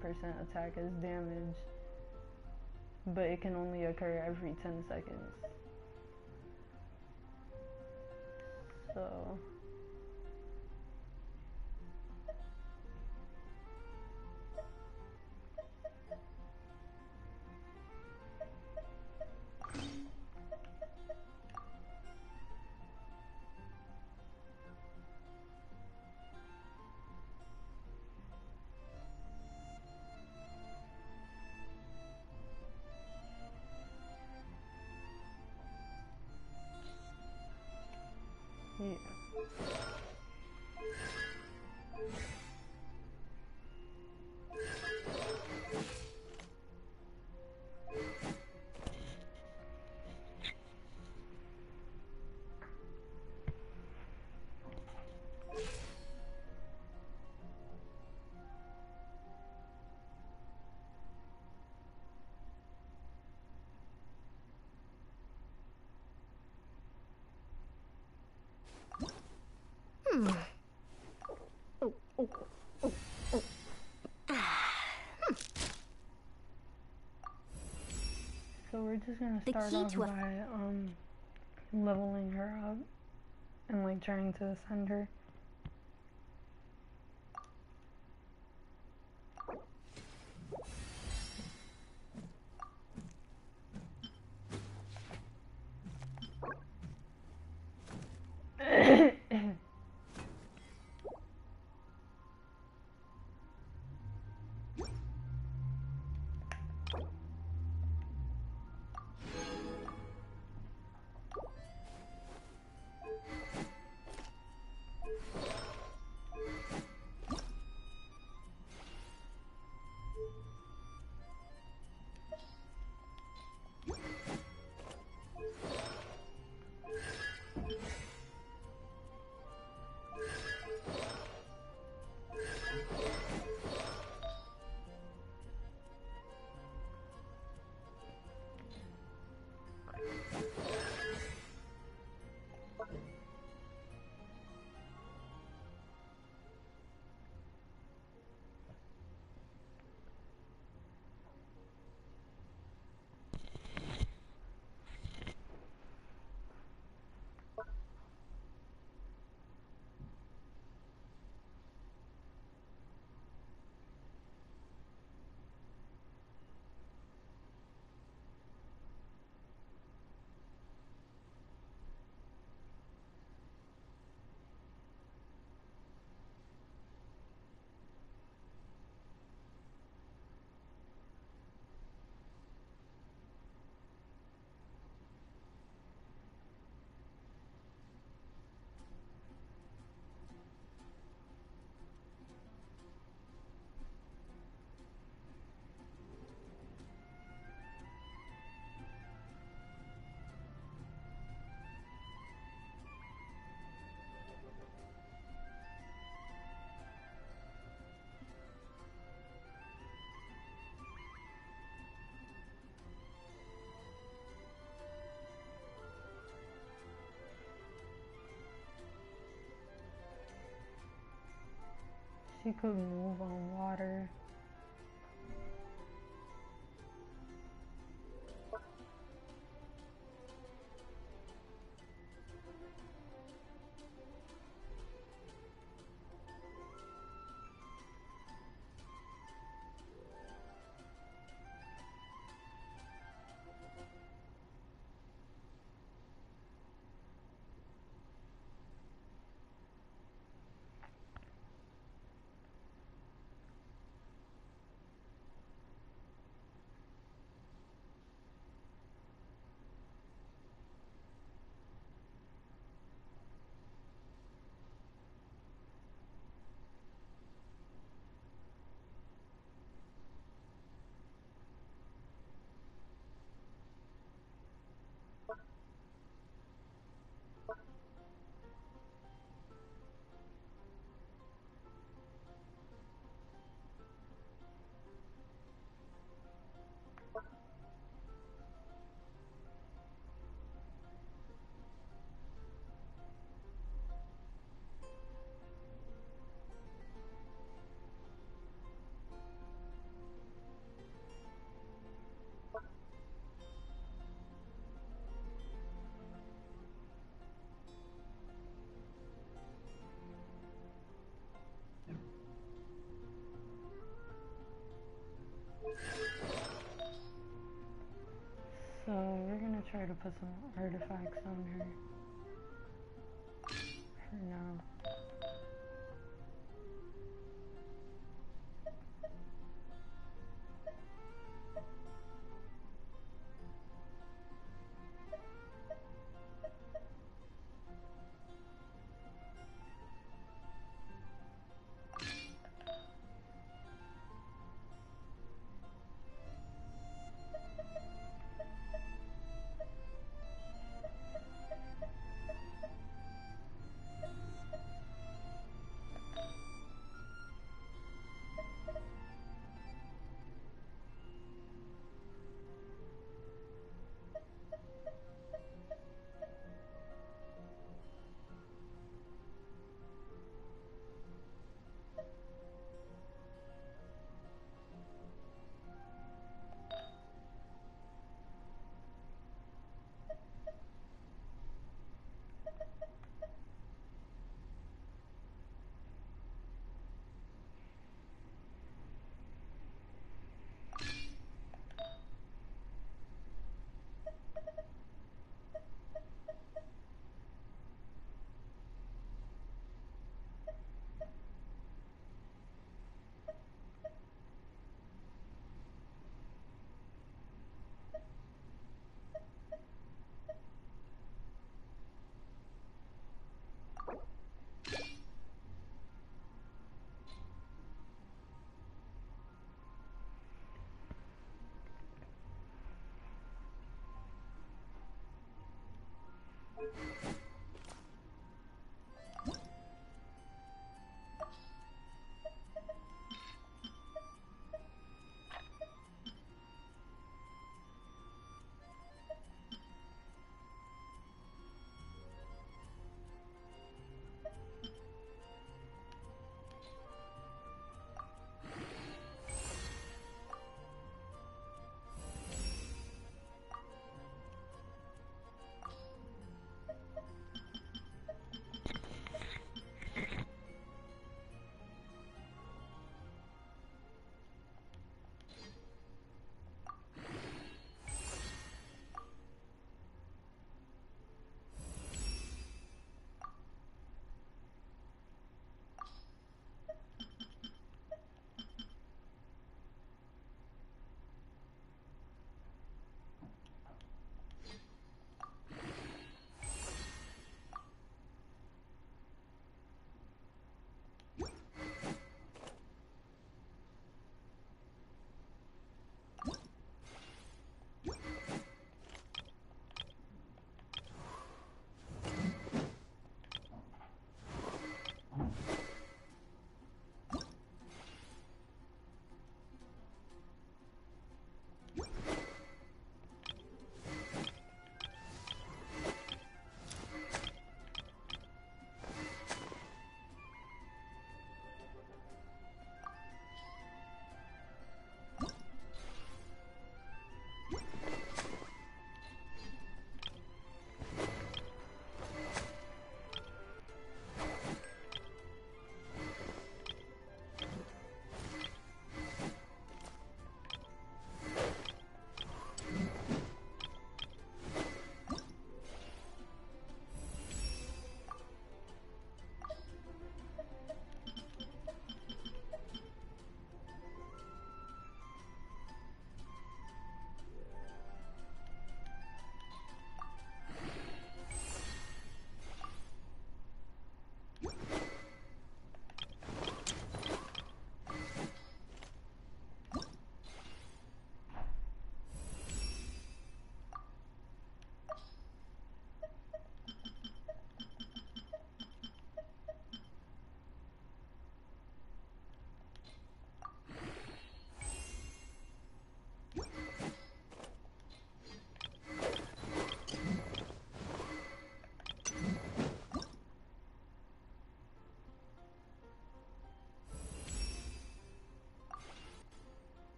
attack as damage, but it can only occur every 10 seconds. So yeah. So we're just gonna start off by leveling her up and like trying to ascend her. She could move on water. So we're gonna try to put some artifacts on her for now.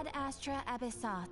Ad Astra Abyssal.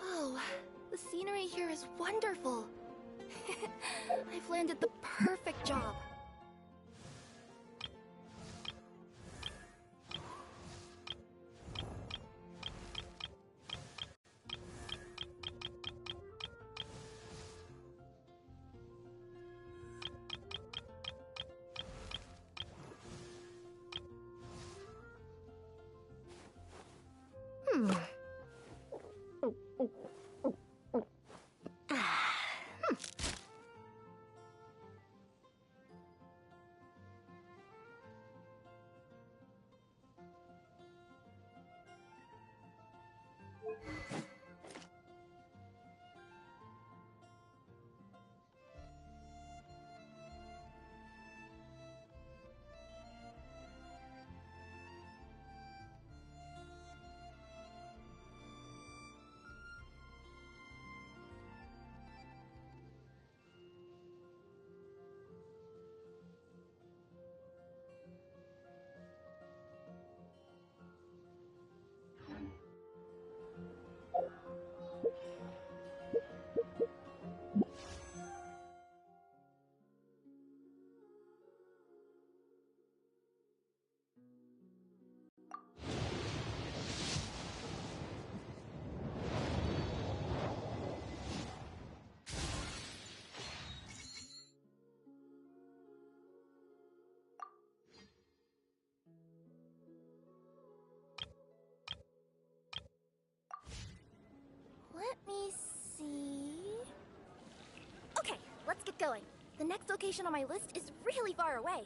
Whoa, the scenery here is wonderful. I've landed the perfect job. Let me see. Okay, let's get going. The next location on my list is really far away.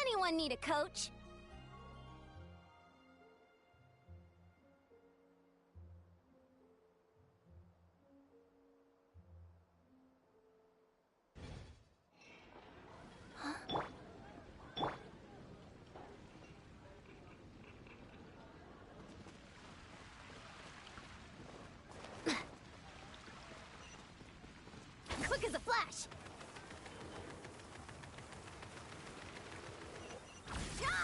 Anyone need a coach? Quick as a flash! Charge!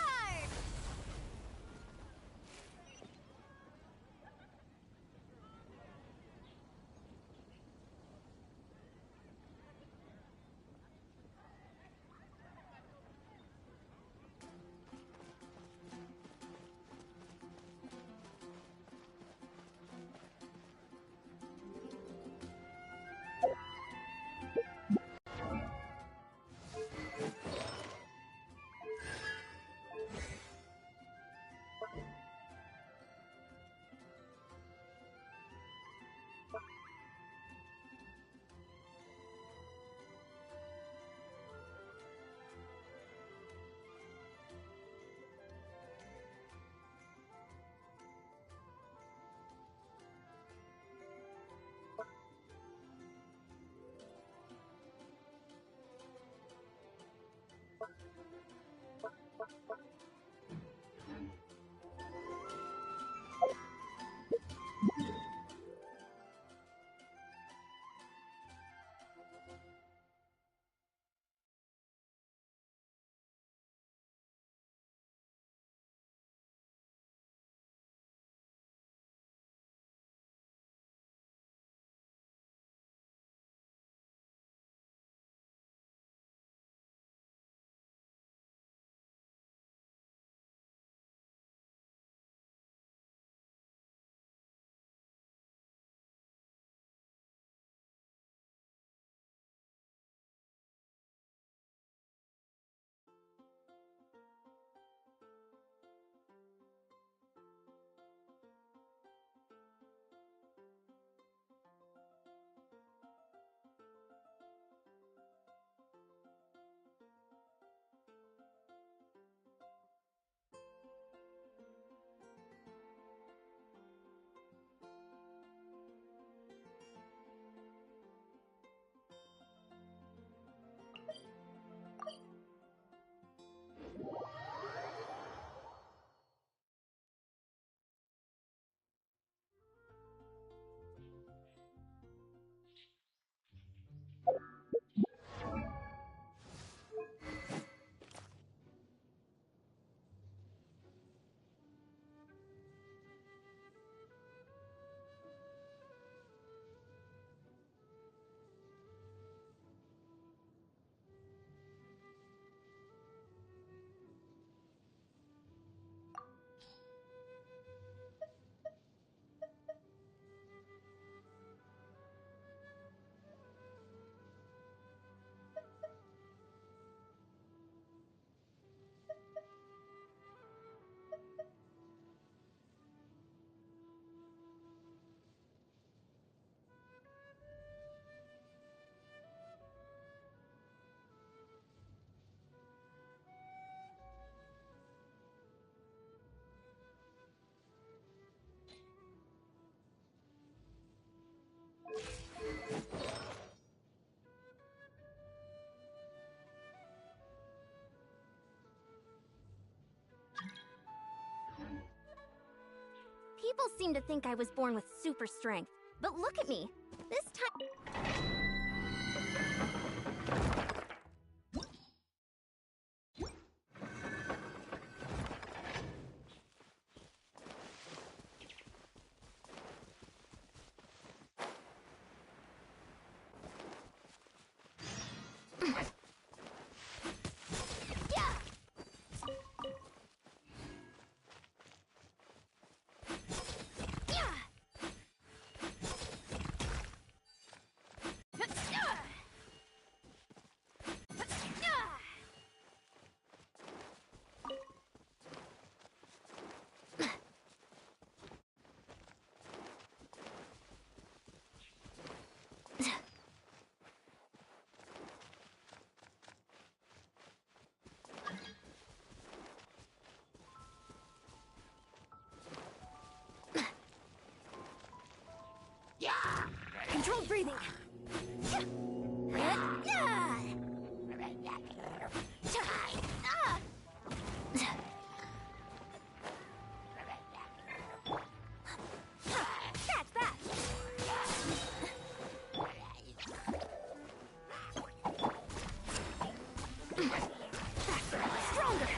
People seem to think I was born with super strength, but look at me. This time... Controlled breathing. Catch that! Stronger!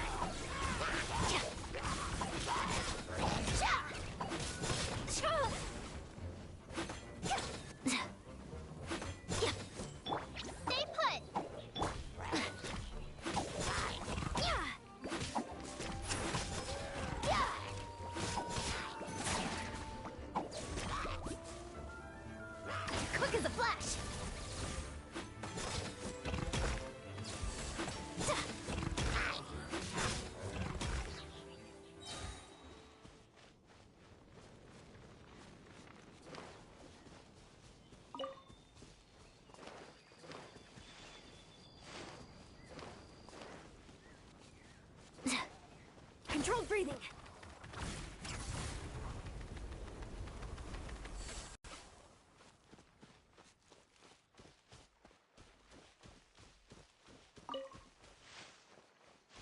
Stay put! Quick as a flash! Controlled breathing.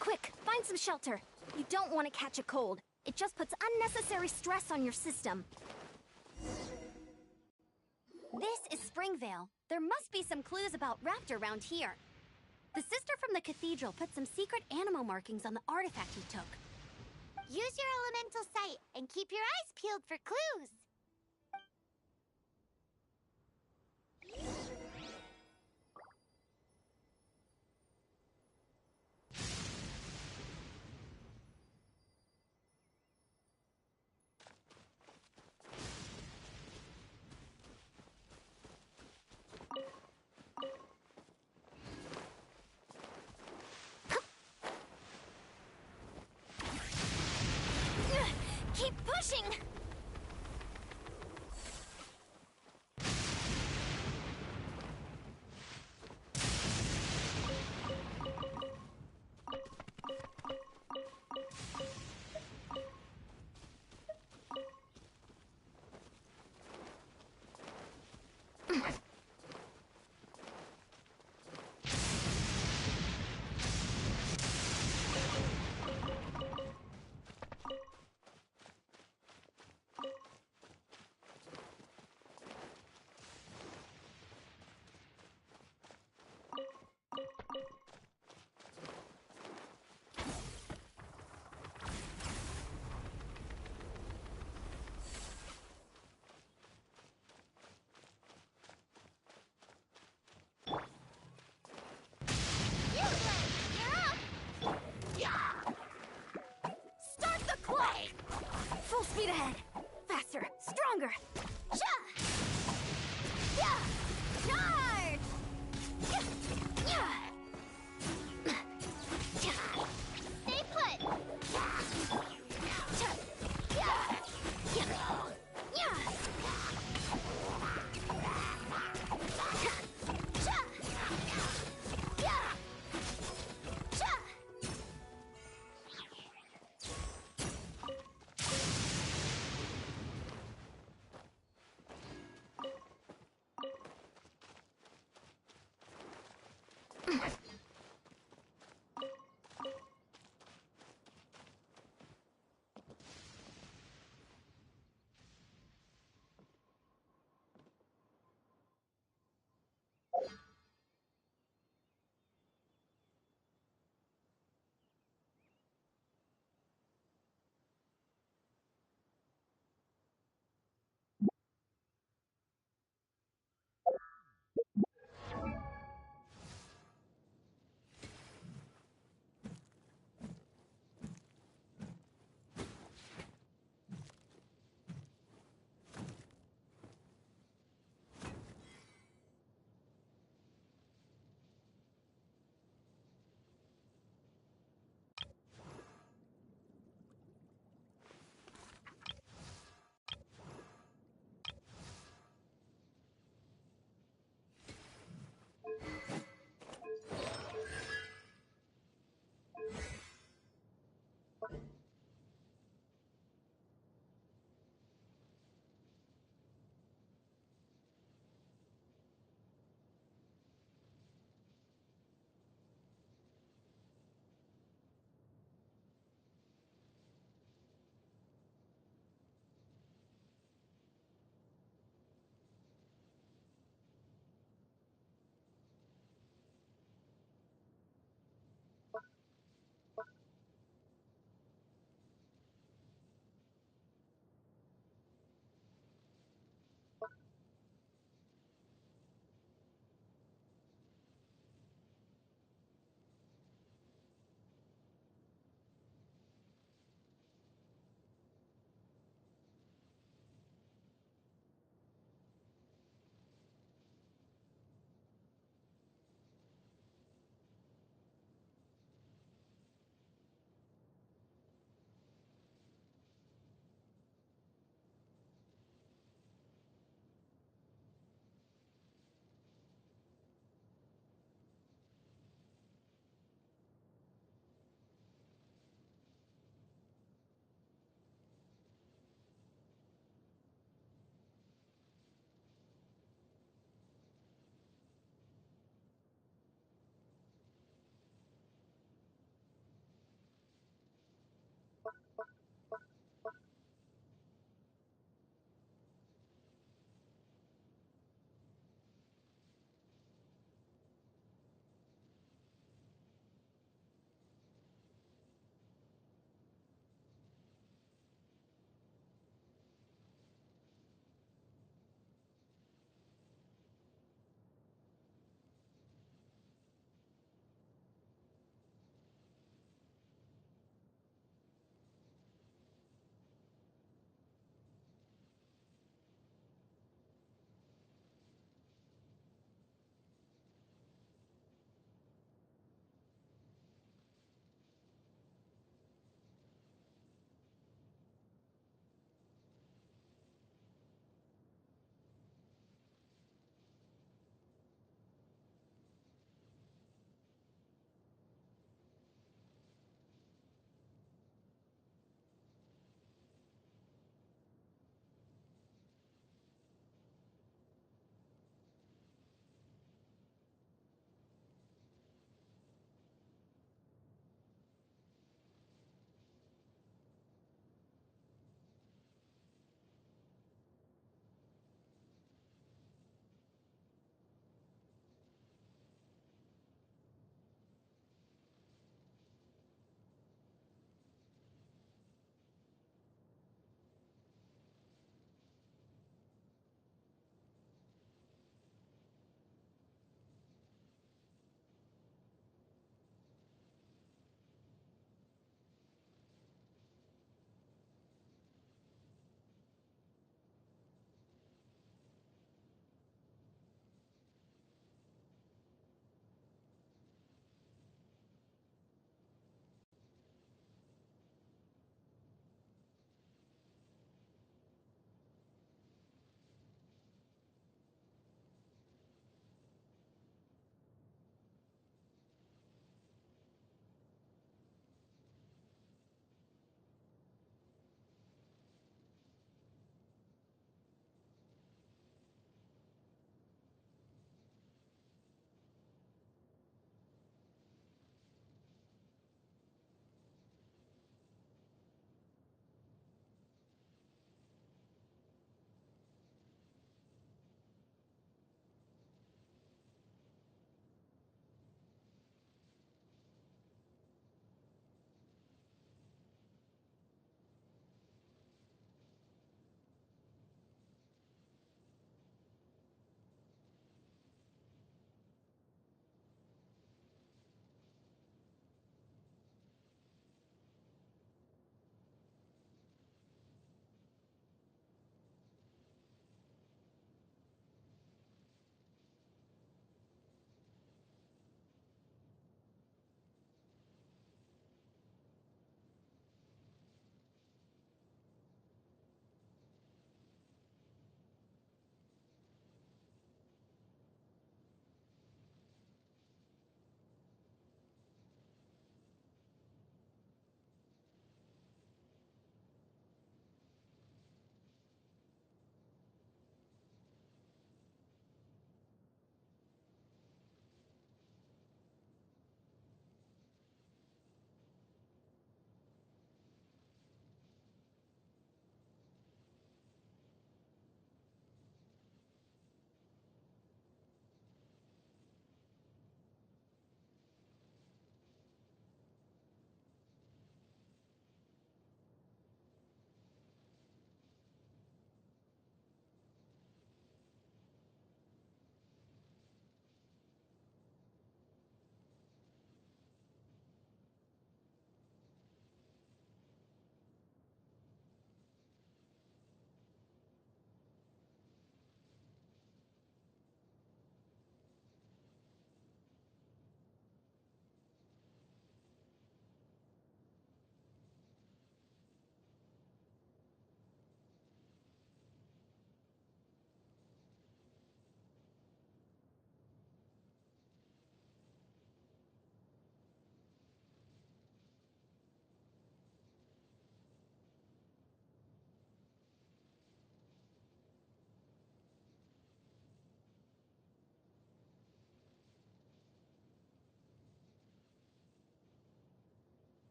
Quick, find some shelter. You don't want to catch a cold. It just puts unnecessary stress on your system. This is Springvale. There must be some clues about Raptor around here. The sister from the cathedral put some secret animal markings on the artifact he took. Use your elemental sight and keep your eyes peeled for clues. Keep pushing!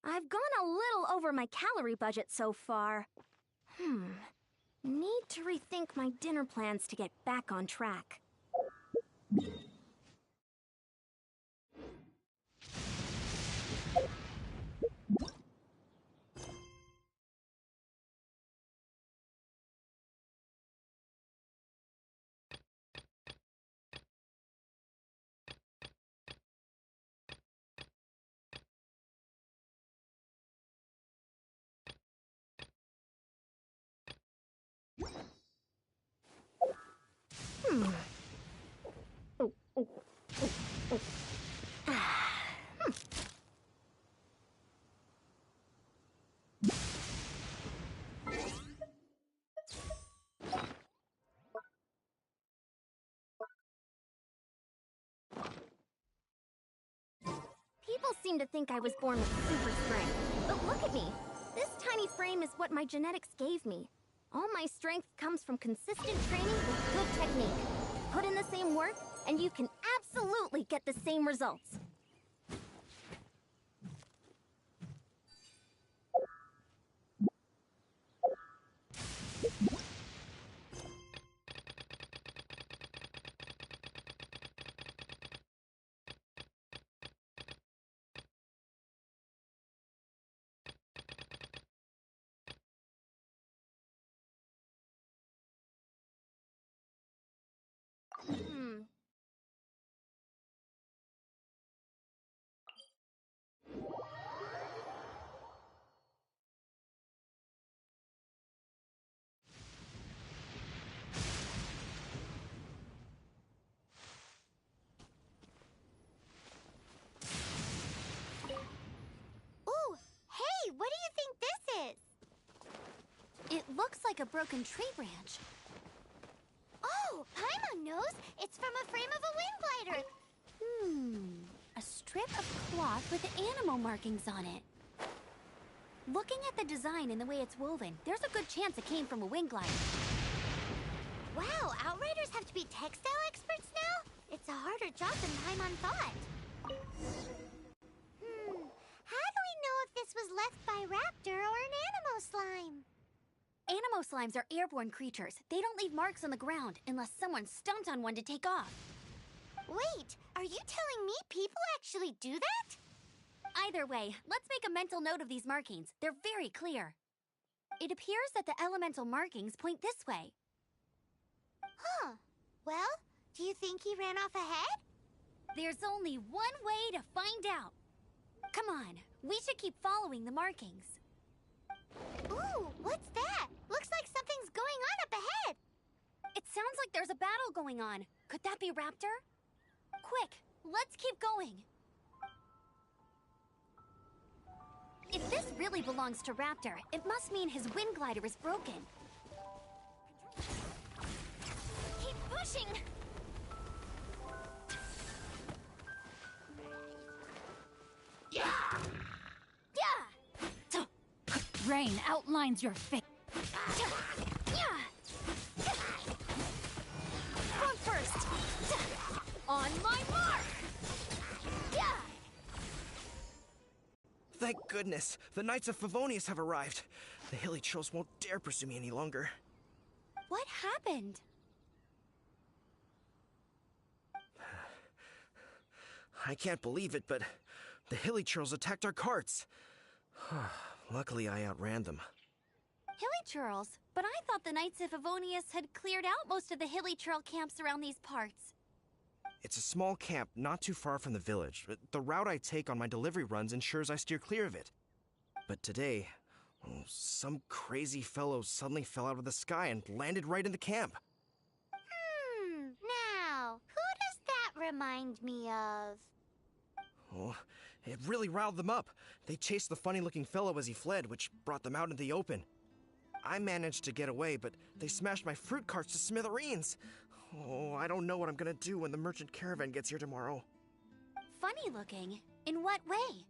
I've gone a little over my calorie budget so far. Need to rethink my dinner plans to get back on track. People seem to think I was born with super strength, but look at me. This tiny frame is what my genetics gave me. All my strength comes from consistent training with good technique. Put in the same work, and you can absolutely get the same results. Ooh, hey, what do you think this is? It looks like a broken tree branch. Oh, Paimon knows. It's from a frame of a wind glider. A strip of cloth with animal markings on it. Looking at the design and the way it's woven, there's a good chance it came from a wing glider. Wow, Outriders have to be textile experts now? It's a harder job than Paimon thought. How do we know if this was left by Raptor or an Animo slime? Animo slimes are airborne creatures. They don't leave marks on the ground unless someone stomped on one to take off. Wait, are you telling me people actually do that? Either way, let's make a mental note of these markings. They're very clear. It appears that the elemental markings point this way. Huh. Well, do you think he ran off ahead? There's only one way to find out. Come on, we should keep following the markings. Ooh, what's that? Looks like something's going on up ahead. It sounds like there's a battle going on. Could that be Raptor? Quick, let's keep going. If this really belongs to Raptor, it must mean his wind glider is broken. Keep pushing! Rain outlines your face. Run first! On my mark! Thank goodness! The Knights of Favonius have arrived. The hilly trolls won't dare pursue me any longer. What happened? I can't believe it, but the hilly trolls attacked our carts. Luckily, I outran them. Hilly Churls? But I thought the Knights of Favonius had cleared out most of the Hilly Churl camps around these parts. It's a small camp not too far from the village. The route I take on my delivery runs ensures I steer clear of it. But today, some crazy fellow suddenly fell out of the sky and landed right in the camp. Now, who does that remind me of? Oh, it really riled them up. They chased the funny-looking fellow as he fled, which brought them out into the open. I managed to get away, but they smashed my fruit carts to smithereens. Oh, I don't know what I'm gonna do when the merchant caravan gets here tomorrow. Funny looking? In what way?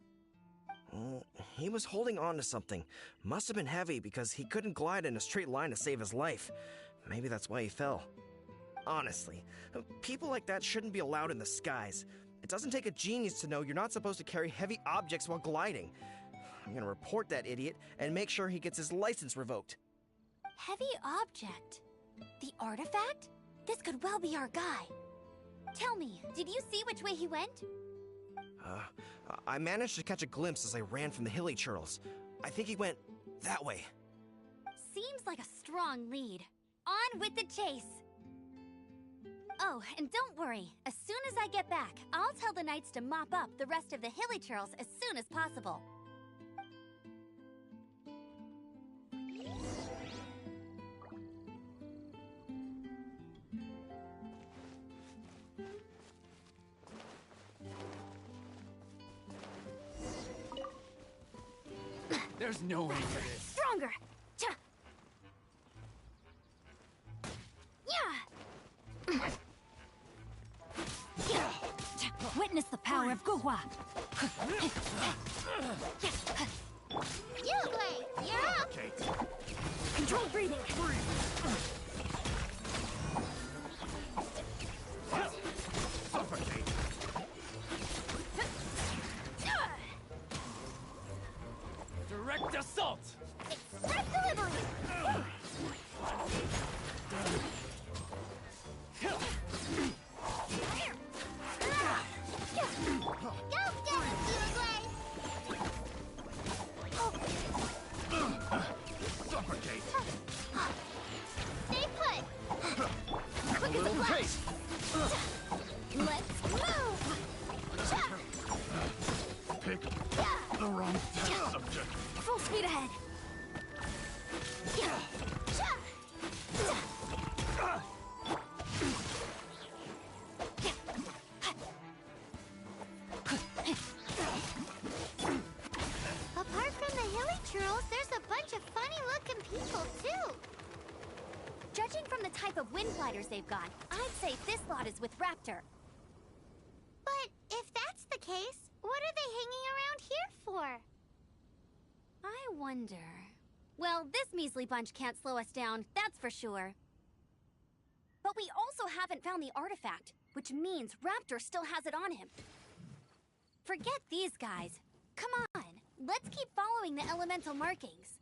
Oh, he was holding on to something. Must have been heavy because he couldn't glide in a straight line to save his life. Maybe that's why he fell. Honestly, people like that shouldn't be allowed in the skies. It doesn't take a genius to know you're not supposed to carry heavy objects while gliding. I'm gonna report that idiot and make sure he gets his license revoked. Heavy object? The artifact? This could well be our guy. Tell me, did you see which way he went? I managed to catch a glimpse as I ran from the hilly churls. I think he went that way. Seems like a strong lead. On with the chase! Oh, and don't worry. As soon as I get back, I'll tell the knights to mop up the rest of the hilly churls as soon as possible. There's no way for this. Stronger! Cha! Yeah! Witness the power of Guhua! Yugway, you're up! Controlled breathing! Suffocate! Direct assault! Express delivery! Go, Yugway! Suffocate! Stay put! Quick as a flash! Let's move! Pick the wrong test subject. Full speed ahead! Apart from the hilly churls, there's a bunch of funny-looking people, too. Judging from the type of wind gliders they've got, I'd say this lot is with Raptor. But if that's the case, what are they hanging around here for? I wonder... Well, this measly bunch can't slow us down, that's for sure. But we also haven't found the artifact, which means Raptor still has it on him. Forget these guys. Come on, let's keep following the elemental markings.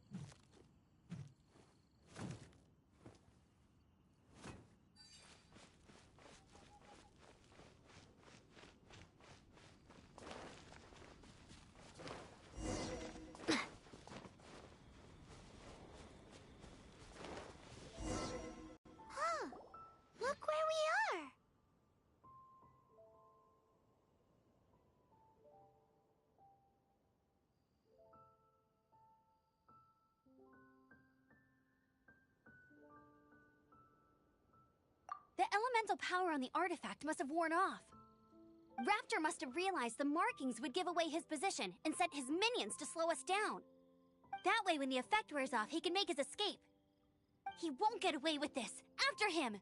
Huh. Look where we are. The elemental power on the artifact must have worn off. Raptor must have realized the markings would give away his position and sent his minions to slow us down. That way, when the effect wears off, he can make his escape. He won't get away with this. After him!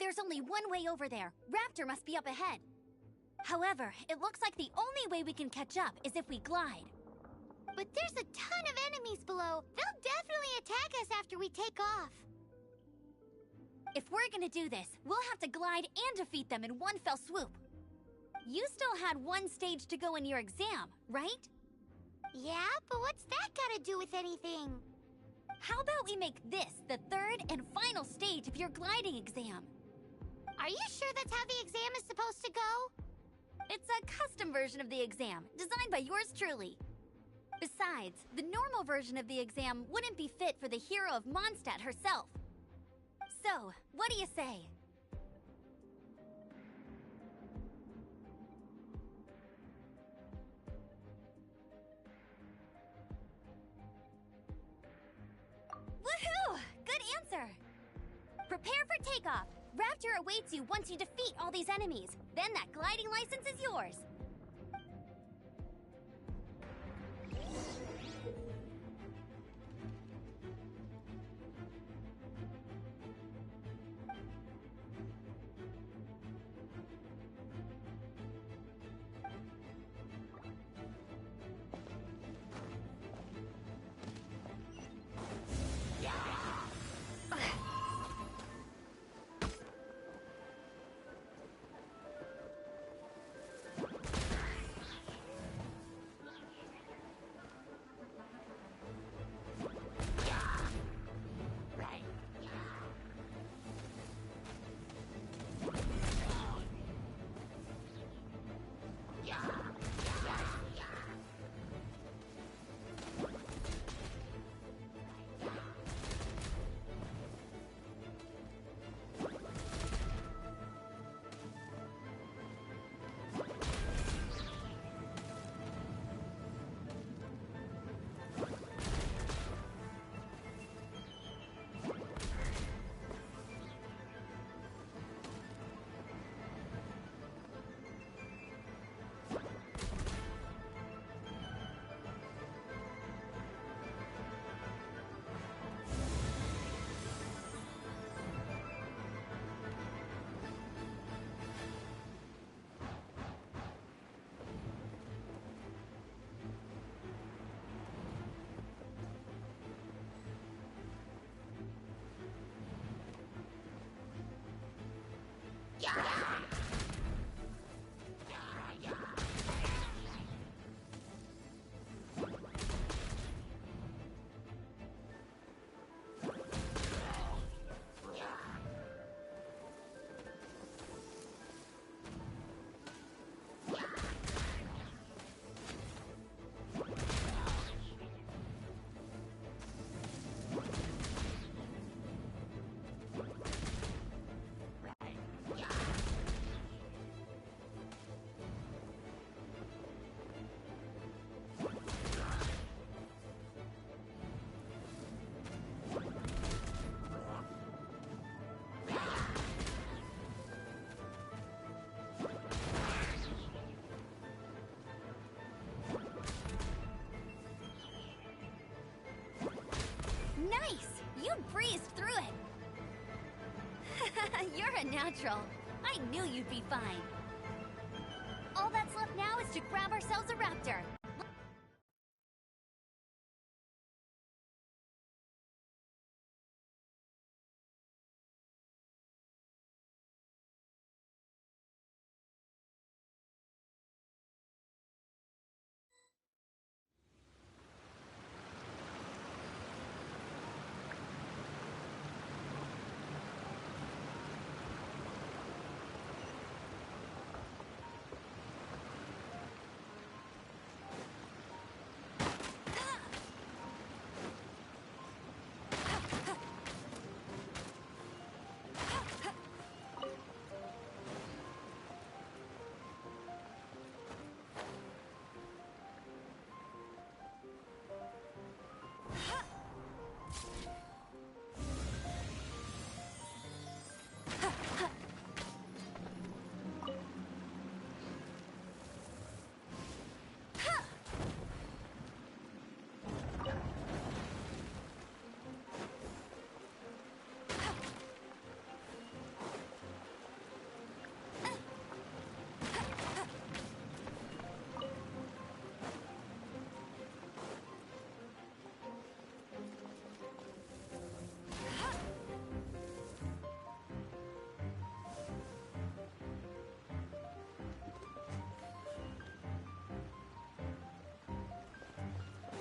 There's only one way over there. Raptor must be up ahead. However, it looks like the only way we can catch up is if we glide. But there's a ton of enemies below. They'll definitely attack us after we take off. If we're gonna do this, we'll have to glide and defeat them in one fell swoop. You still had one stage to go in your exam, right? Yeah, but what's that gotta do with anything? How about we make this the third and final stage of your gliding exam? Are you sure that's how the exam is supposed to go? It's a custom version of the exam, designed by yours truly. Besides, the normal version of the exam wouldn't be fit for the hero of Mondstadt herself. So, what do you say? Woohoo! Good answer! Prepare for takeoff. Raptor awaits you once you defeat all these enemies. Then that gliding license is yours. Nice! You breezed through it! You're a natural. I knew you'd be fine. All that's left now is to grab ourselves a raptor.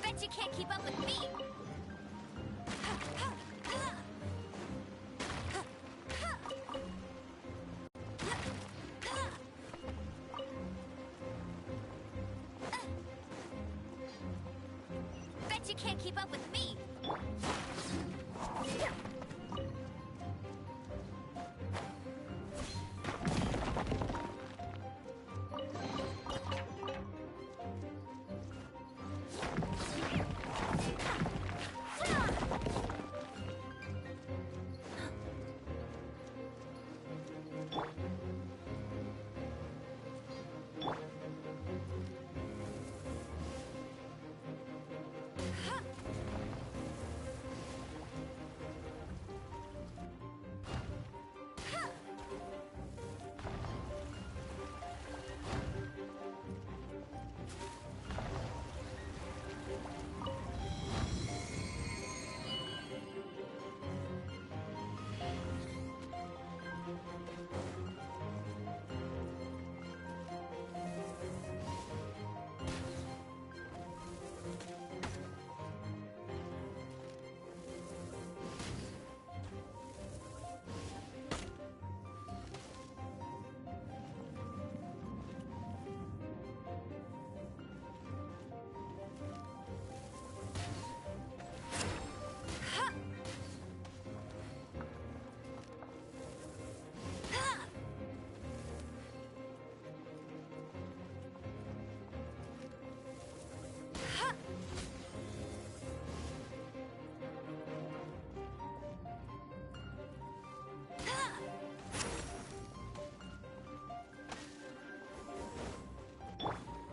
Bet you can't keep up with me! Bet you can't keep up with me!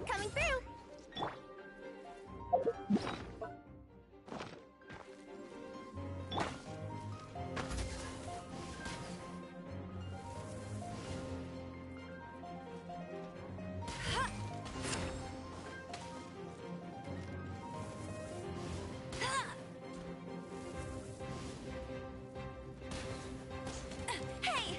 Coming through! Hey!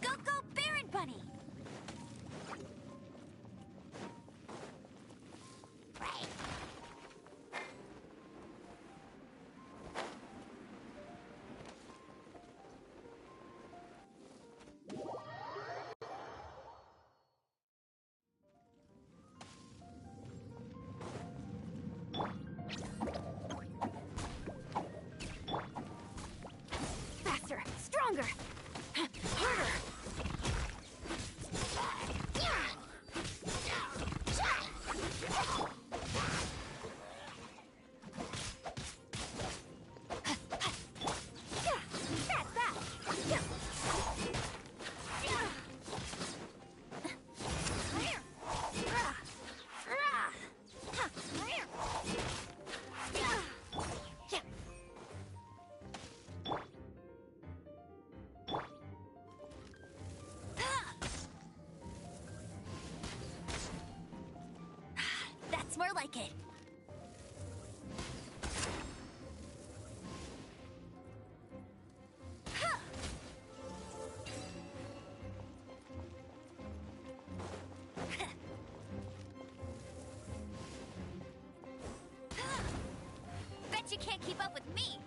Go, go, Baron Bunny! Right. Faster, stronger, harder. That's that. That's more like it. Bet you can't keep up with me.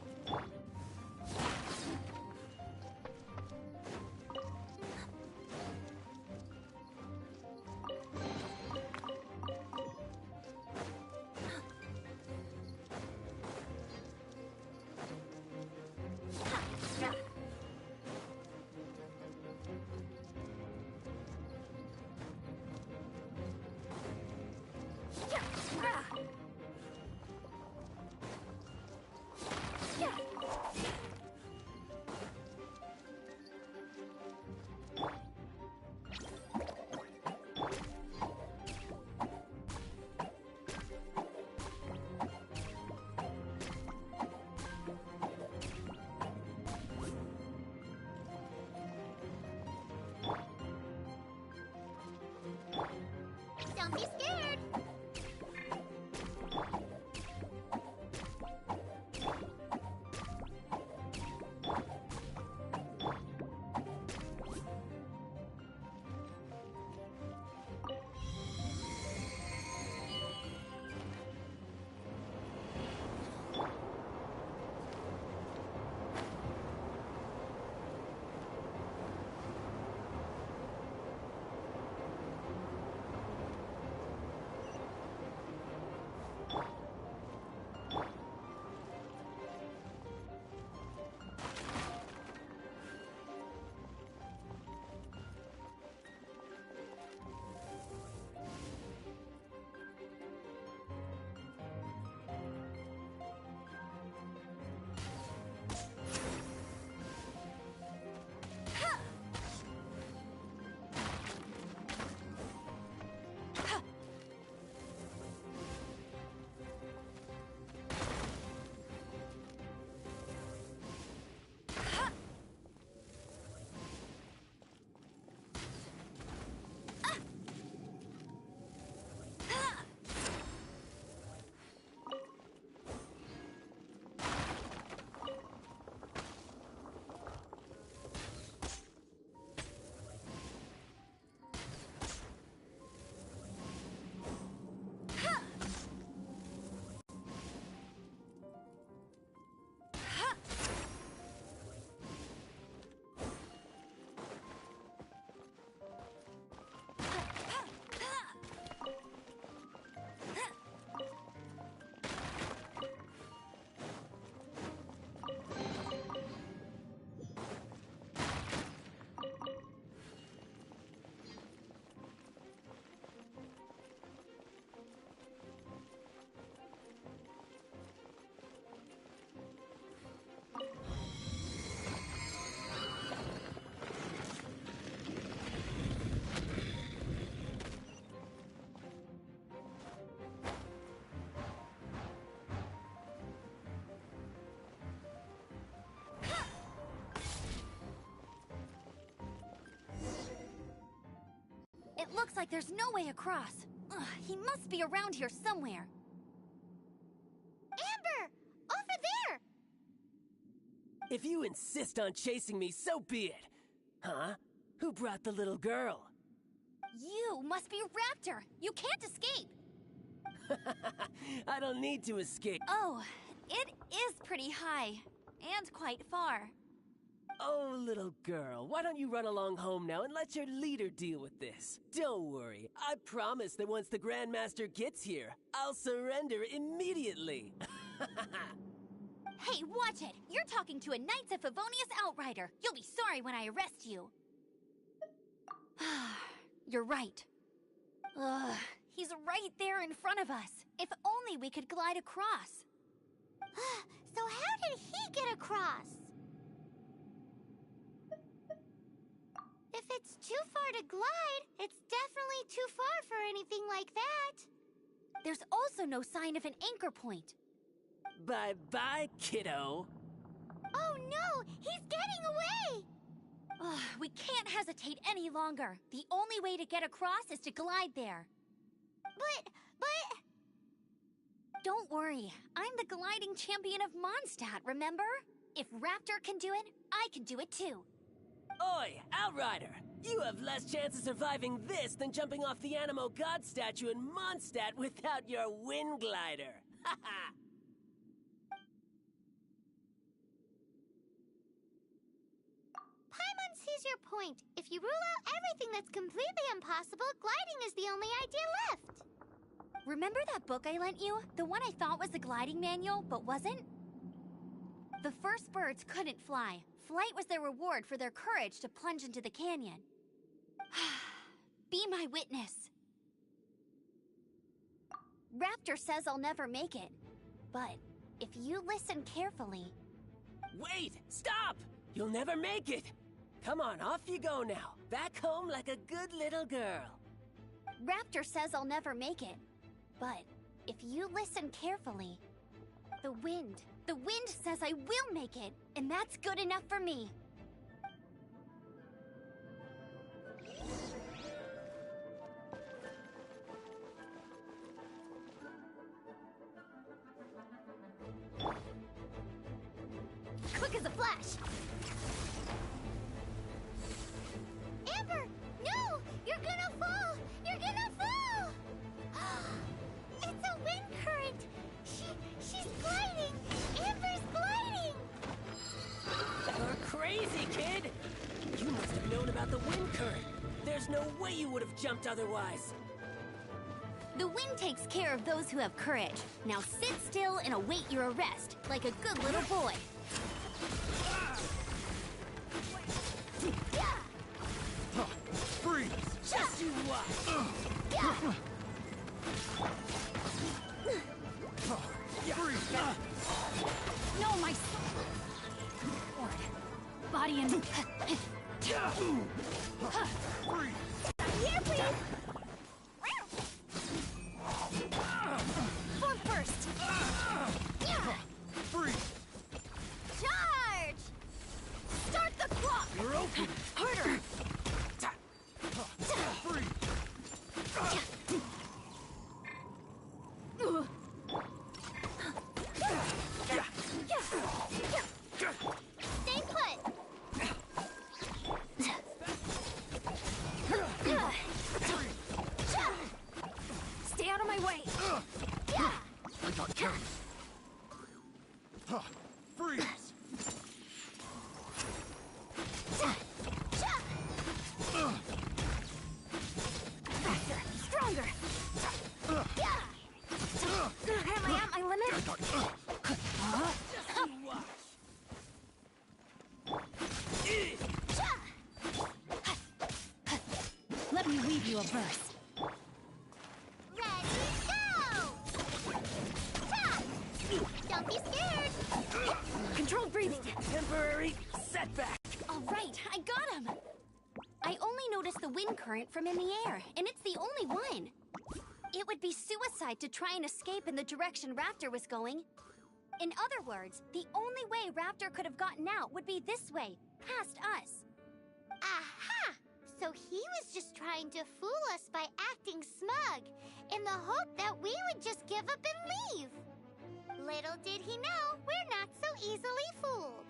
It looks like there's no way across. Ugh, he must be around here somewhere. Amber! Over there! If you insist on chasing me, so be it. Huh? Who brought the little girl? You must be Raptor! You can't escape! I don't need to escape. Oh, it is pretty high. And quite far. Oh, little girl, why don't you run along home now and let your leader deal with this? Don't worry, I promise that once the Grandmaster gets here, I'll surrender immediately. Hey, watch it! You're talking to a Knights of Favonius outrider. You'll be sorry when I arrest you. You're right. Ugh, he's right there in front of us. If only we could glide across. So how did he get across? If it's too far to glide, it's definitely too far for anything like that. There's also no sign of an anchor point. Bye-bye, kiddo. Oh no! He's getting away! Ugh, we can't hesitate any longer. The only way to get across is to glide there. But... Don't worry. I'm the gliding champion of Mondstadt, remember? If Raptor can do it, I can do it too. Oi, Outrider! You have less chance of surviving this than jumping off the Animo God statue in Mondstadt without your wind glider. Haha! Paimon sees your point. If you rule out everything that's completely impossible, gliding is the only idea left. Remember that book I lent you? The one I thought was the gliding manual, but wasn't? The first birds couldn't fly. Flight was their reward for their courage to plunge into the canyon. Be my witness. Raptor says I'll never make it. But if you listen carefully... Wait! Stop! You'll never make it! Come on, off you go now. Back home like a good little girl. Raptor says I'll never make it. But if you listen carefully, the wind says I will make it, and that's good enough for me. Quick as a flash! Amber! No! You're gonna fall! You're gonna fall! It's a wind current! She's gliding! Amber's gliding! You're crazy, kid! You must have known about the wind current. There's no way you would have jumped otherwise. The wind takes care of those who have courage. Now sit still and await your arrest, like a good little boy. Freeze! Just you watch! No, my sword. Body and... Here, please! Form first! Freeze! Charge! Start the clock! You're open! Harder! Stay put! Stay out of my way! I got carried. Freeze! Faster! Stronger! Am I at my limit? Let me weave you a verse. Ready, go! Don't be scared! Controlled breathing. Temporary setback. All right, I got him. I only noticed the wind current from in the air, and it's the only one. It would be suicide to try and escape in the direction Raptor was going. In other words, the only way Raptor could have gotten out would be this way, past us. Aha! So he was just trying to fool us by acting smug, in the hope that we would just give up and leave. Little did he know, we're not so easily fooled.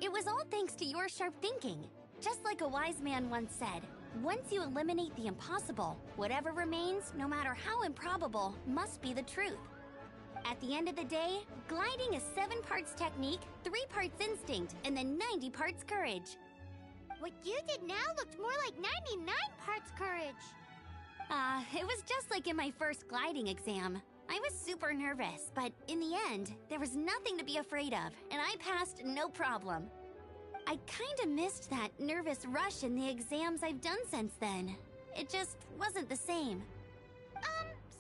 It was all thanks to your sharp thinking. Just like a wise man once said, once you eliminate the impossible, whatever remains, no matter how improbable, must be the truth. At the end of the day, gliding is 7 parts technique, 3 parts instinct, and then 90 parts courage. What you did now looked more like 99 parts courage. It was just like in my first gliding exam. I was super nervous, but in the end, there was nothing to be afraid of, and I passed no problem. I kinda missed that nervous rush in the exams I've done since then. It just wasn't the same.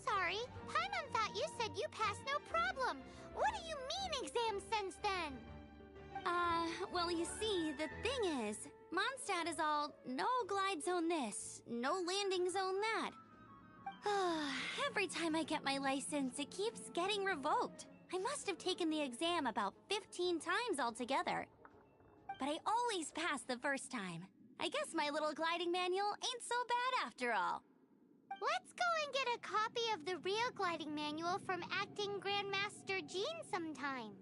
Sorry. Paimon thought you said you passed no problem. What do you mean exams since then? Well, you see, the thing is, Mondstadt is all, no glide zone this, no landing zone that. Every time I get my license, it keeps getting revoked. I must have taken the exam about 15 times altogether. But I always pass the first time. I guess my little gliding manual ain't so bad after all. Let's go and get a copy of the real gliding manual from Acting Grandmaster Jean sometime.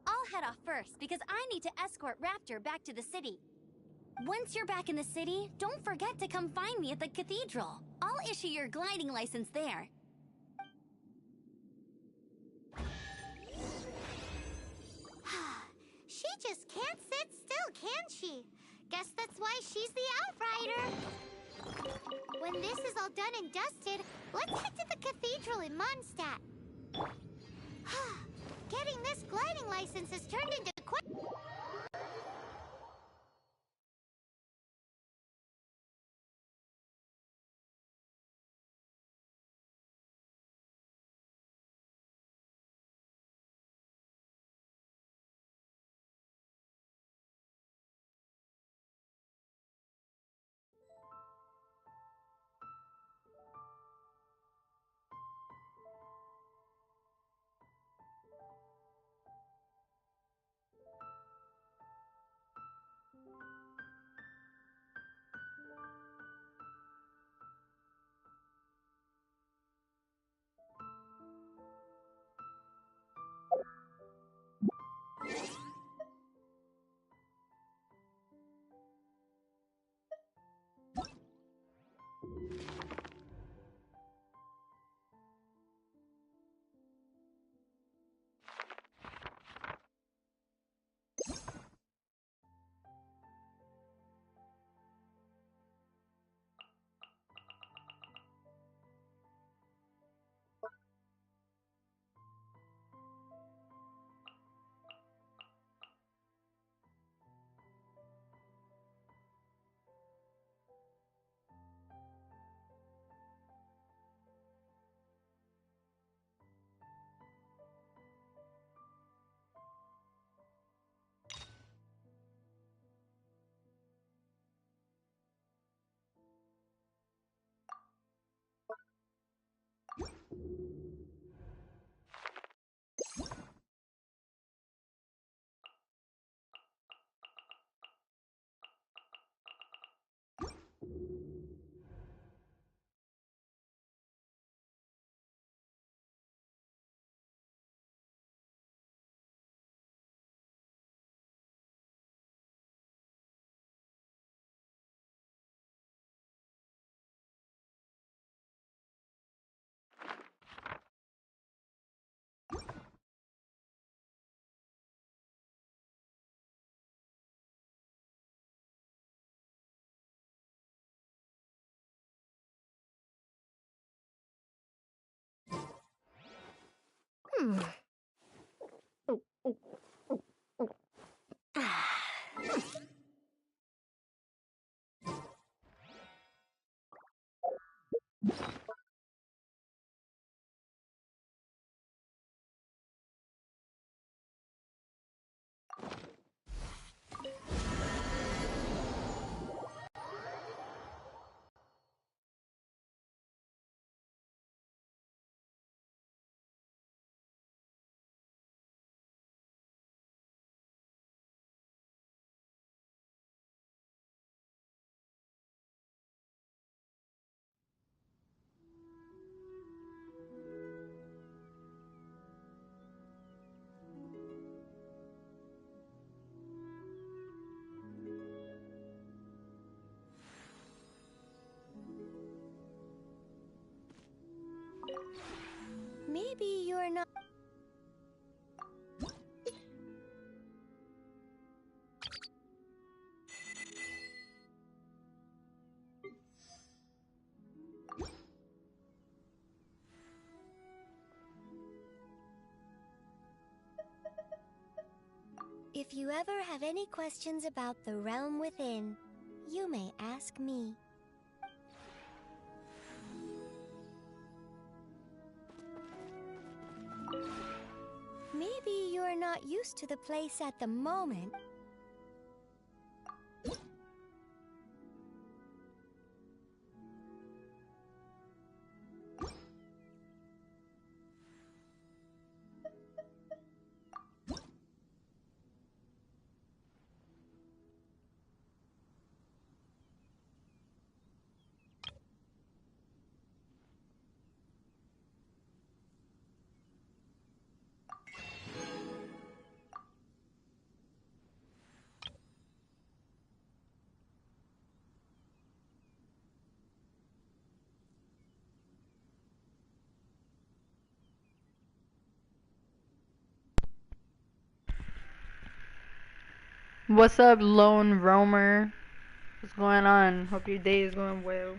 I'll head off first because I need to escort Raptor back to the city. Once you're back in the city, don't forget to come find me at the cathedral. I'll issue your gliding license there. She just can't sit still, can she? Guess that's why she's the Outrider. When this is all done and dusted, let's head to the cathedral in Mondstadt. Getting this gliding license has turned into quite... Maybe you're not. If you ever have any questions about the realm within, you may ask me. Maybe you're not used to the place at the moment. What's up, lone roamer? What's going on? Hope your day is going well.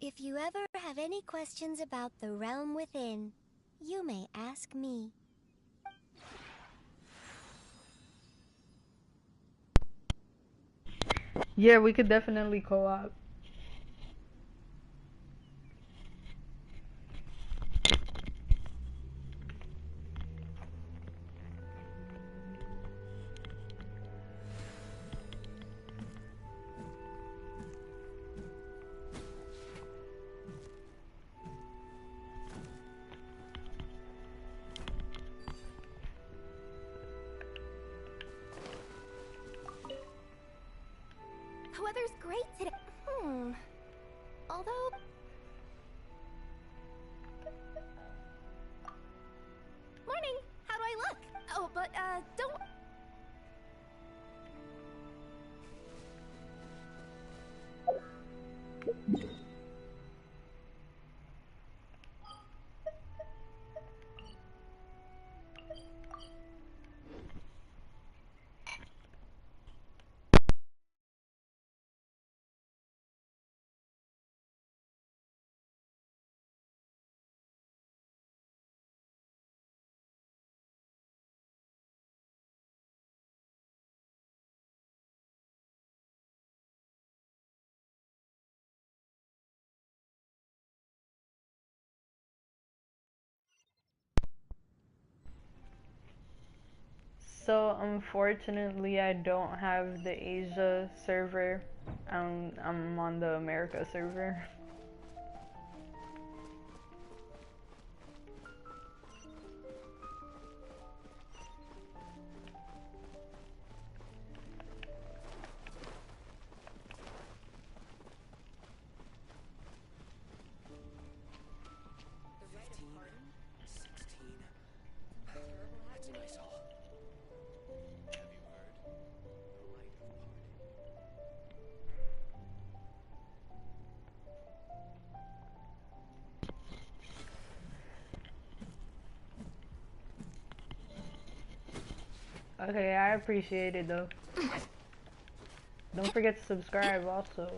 If you ever have any questions about the realm within, you may ask me. Yeah, we could definitely co-op. The weather's great today. Although... Morning! How do I look? Oh, but, don't... So unfortunately, I don't have the Asia server. I'm on the America server. That's a nice haul. Have you heard? The light of parting. Okay, I appreciate it though. Don't forget to subscribe also.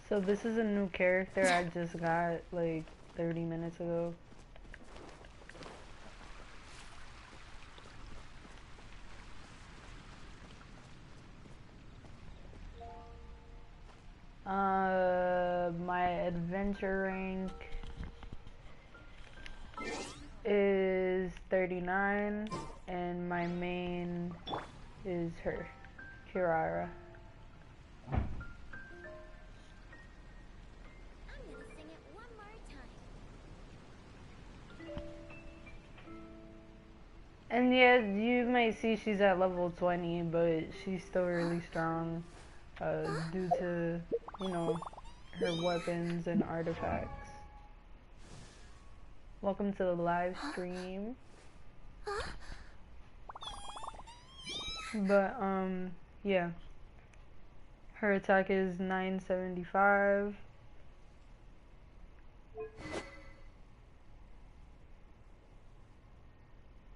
So this is a new character I just got like 30 minutes ago. My adventure rank is 39 and my main is her, Kirara. And yeah, you might see she's at level 20, but she's still really strong due to, you know, her weapons and artifacts. Welcome to the live stream. But, yeah. Her attack is 975.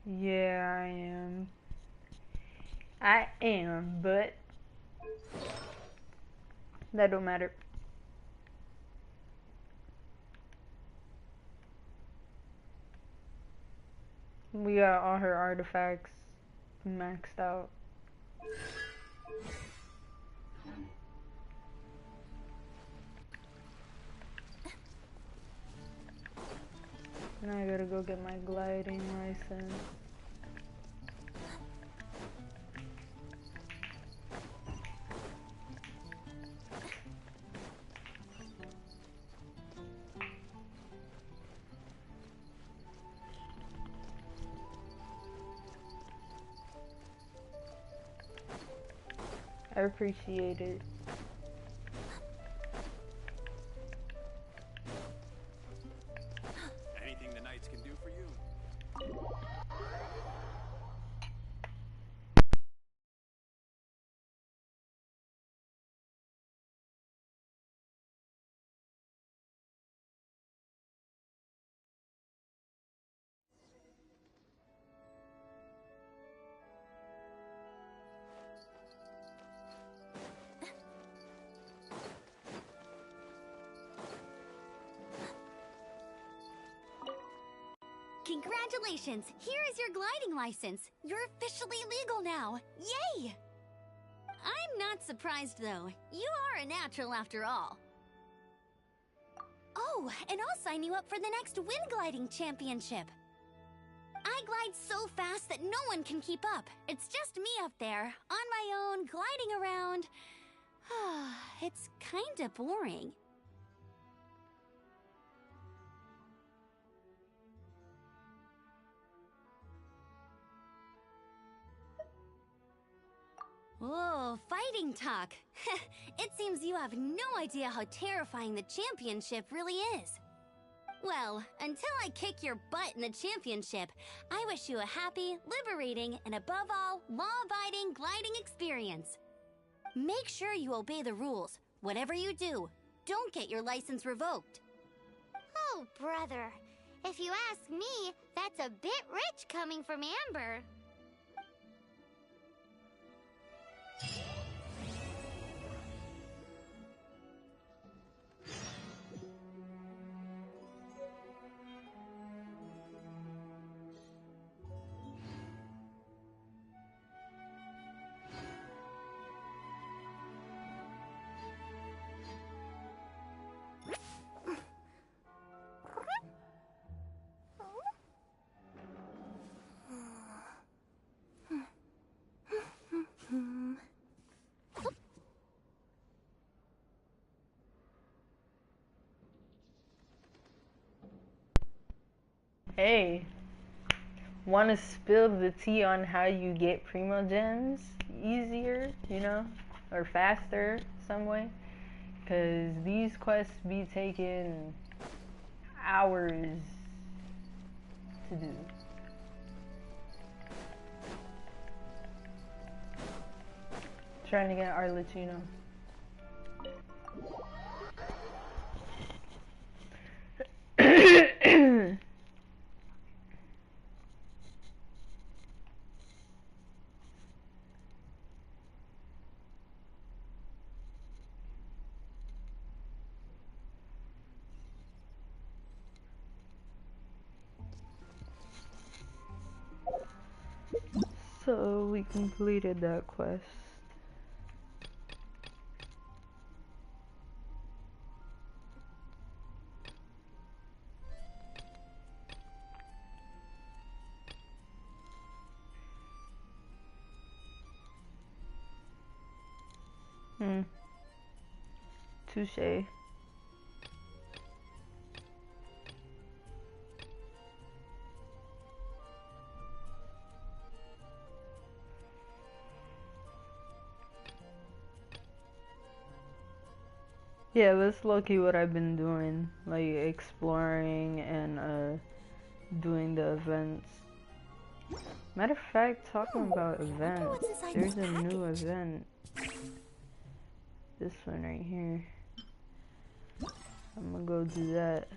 Yeah, I am, but that don't matter. We got all her artifacts maxed out. Now I gotta go get my gliding license. I appreciate it. Anything the Knights can do for you? Congratulations! Here is your gliding license. You're officially legal now. Yay! I'm not surprised though. You are a natural after all. Oh, and I'll sign you up for the next wind gliding championship. I glide so fast that no one can keep up. It's just me up there, on my own, gliding around. It's kinda boring. Oh, fighting talk. It seems you have no idea how terrifying the championship really is. Well, until I kick your butt in the championship, I wish you a happy, liberating, and above all, law-abiding gliding experience. Make sure you obey the rules. Whatever you do, don't get your license revoked. Oh, brother. If you ask me, that's a bit rich coming from Amber. Hey, want to spill the tea on how you get primo gems easier, you know, or faster some way? Because these quests be taking hours to do. Trying to get Arlecchino. So we completed that quest. Touche. Yeah, that's low-key what I've been doing, like exploring and doing the events. Matter of fact, talking about events, there's a new event. This one right here. I'm gonna go do that.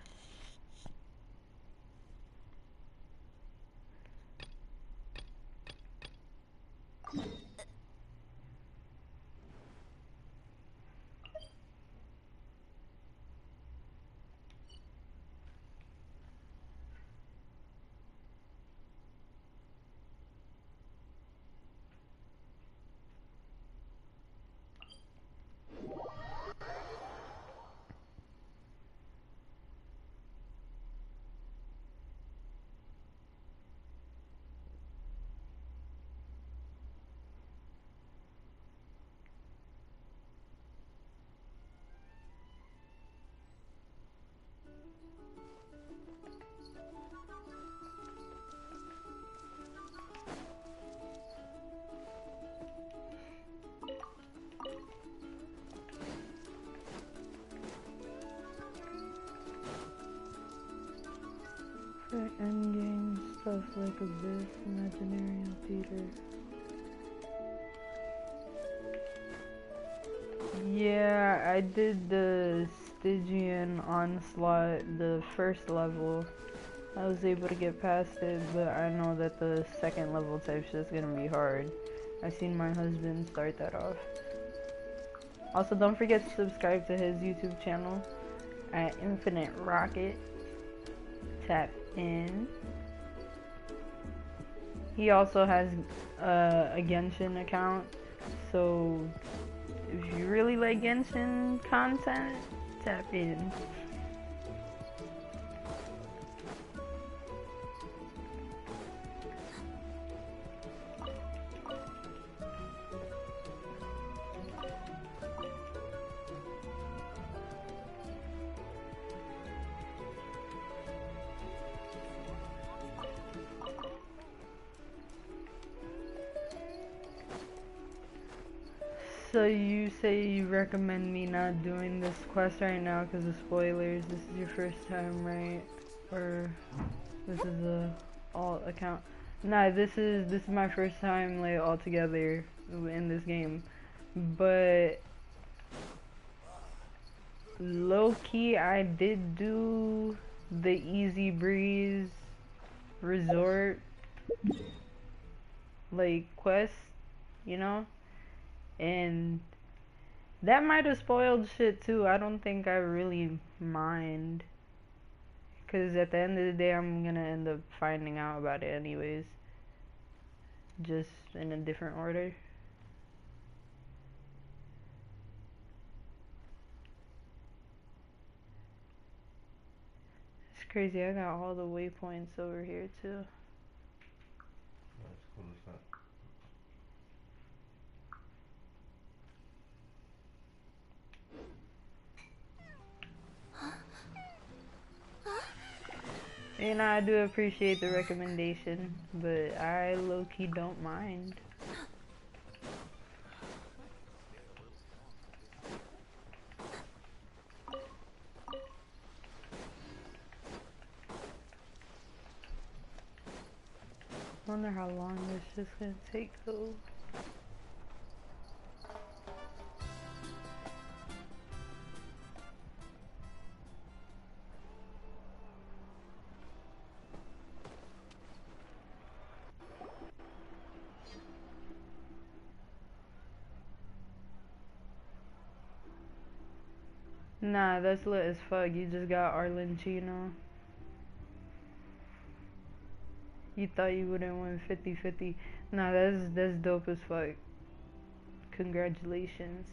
For endgame stuff like Abyss, Imaginary Theater. Yeah, I did the Stygian Onslaught, the first level. I was able to get past it, but I know that the second level type shit's gonna be hard. I seen my husband start that off. Also, don't forget to subscribe to his YouTube channel at Infinite Rocket. Tap in. He also has a Genshin account, so if you really like Genshin content, tap in. So you say you recommend me not doing this quest right now because of spoilers. This is your first time, right? Or this is a alt account? Nah, this is my first time like all together in this game. But low key, I did do the Easy Breeze Resort like quest, you know? And that might have spoiled shit too. I don't think I really mind. Because at the end of the day, I'm gonna end up finding out about it anyways. Just in a different order. It's crazy, I got all the waypoints over here too. That's cool as that. And I do appreciate the recommendation, but I low-key don't mind. Wonder how long this is gonna take though. Nah, that's lit as fuck. You just got Arlecchino. You thought you wouldn't win 50-50. Nah, that's dope as fuck. Congratulations.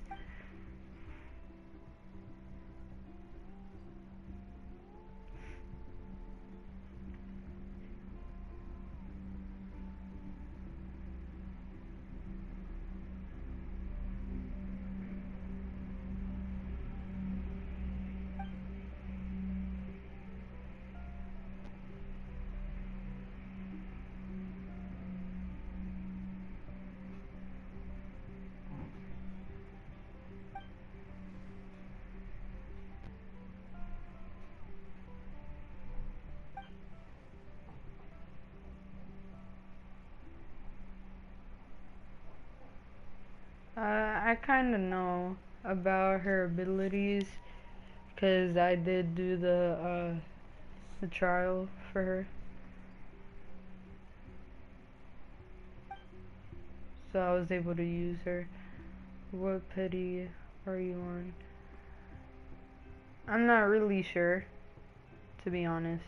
I kind of know about her abilities because I did do the trial for her. So I was able to use her. What petty are you on? I'm not really sure, to be honest.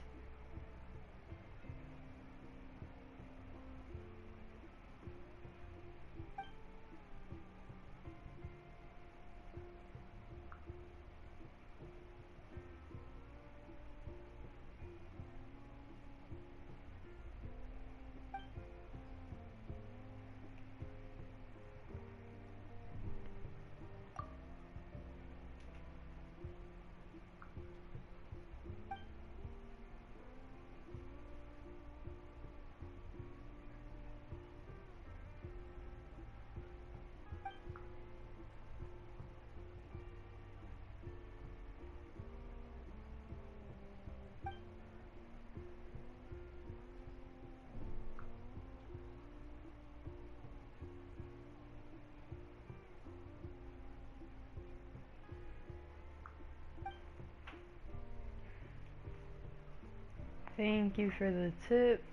Thank you for the tip.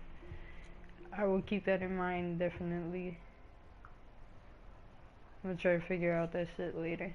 I will keep that in mind, definitely. I'm gonna try to figure out that shit later.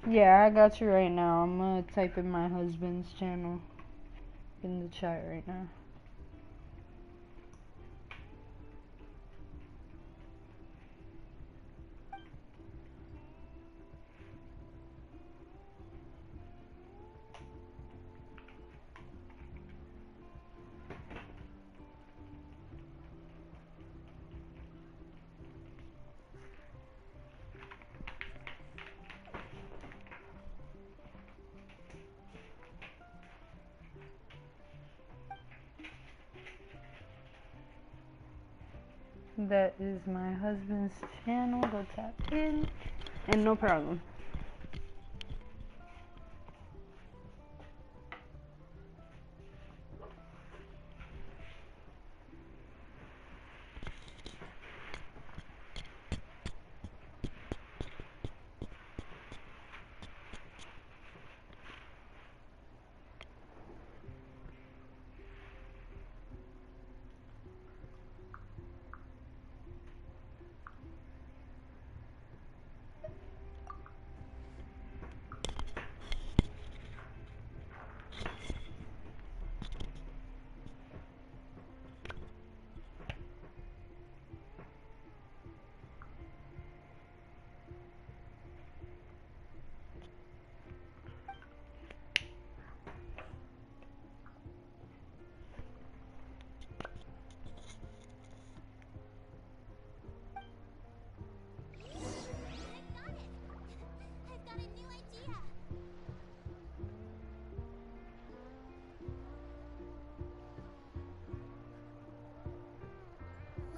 Yeah, I got you right now. I'm gonna type in my husband's channel in the chat right now. That is my husband's channel. Go tap in. And no problem.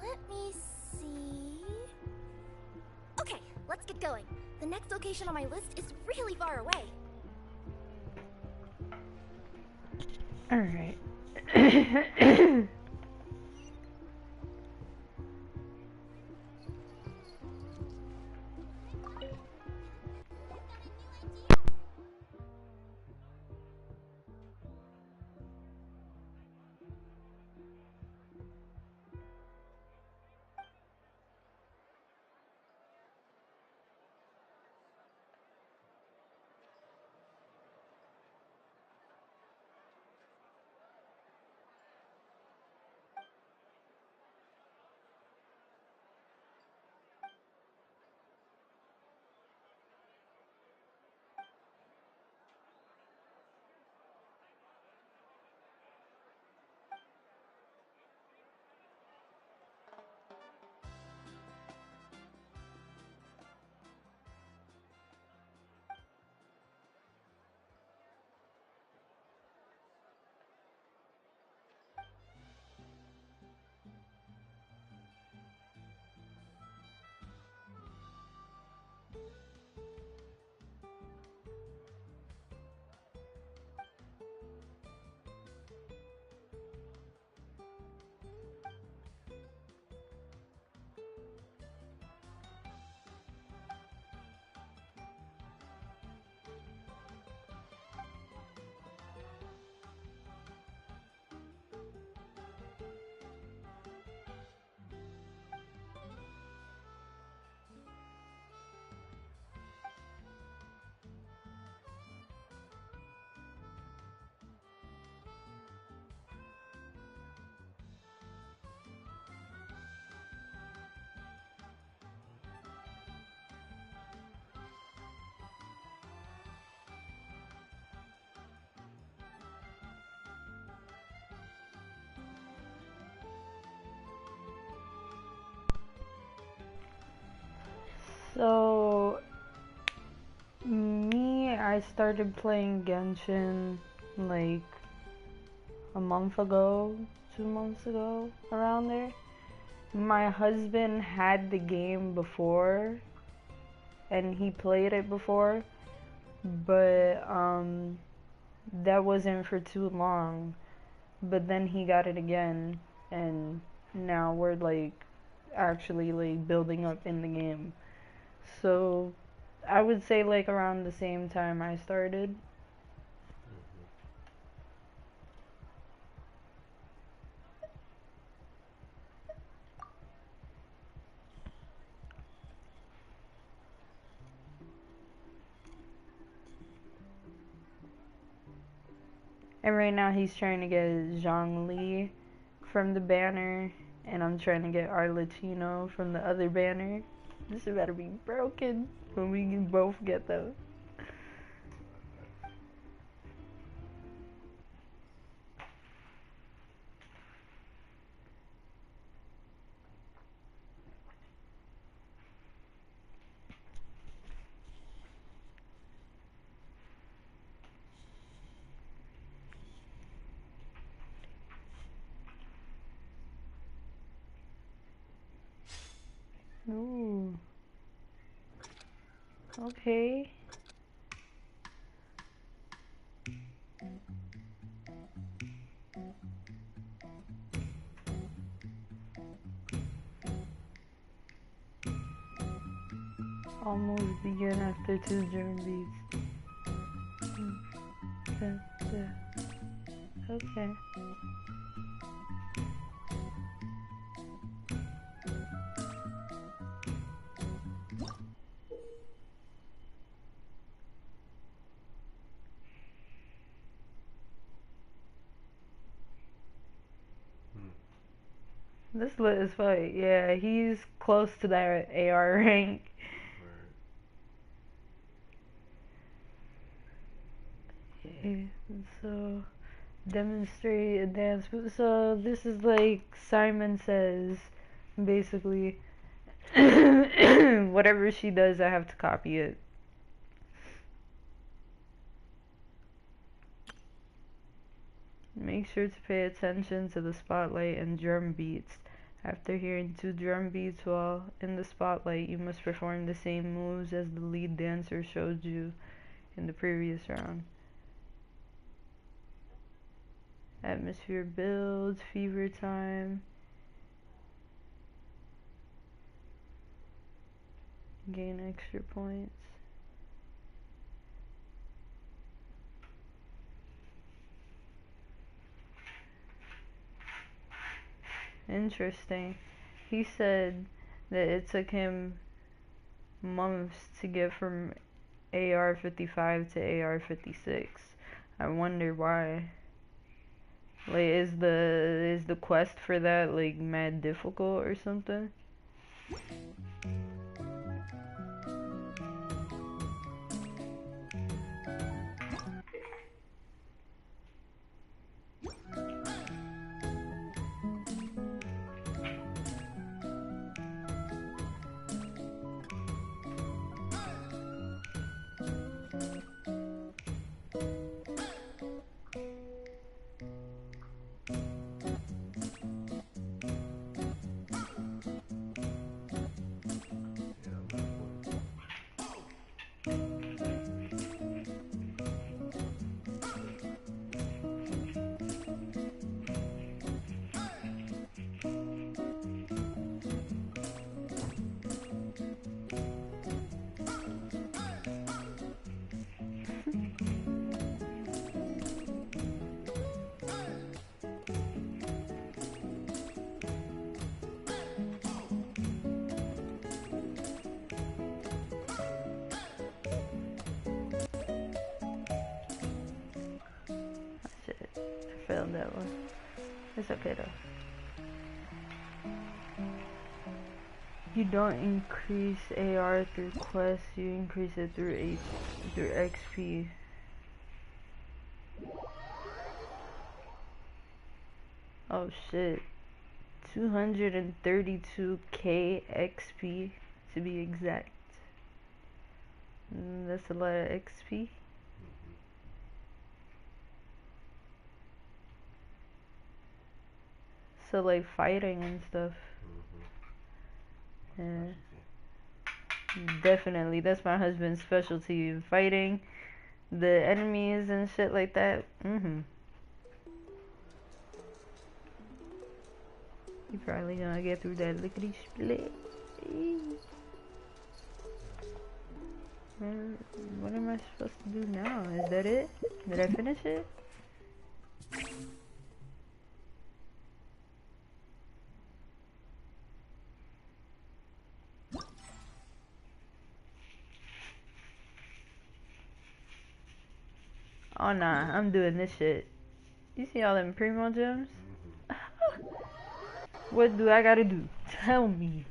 Let me see. Okay, let's get going. The next location on my list is really far away. Alright. So, I started playing Genshin like a month ago, 2 months ago, around there. My husband had the game before, and he played it before, but that wasn't for too long. But then he got it again, and now we're like actually like building up in the game. So I would say like around the same time I started. And right now he's trying to get Zhongli from the banner, and I'm trying to get Arlecchino from the other banner. This is about to be broken when we can both get those. Ooh. Okay. Almost begin after 2 German beats. Okay. This lit as fuck. Yeah, he's close to that AR rank. Okay, so demonstrate advanced. So this is like Simon says, basically. Whatever she does, I have to copy it. Make sure to pay attention to the spotlight and drum beats. After hearing 2 drum beats while in the spotlight, you must perform the same moves as the lead dancer showed you in the previous round. Atmosphere builds, fever time. Gain extra points. Interesting. He said that it took him months to get from AR-55 to AR-56. I wonder why. Like, is the quest for that like mad difficult or something? Shit, I failed that one. It's okay though. You don't increase AR through quests, you increase it through XP. Oh shit. 232k XP to be exact. That's a lot of XP. So like fighting and stuff. Yeah. Definitely, that's my husband's specialty, fighting the enemies and shit like that. You probably gonna get through that lickety split. What am I supposed to do now? Is that it? Did I finish it? Oh nah, I'm doing this shit. You see all them primo gems? What do I gotta do? Tell me.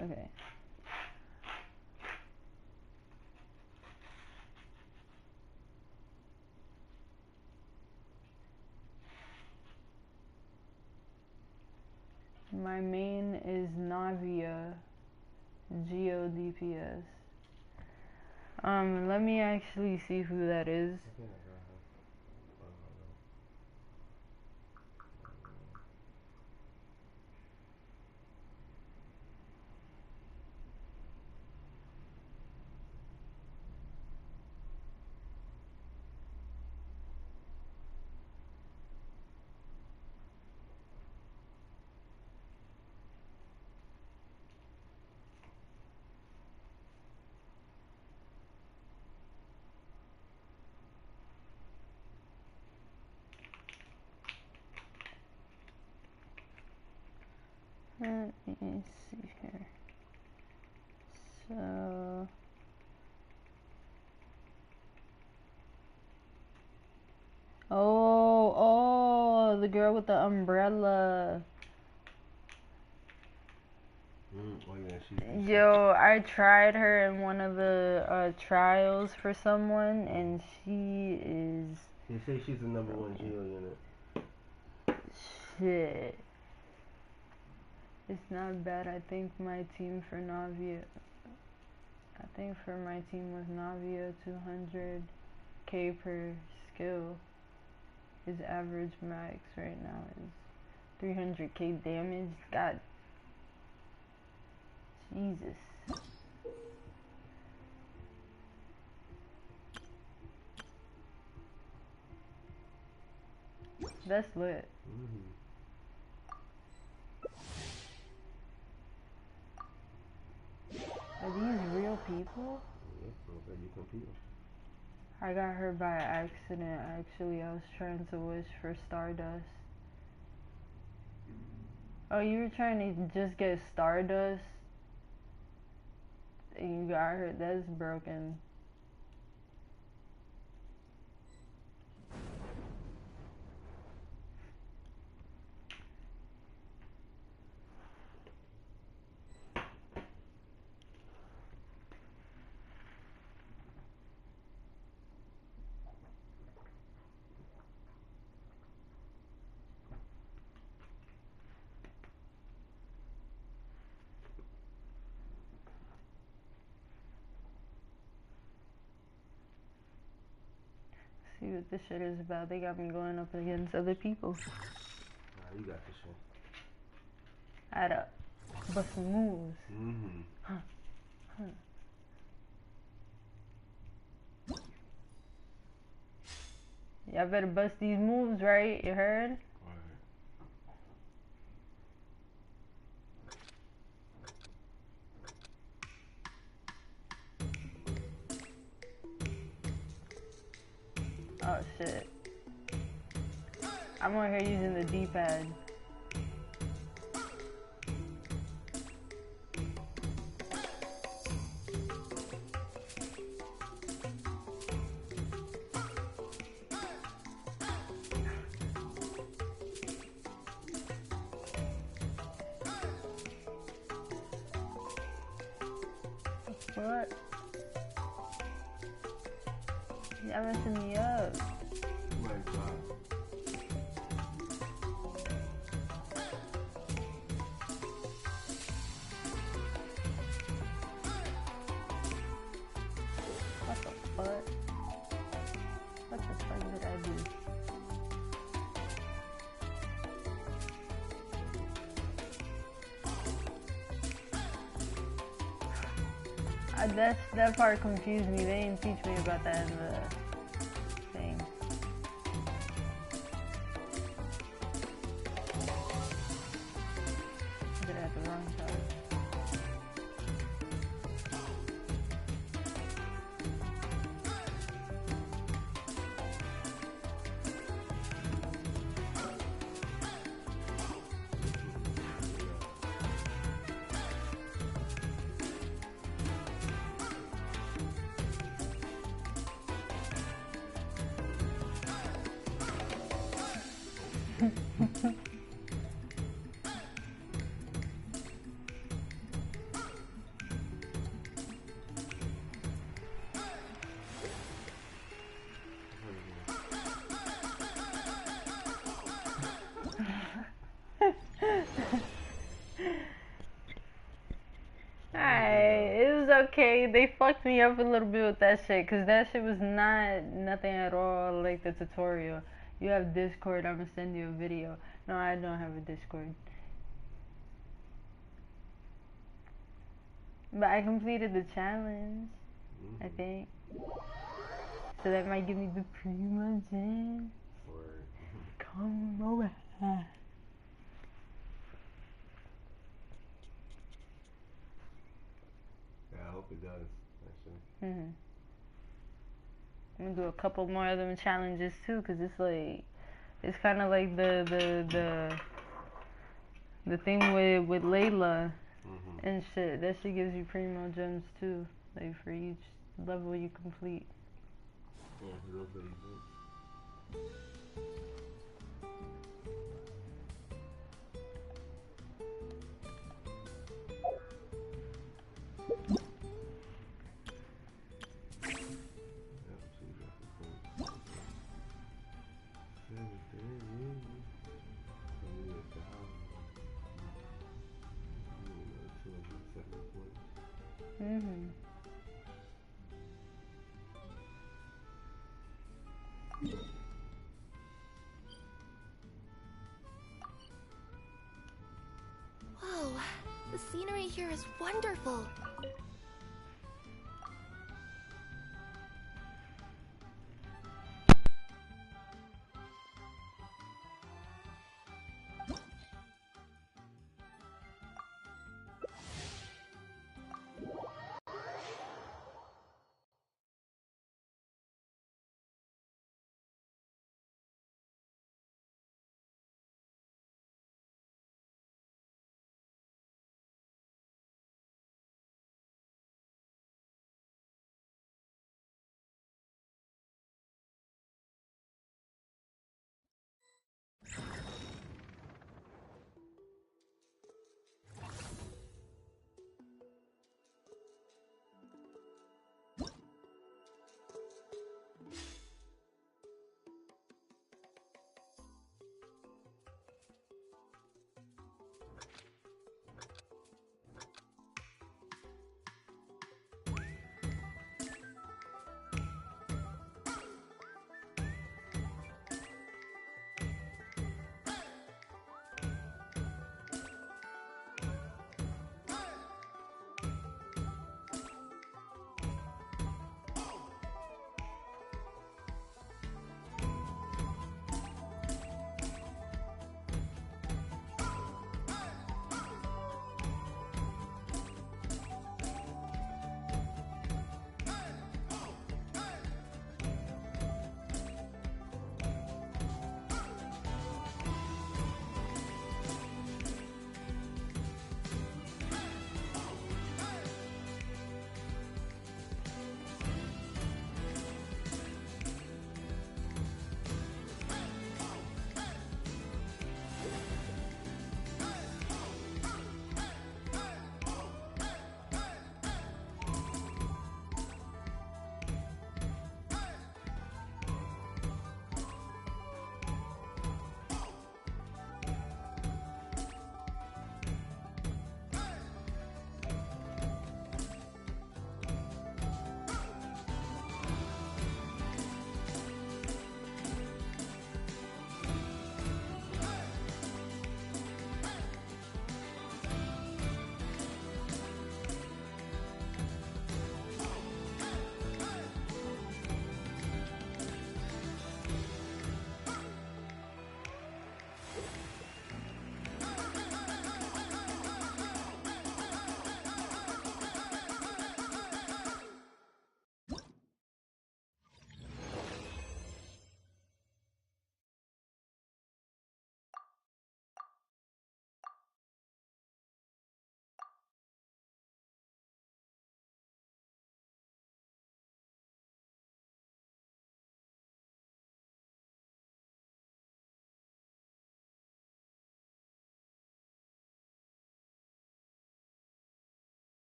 Okay. My main is Navia, GODPS. Let me actually see who that is. Let me see here. So oh, the girl with the umbrella. Oh yeah, she's Yo, I tried her in one of the trials for someone, and she is. They say she's the #1 Geo unit. Shit. It's not bad. I think my team for Navia. I think for my team with Navia, 200k per skill. His average max right now is 300k damage. God. Jesus. That's lit. Are these real people? Yeah, you compete. I got her by accident, actually. I was trying to wish for Stardust. Oh, you were trying to just get Stardust? And you got her? That's broken. See what this shit is about. They got me going up against other people. Nah, you got this shit. I had to bust some moves. Y'all better bust these moves, right? You heard? Oh shit. I'm over here using the D-pad. What? Y'all messing me up. My God. What the fuck? What the fuck did I do? That part confused me. They didn't teach me about that in the thing. Did it at the wrong time. Alright, it was okay. They fucked me up a little bit with that shit, cause that shit was not nothing at all like the tutorial. You have Discord, I'm gonna send you a video. No, I don't have a Discord. But I completed the challenge, I think. So that might give me the primo gem. Come over. Yeah, I hope it does, actually. I'm gonna do a couple more of them challenges too, cause it's like, it's kind of like the thing with Layla and shit. That shit gives you primo gems too, like for each level you complete. Yeah, real good event. Whoa, the scenery here is wonderful.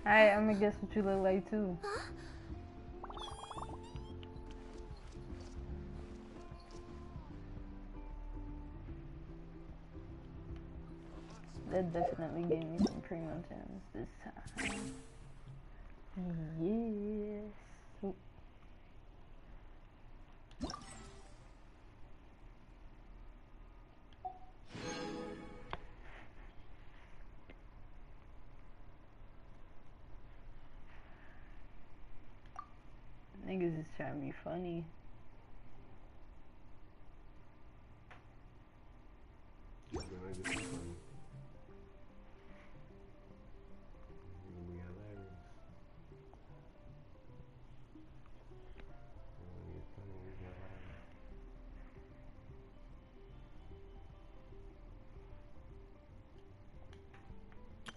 Alright, I'm gonna guess what you look like too. That definitely gave me some primo gems this time. Yes. Oop. Niggas is trying to be funny.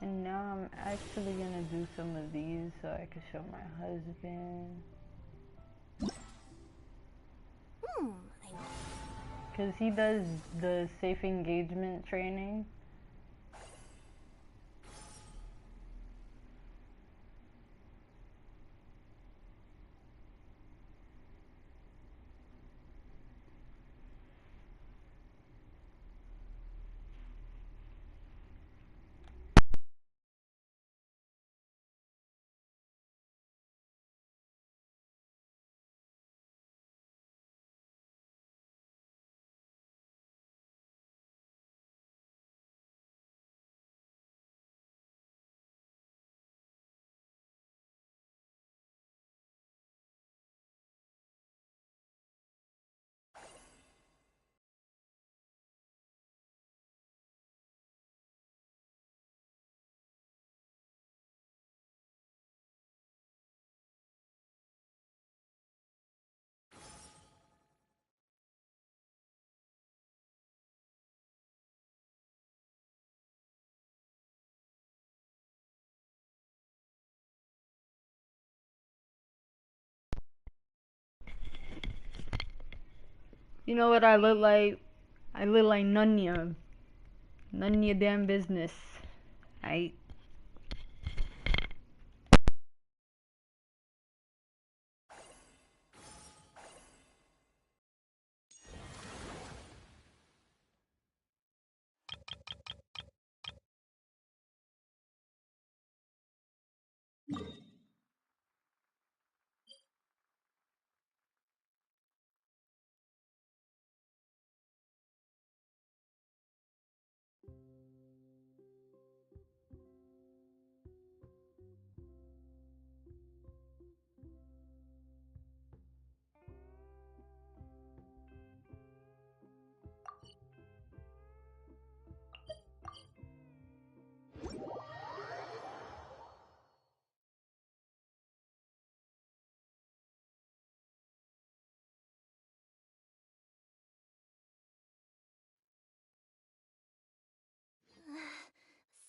And now I'm actually gonna do some of these so I can show my husband. Cause he does the safe engagement training. You know what I look like? I look like none of your damn business. Right?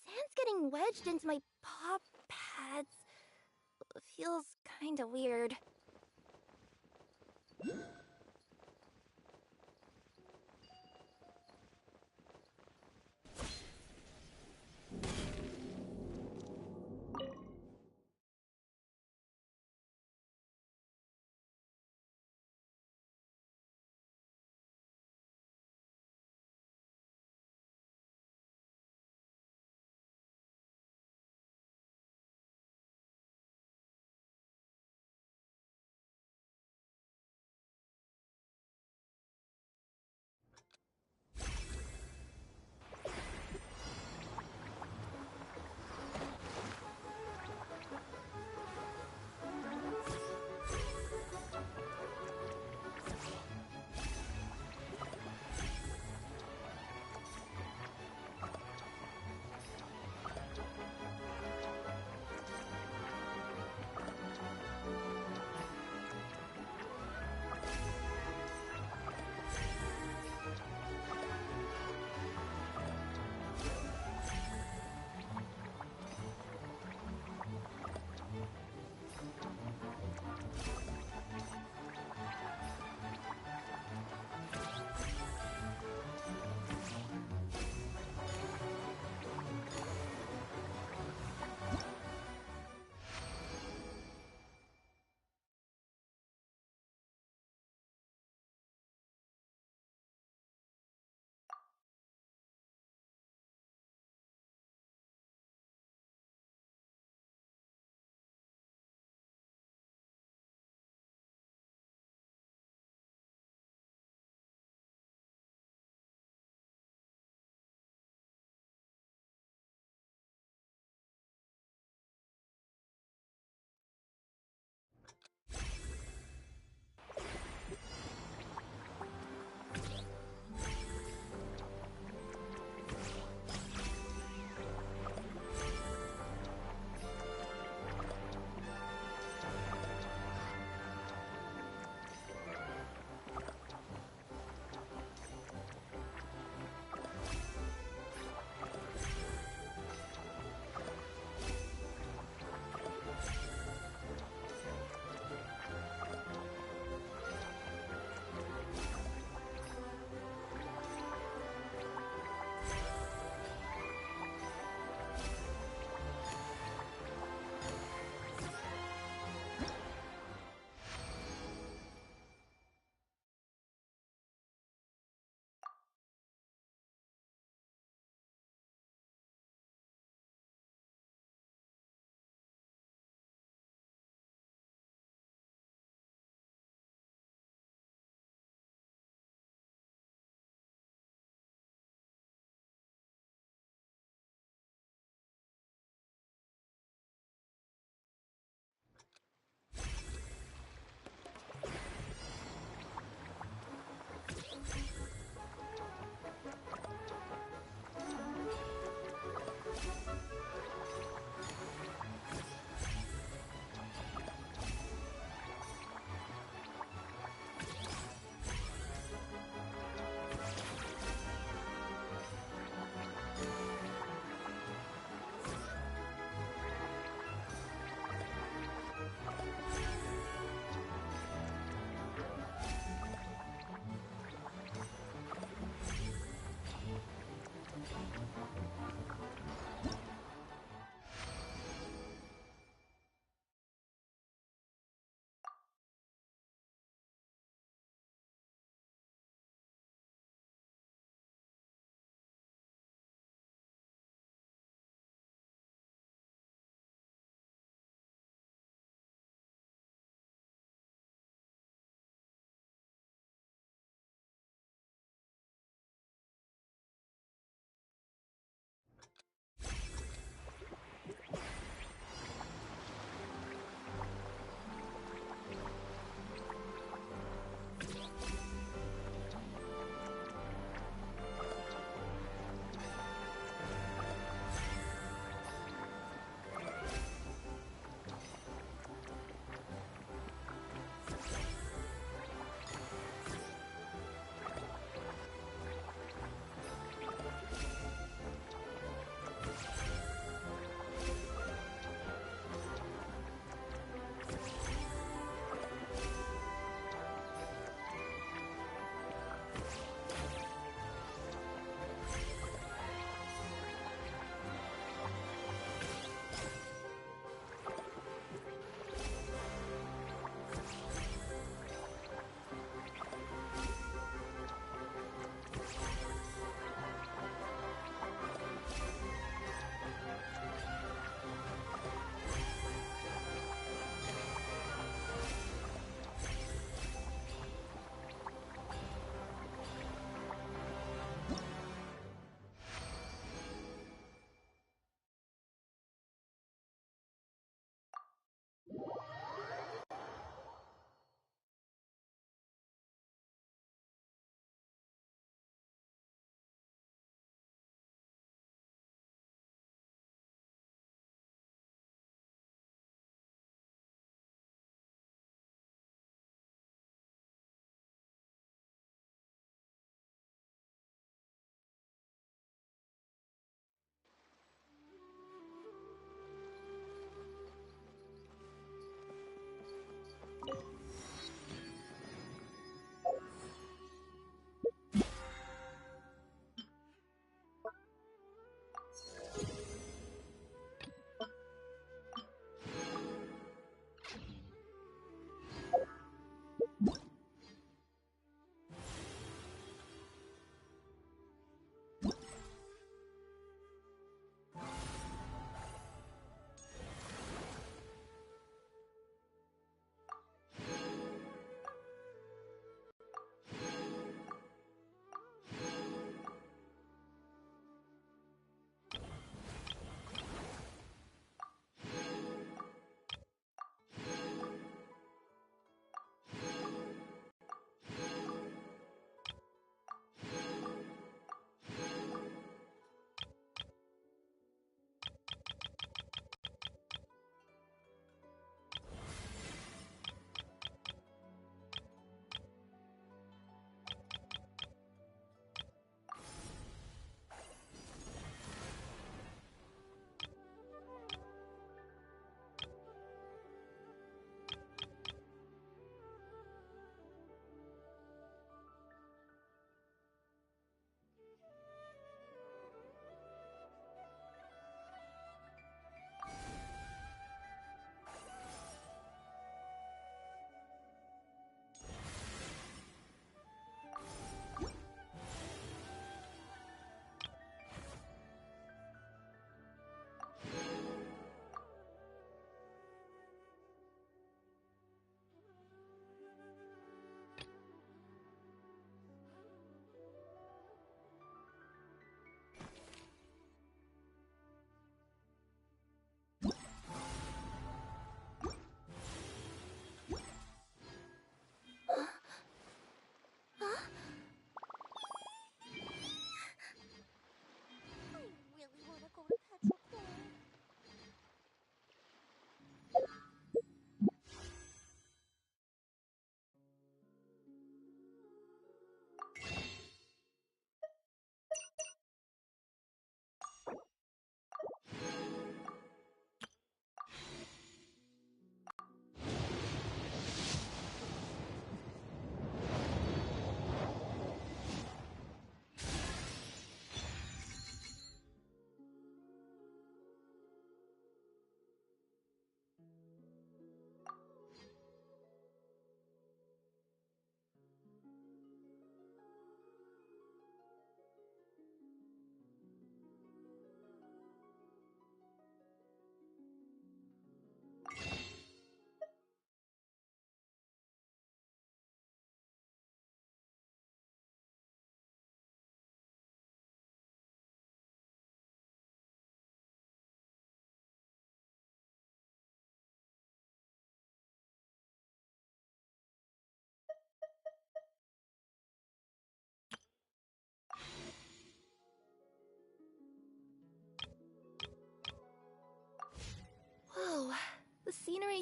Sand's getting wedged into my paw pads. Feels kinda weird.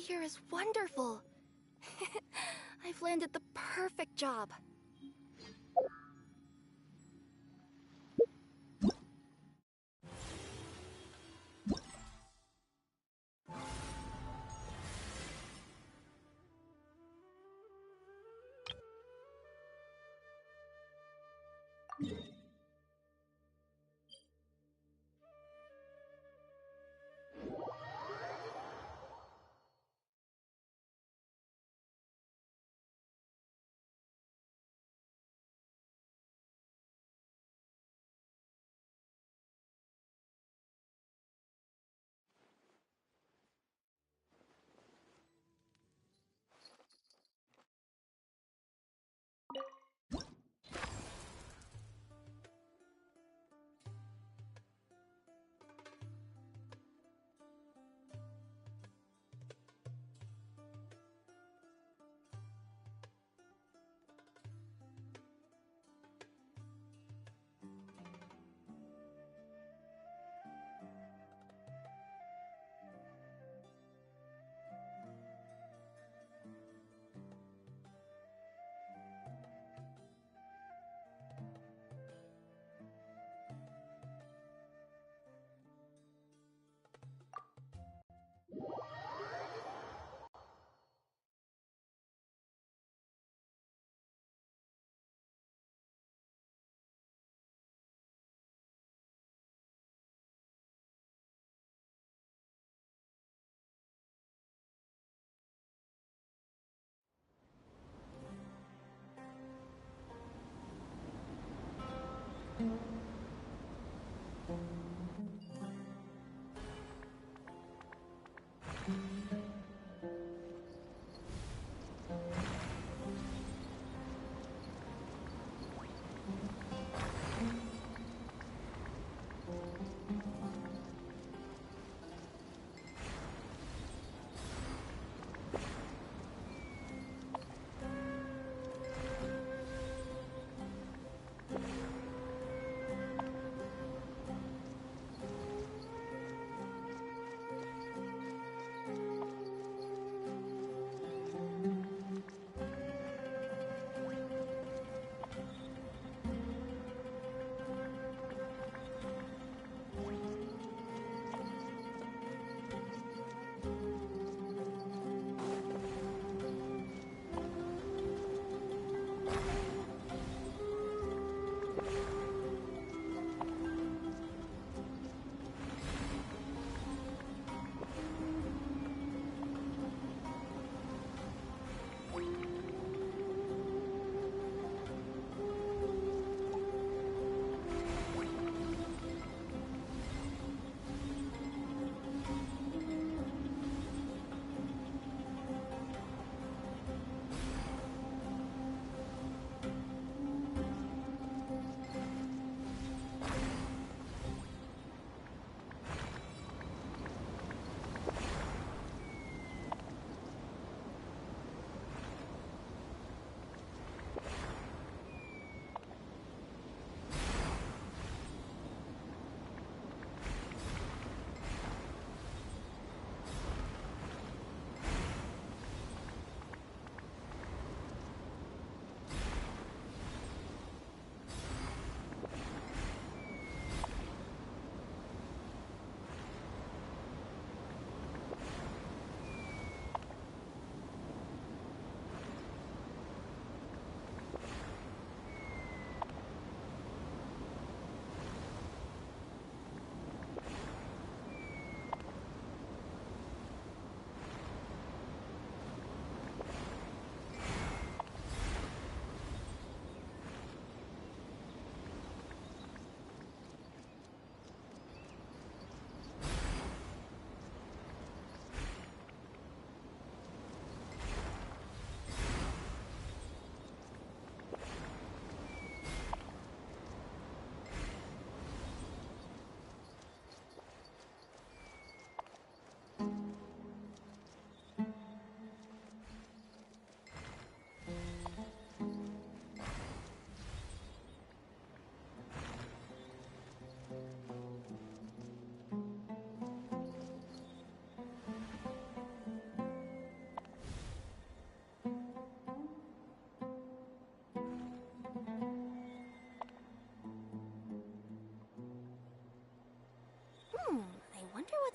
me here is wonderful. I've landed the perfect job.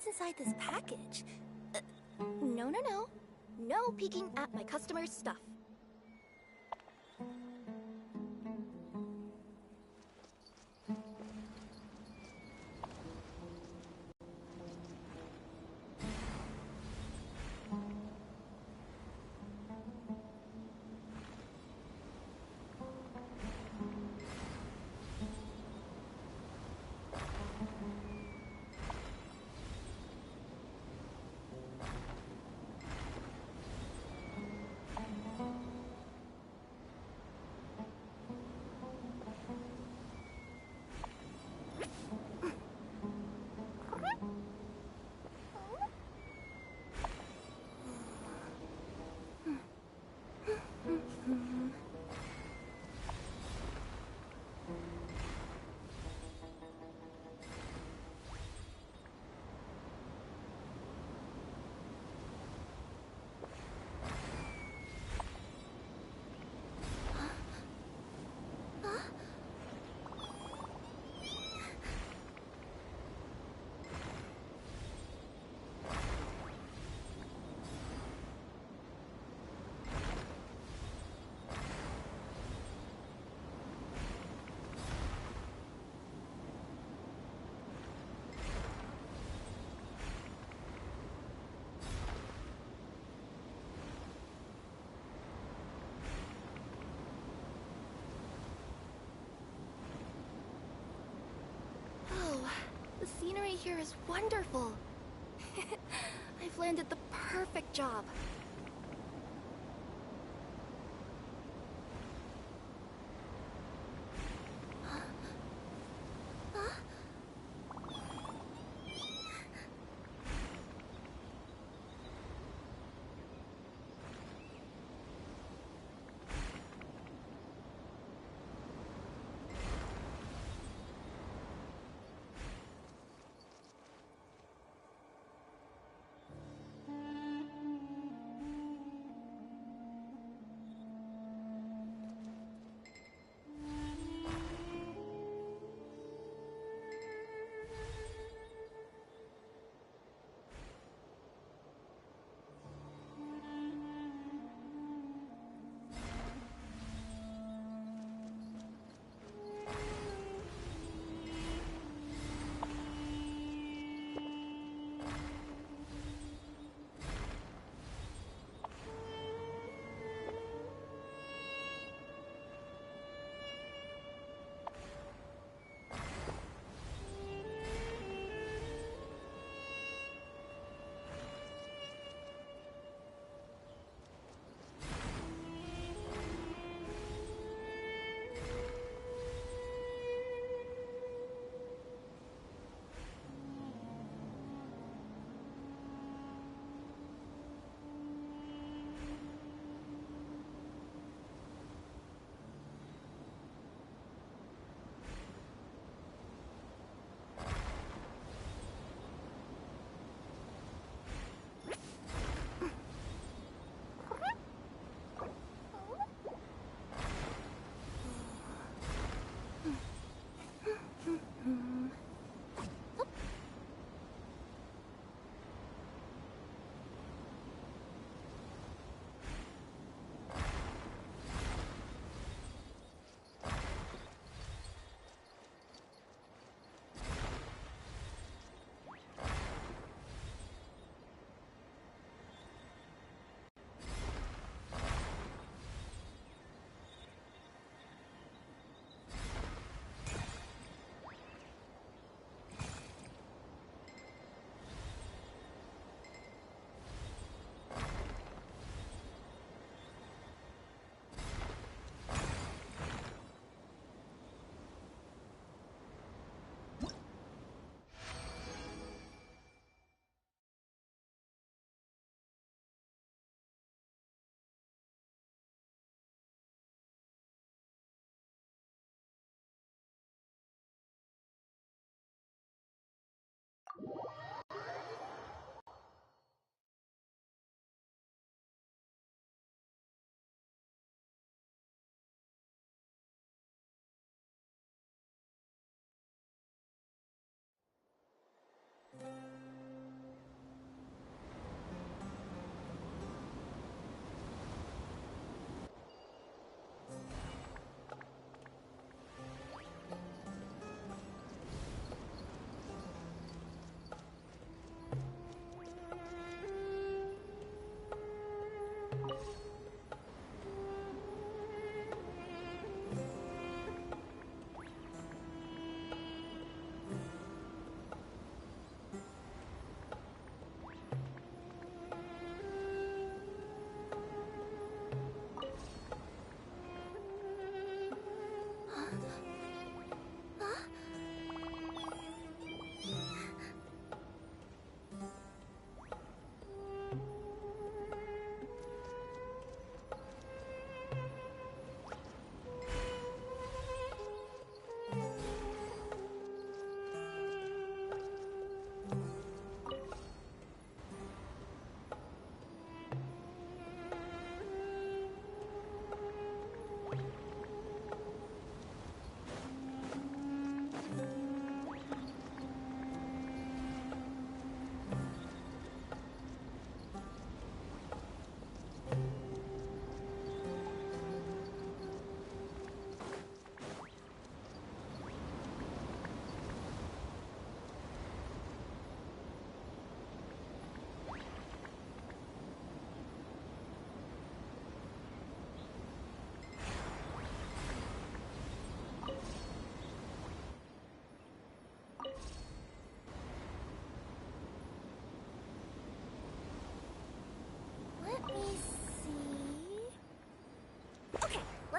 What's inside this package? No, no, no. No peeking at my customers' stuff. The scenery here is wonderful. I've landed the perfect job.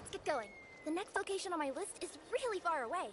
let's get going. The next location on my list is really far away.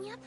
Yep.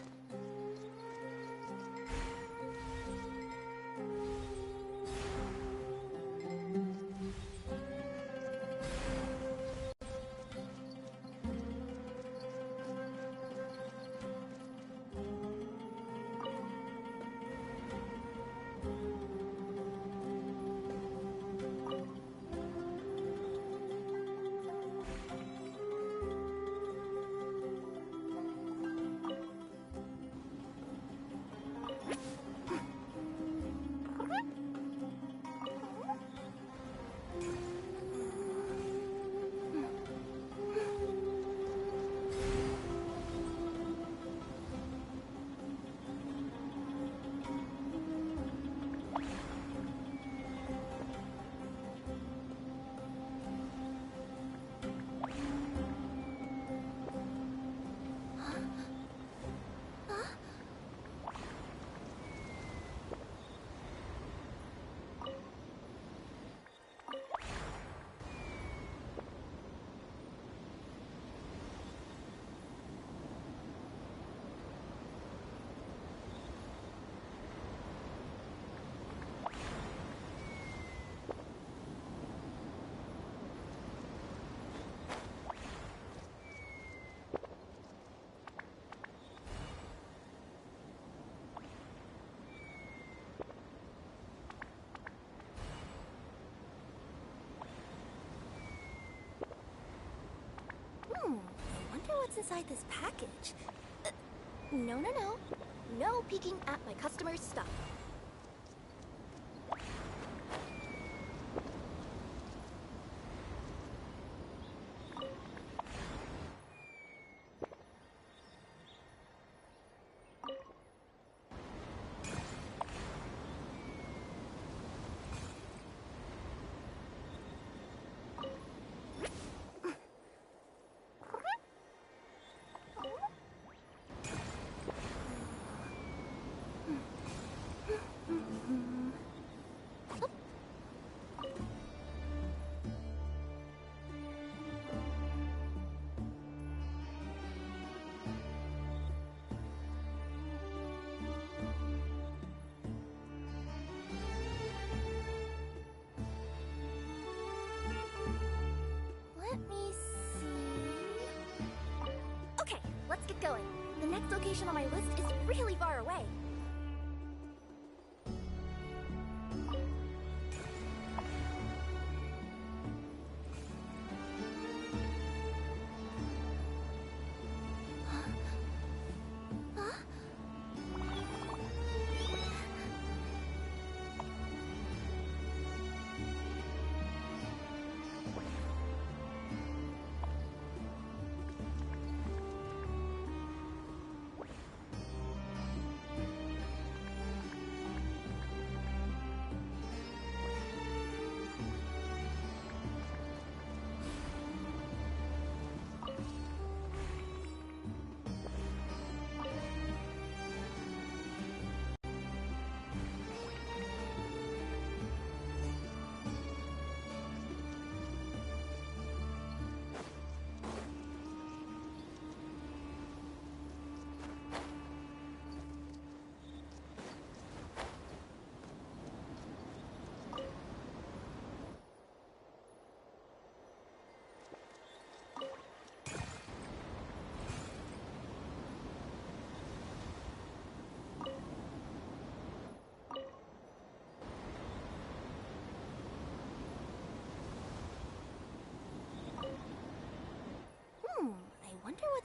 I wonder what's inside this package. No. No peeking at my customers' stuff. Let me see. Okay, let's get going. The next location on my list is really far away.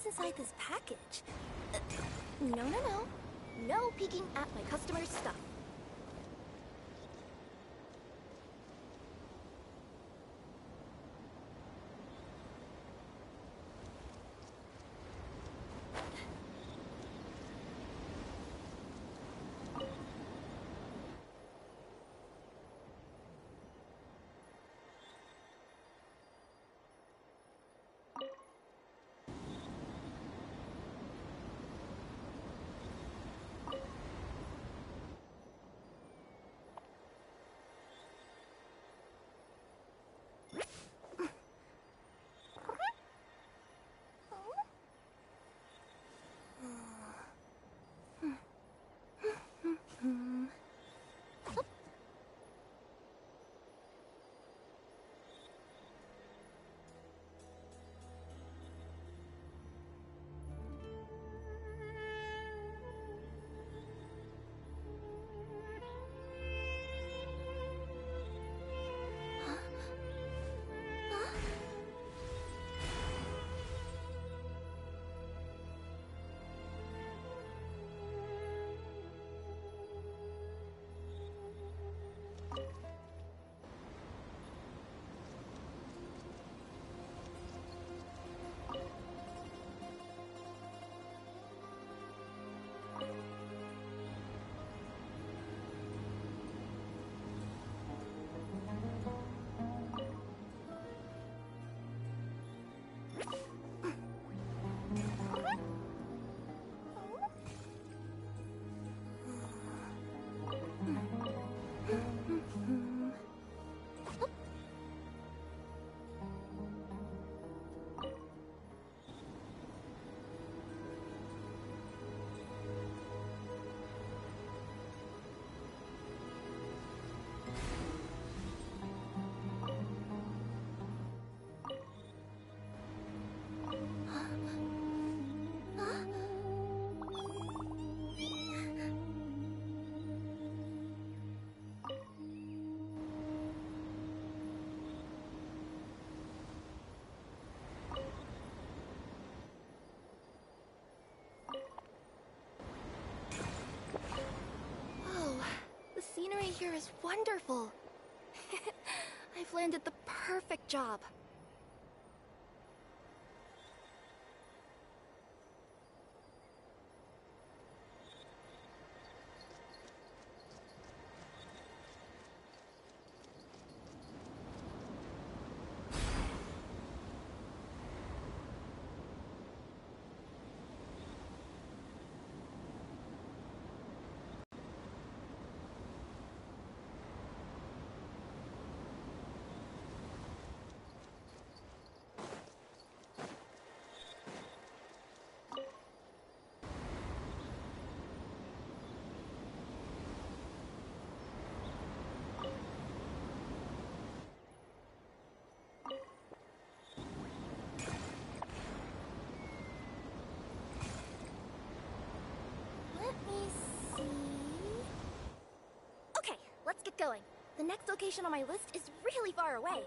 what's inside this package. No, no, no. No peeking at my customer's stuff. The scenery here is wonderful. I've landed the perfect job. Okay, let's get going. The next location on my list is really far away.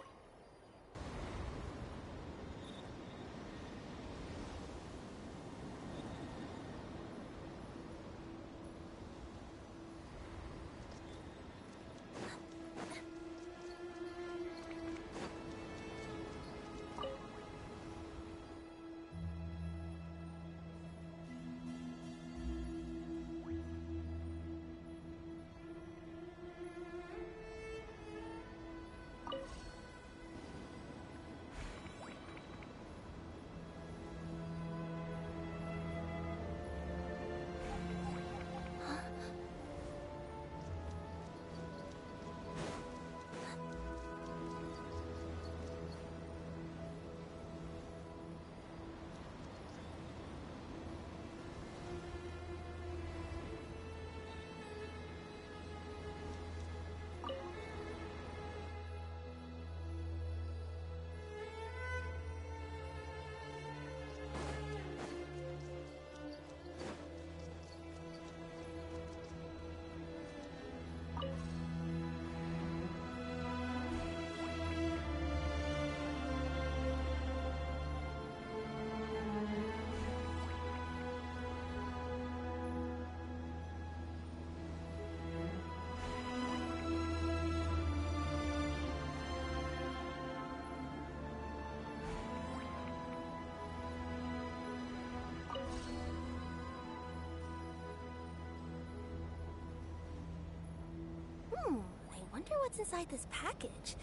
what's inside this package.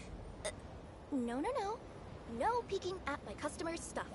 No, no, no. No peeking at my customers' stuff.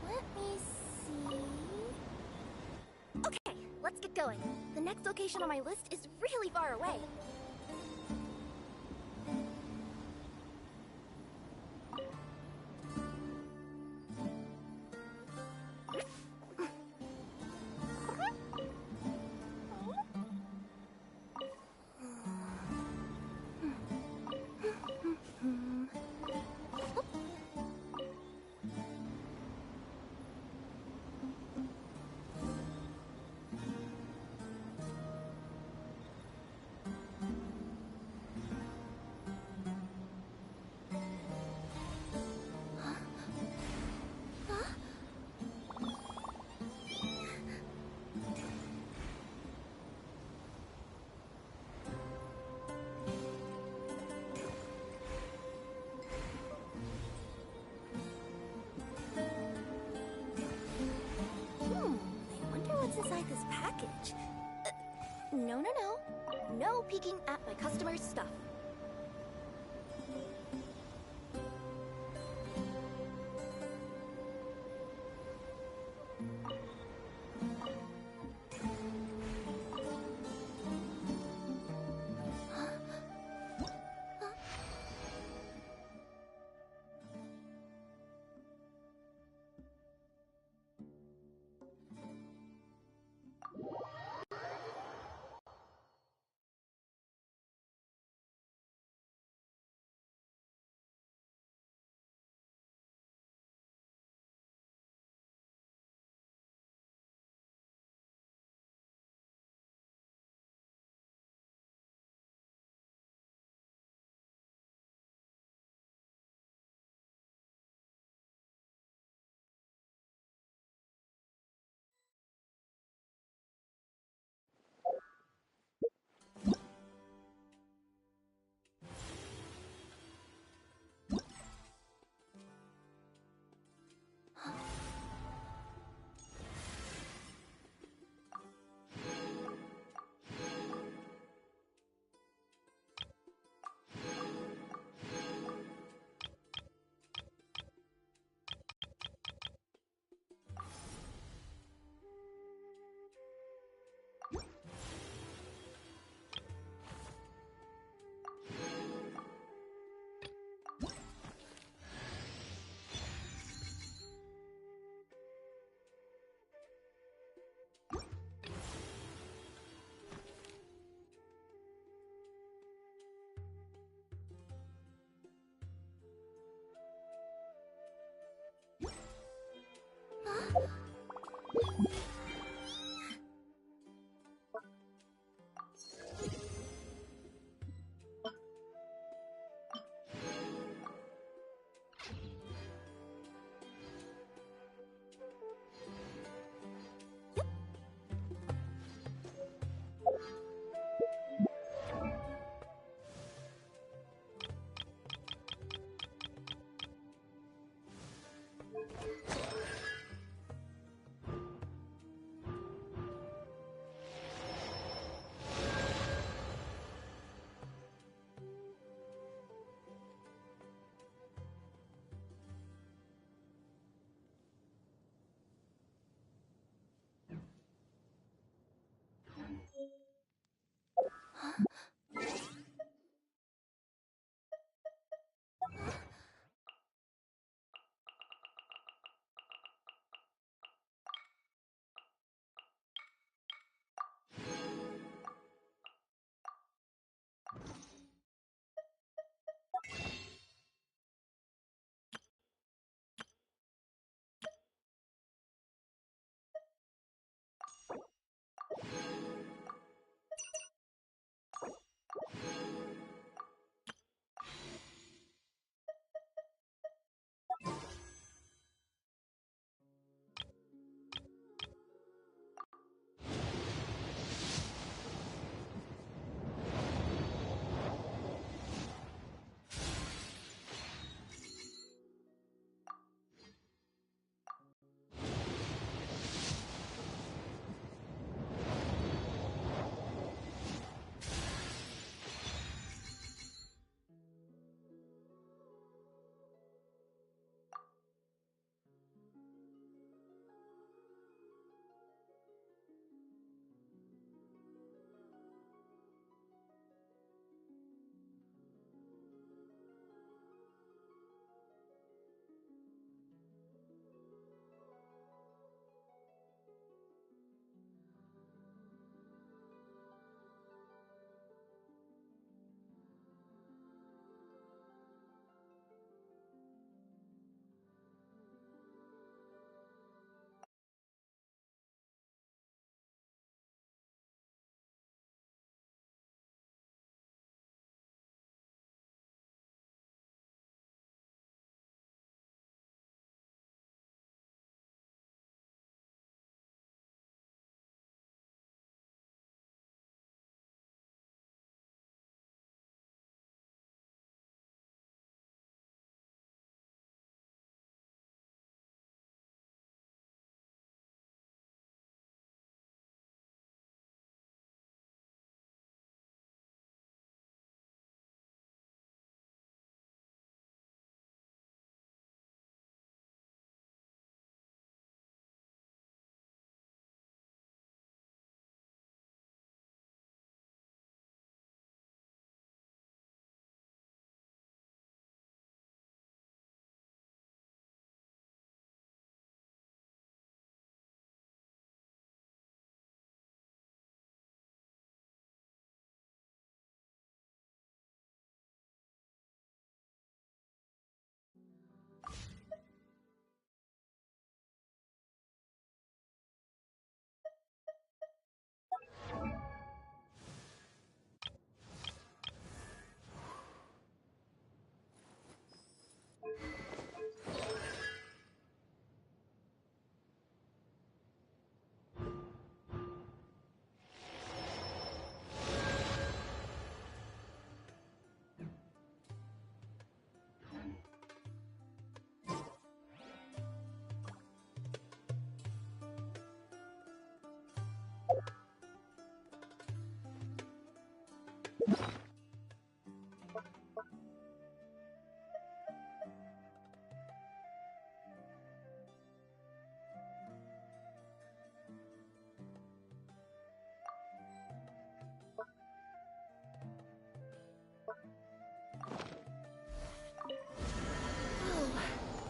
Let me see... Okay, let's get going. The next location on my list is really far away. Inside this package. No, no, no. No peeking at my customers' stuff.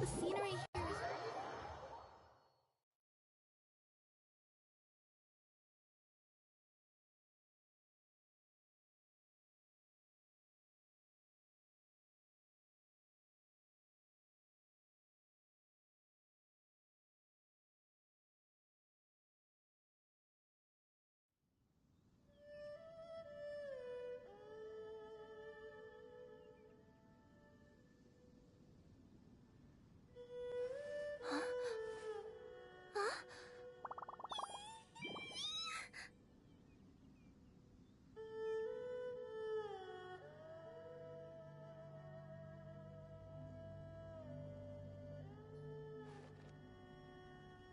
The scenery here is...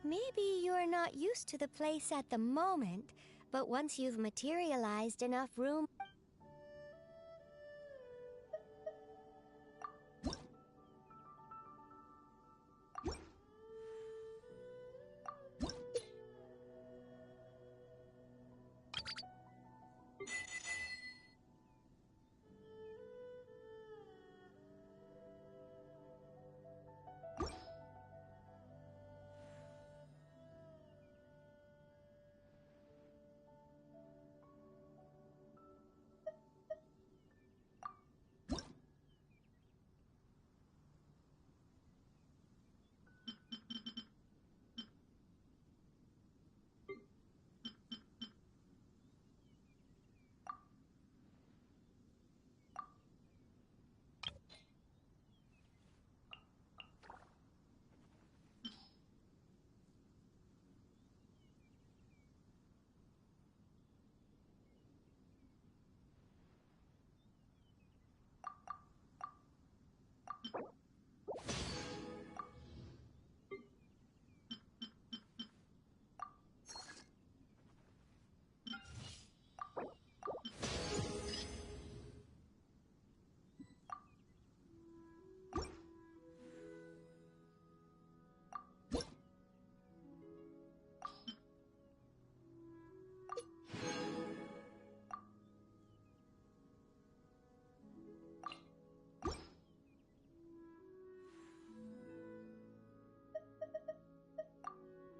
Maybe you're not used to the place at the moment, but once you've materialized enough room...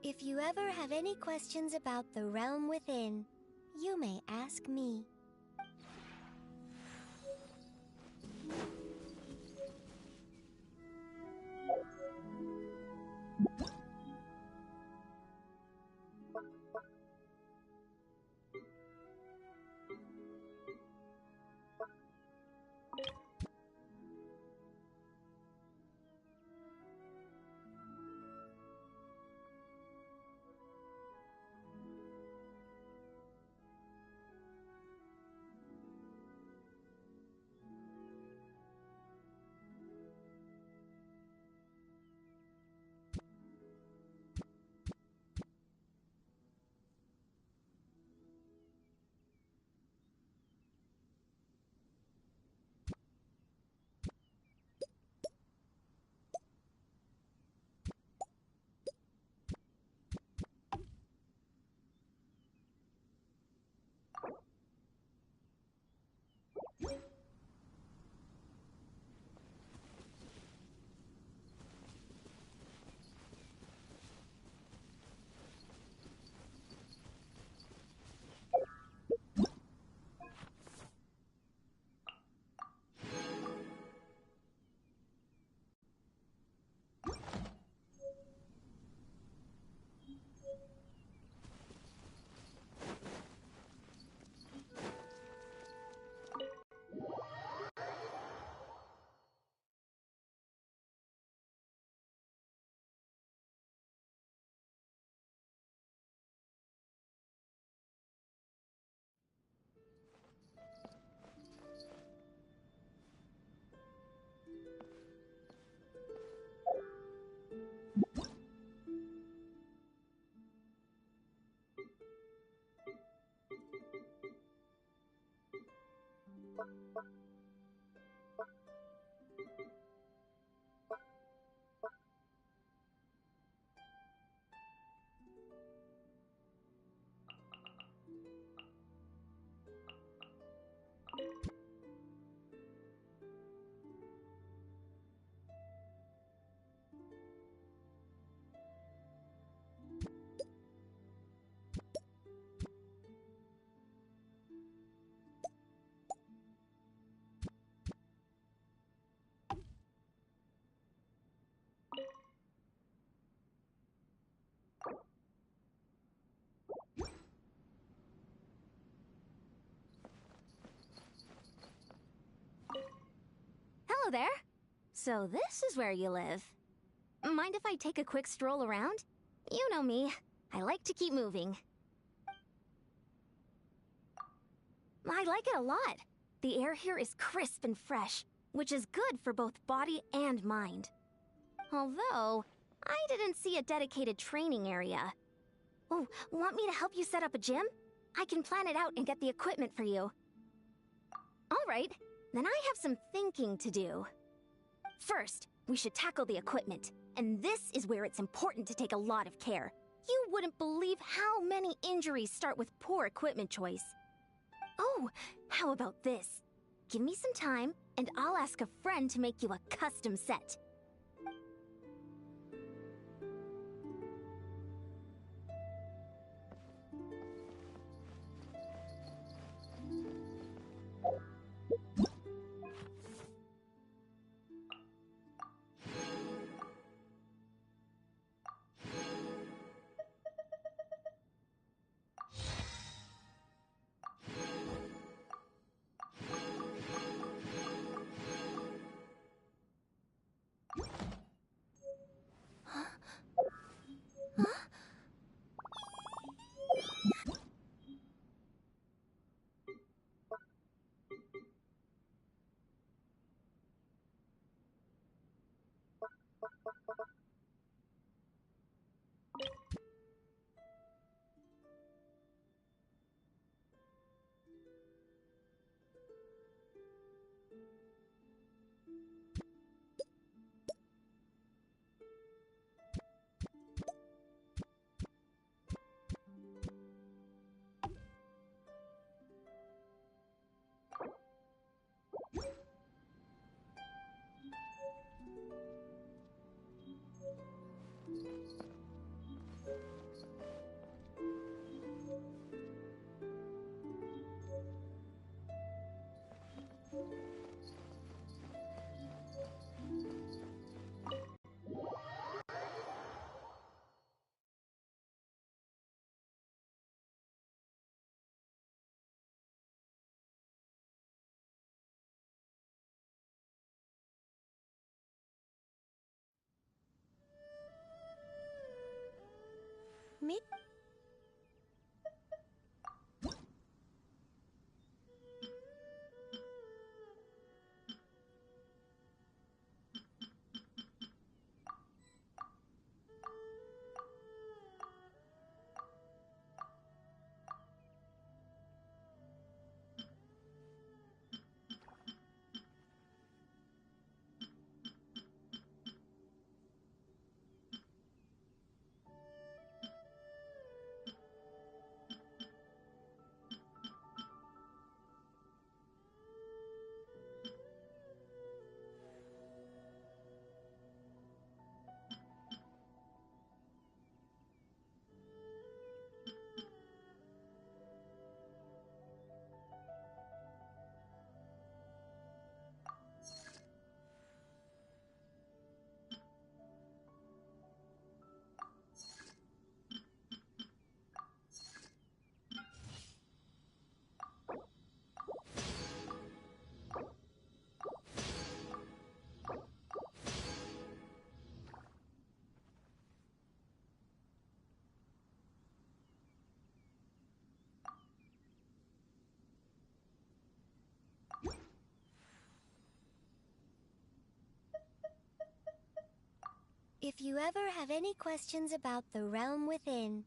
If you ever have any questions about the realm within, you may ask me. Hello there. So this is where you live. Mind if I take a quick stroll around? You know me. I like to keep moving. I like it a lot. The air here is crisp and fresh, which is good for both body and mind. Although, I didn't see a dedicated training area. Oh, want me to help you set up a gym? I can plan it out and get the equipment for you. All right, then I have some thinking to do. First, we should tackle the equipment, and this is where it's important to take a lot of care. You wouldn't believe how many injuries start with poor equipment choice. Oh, how about this? Give me some time, and I'll ask a friend to make you a custom set. Me? If you ever have any questions about the realm within,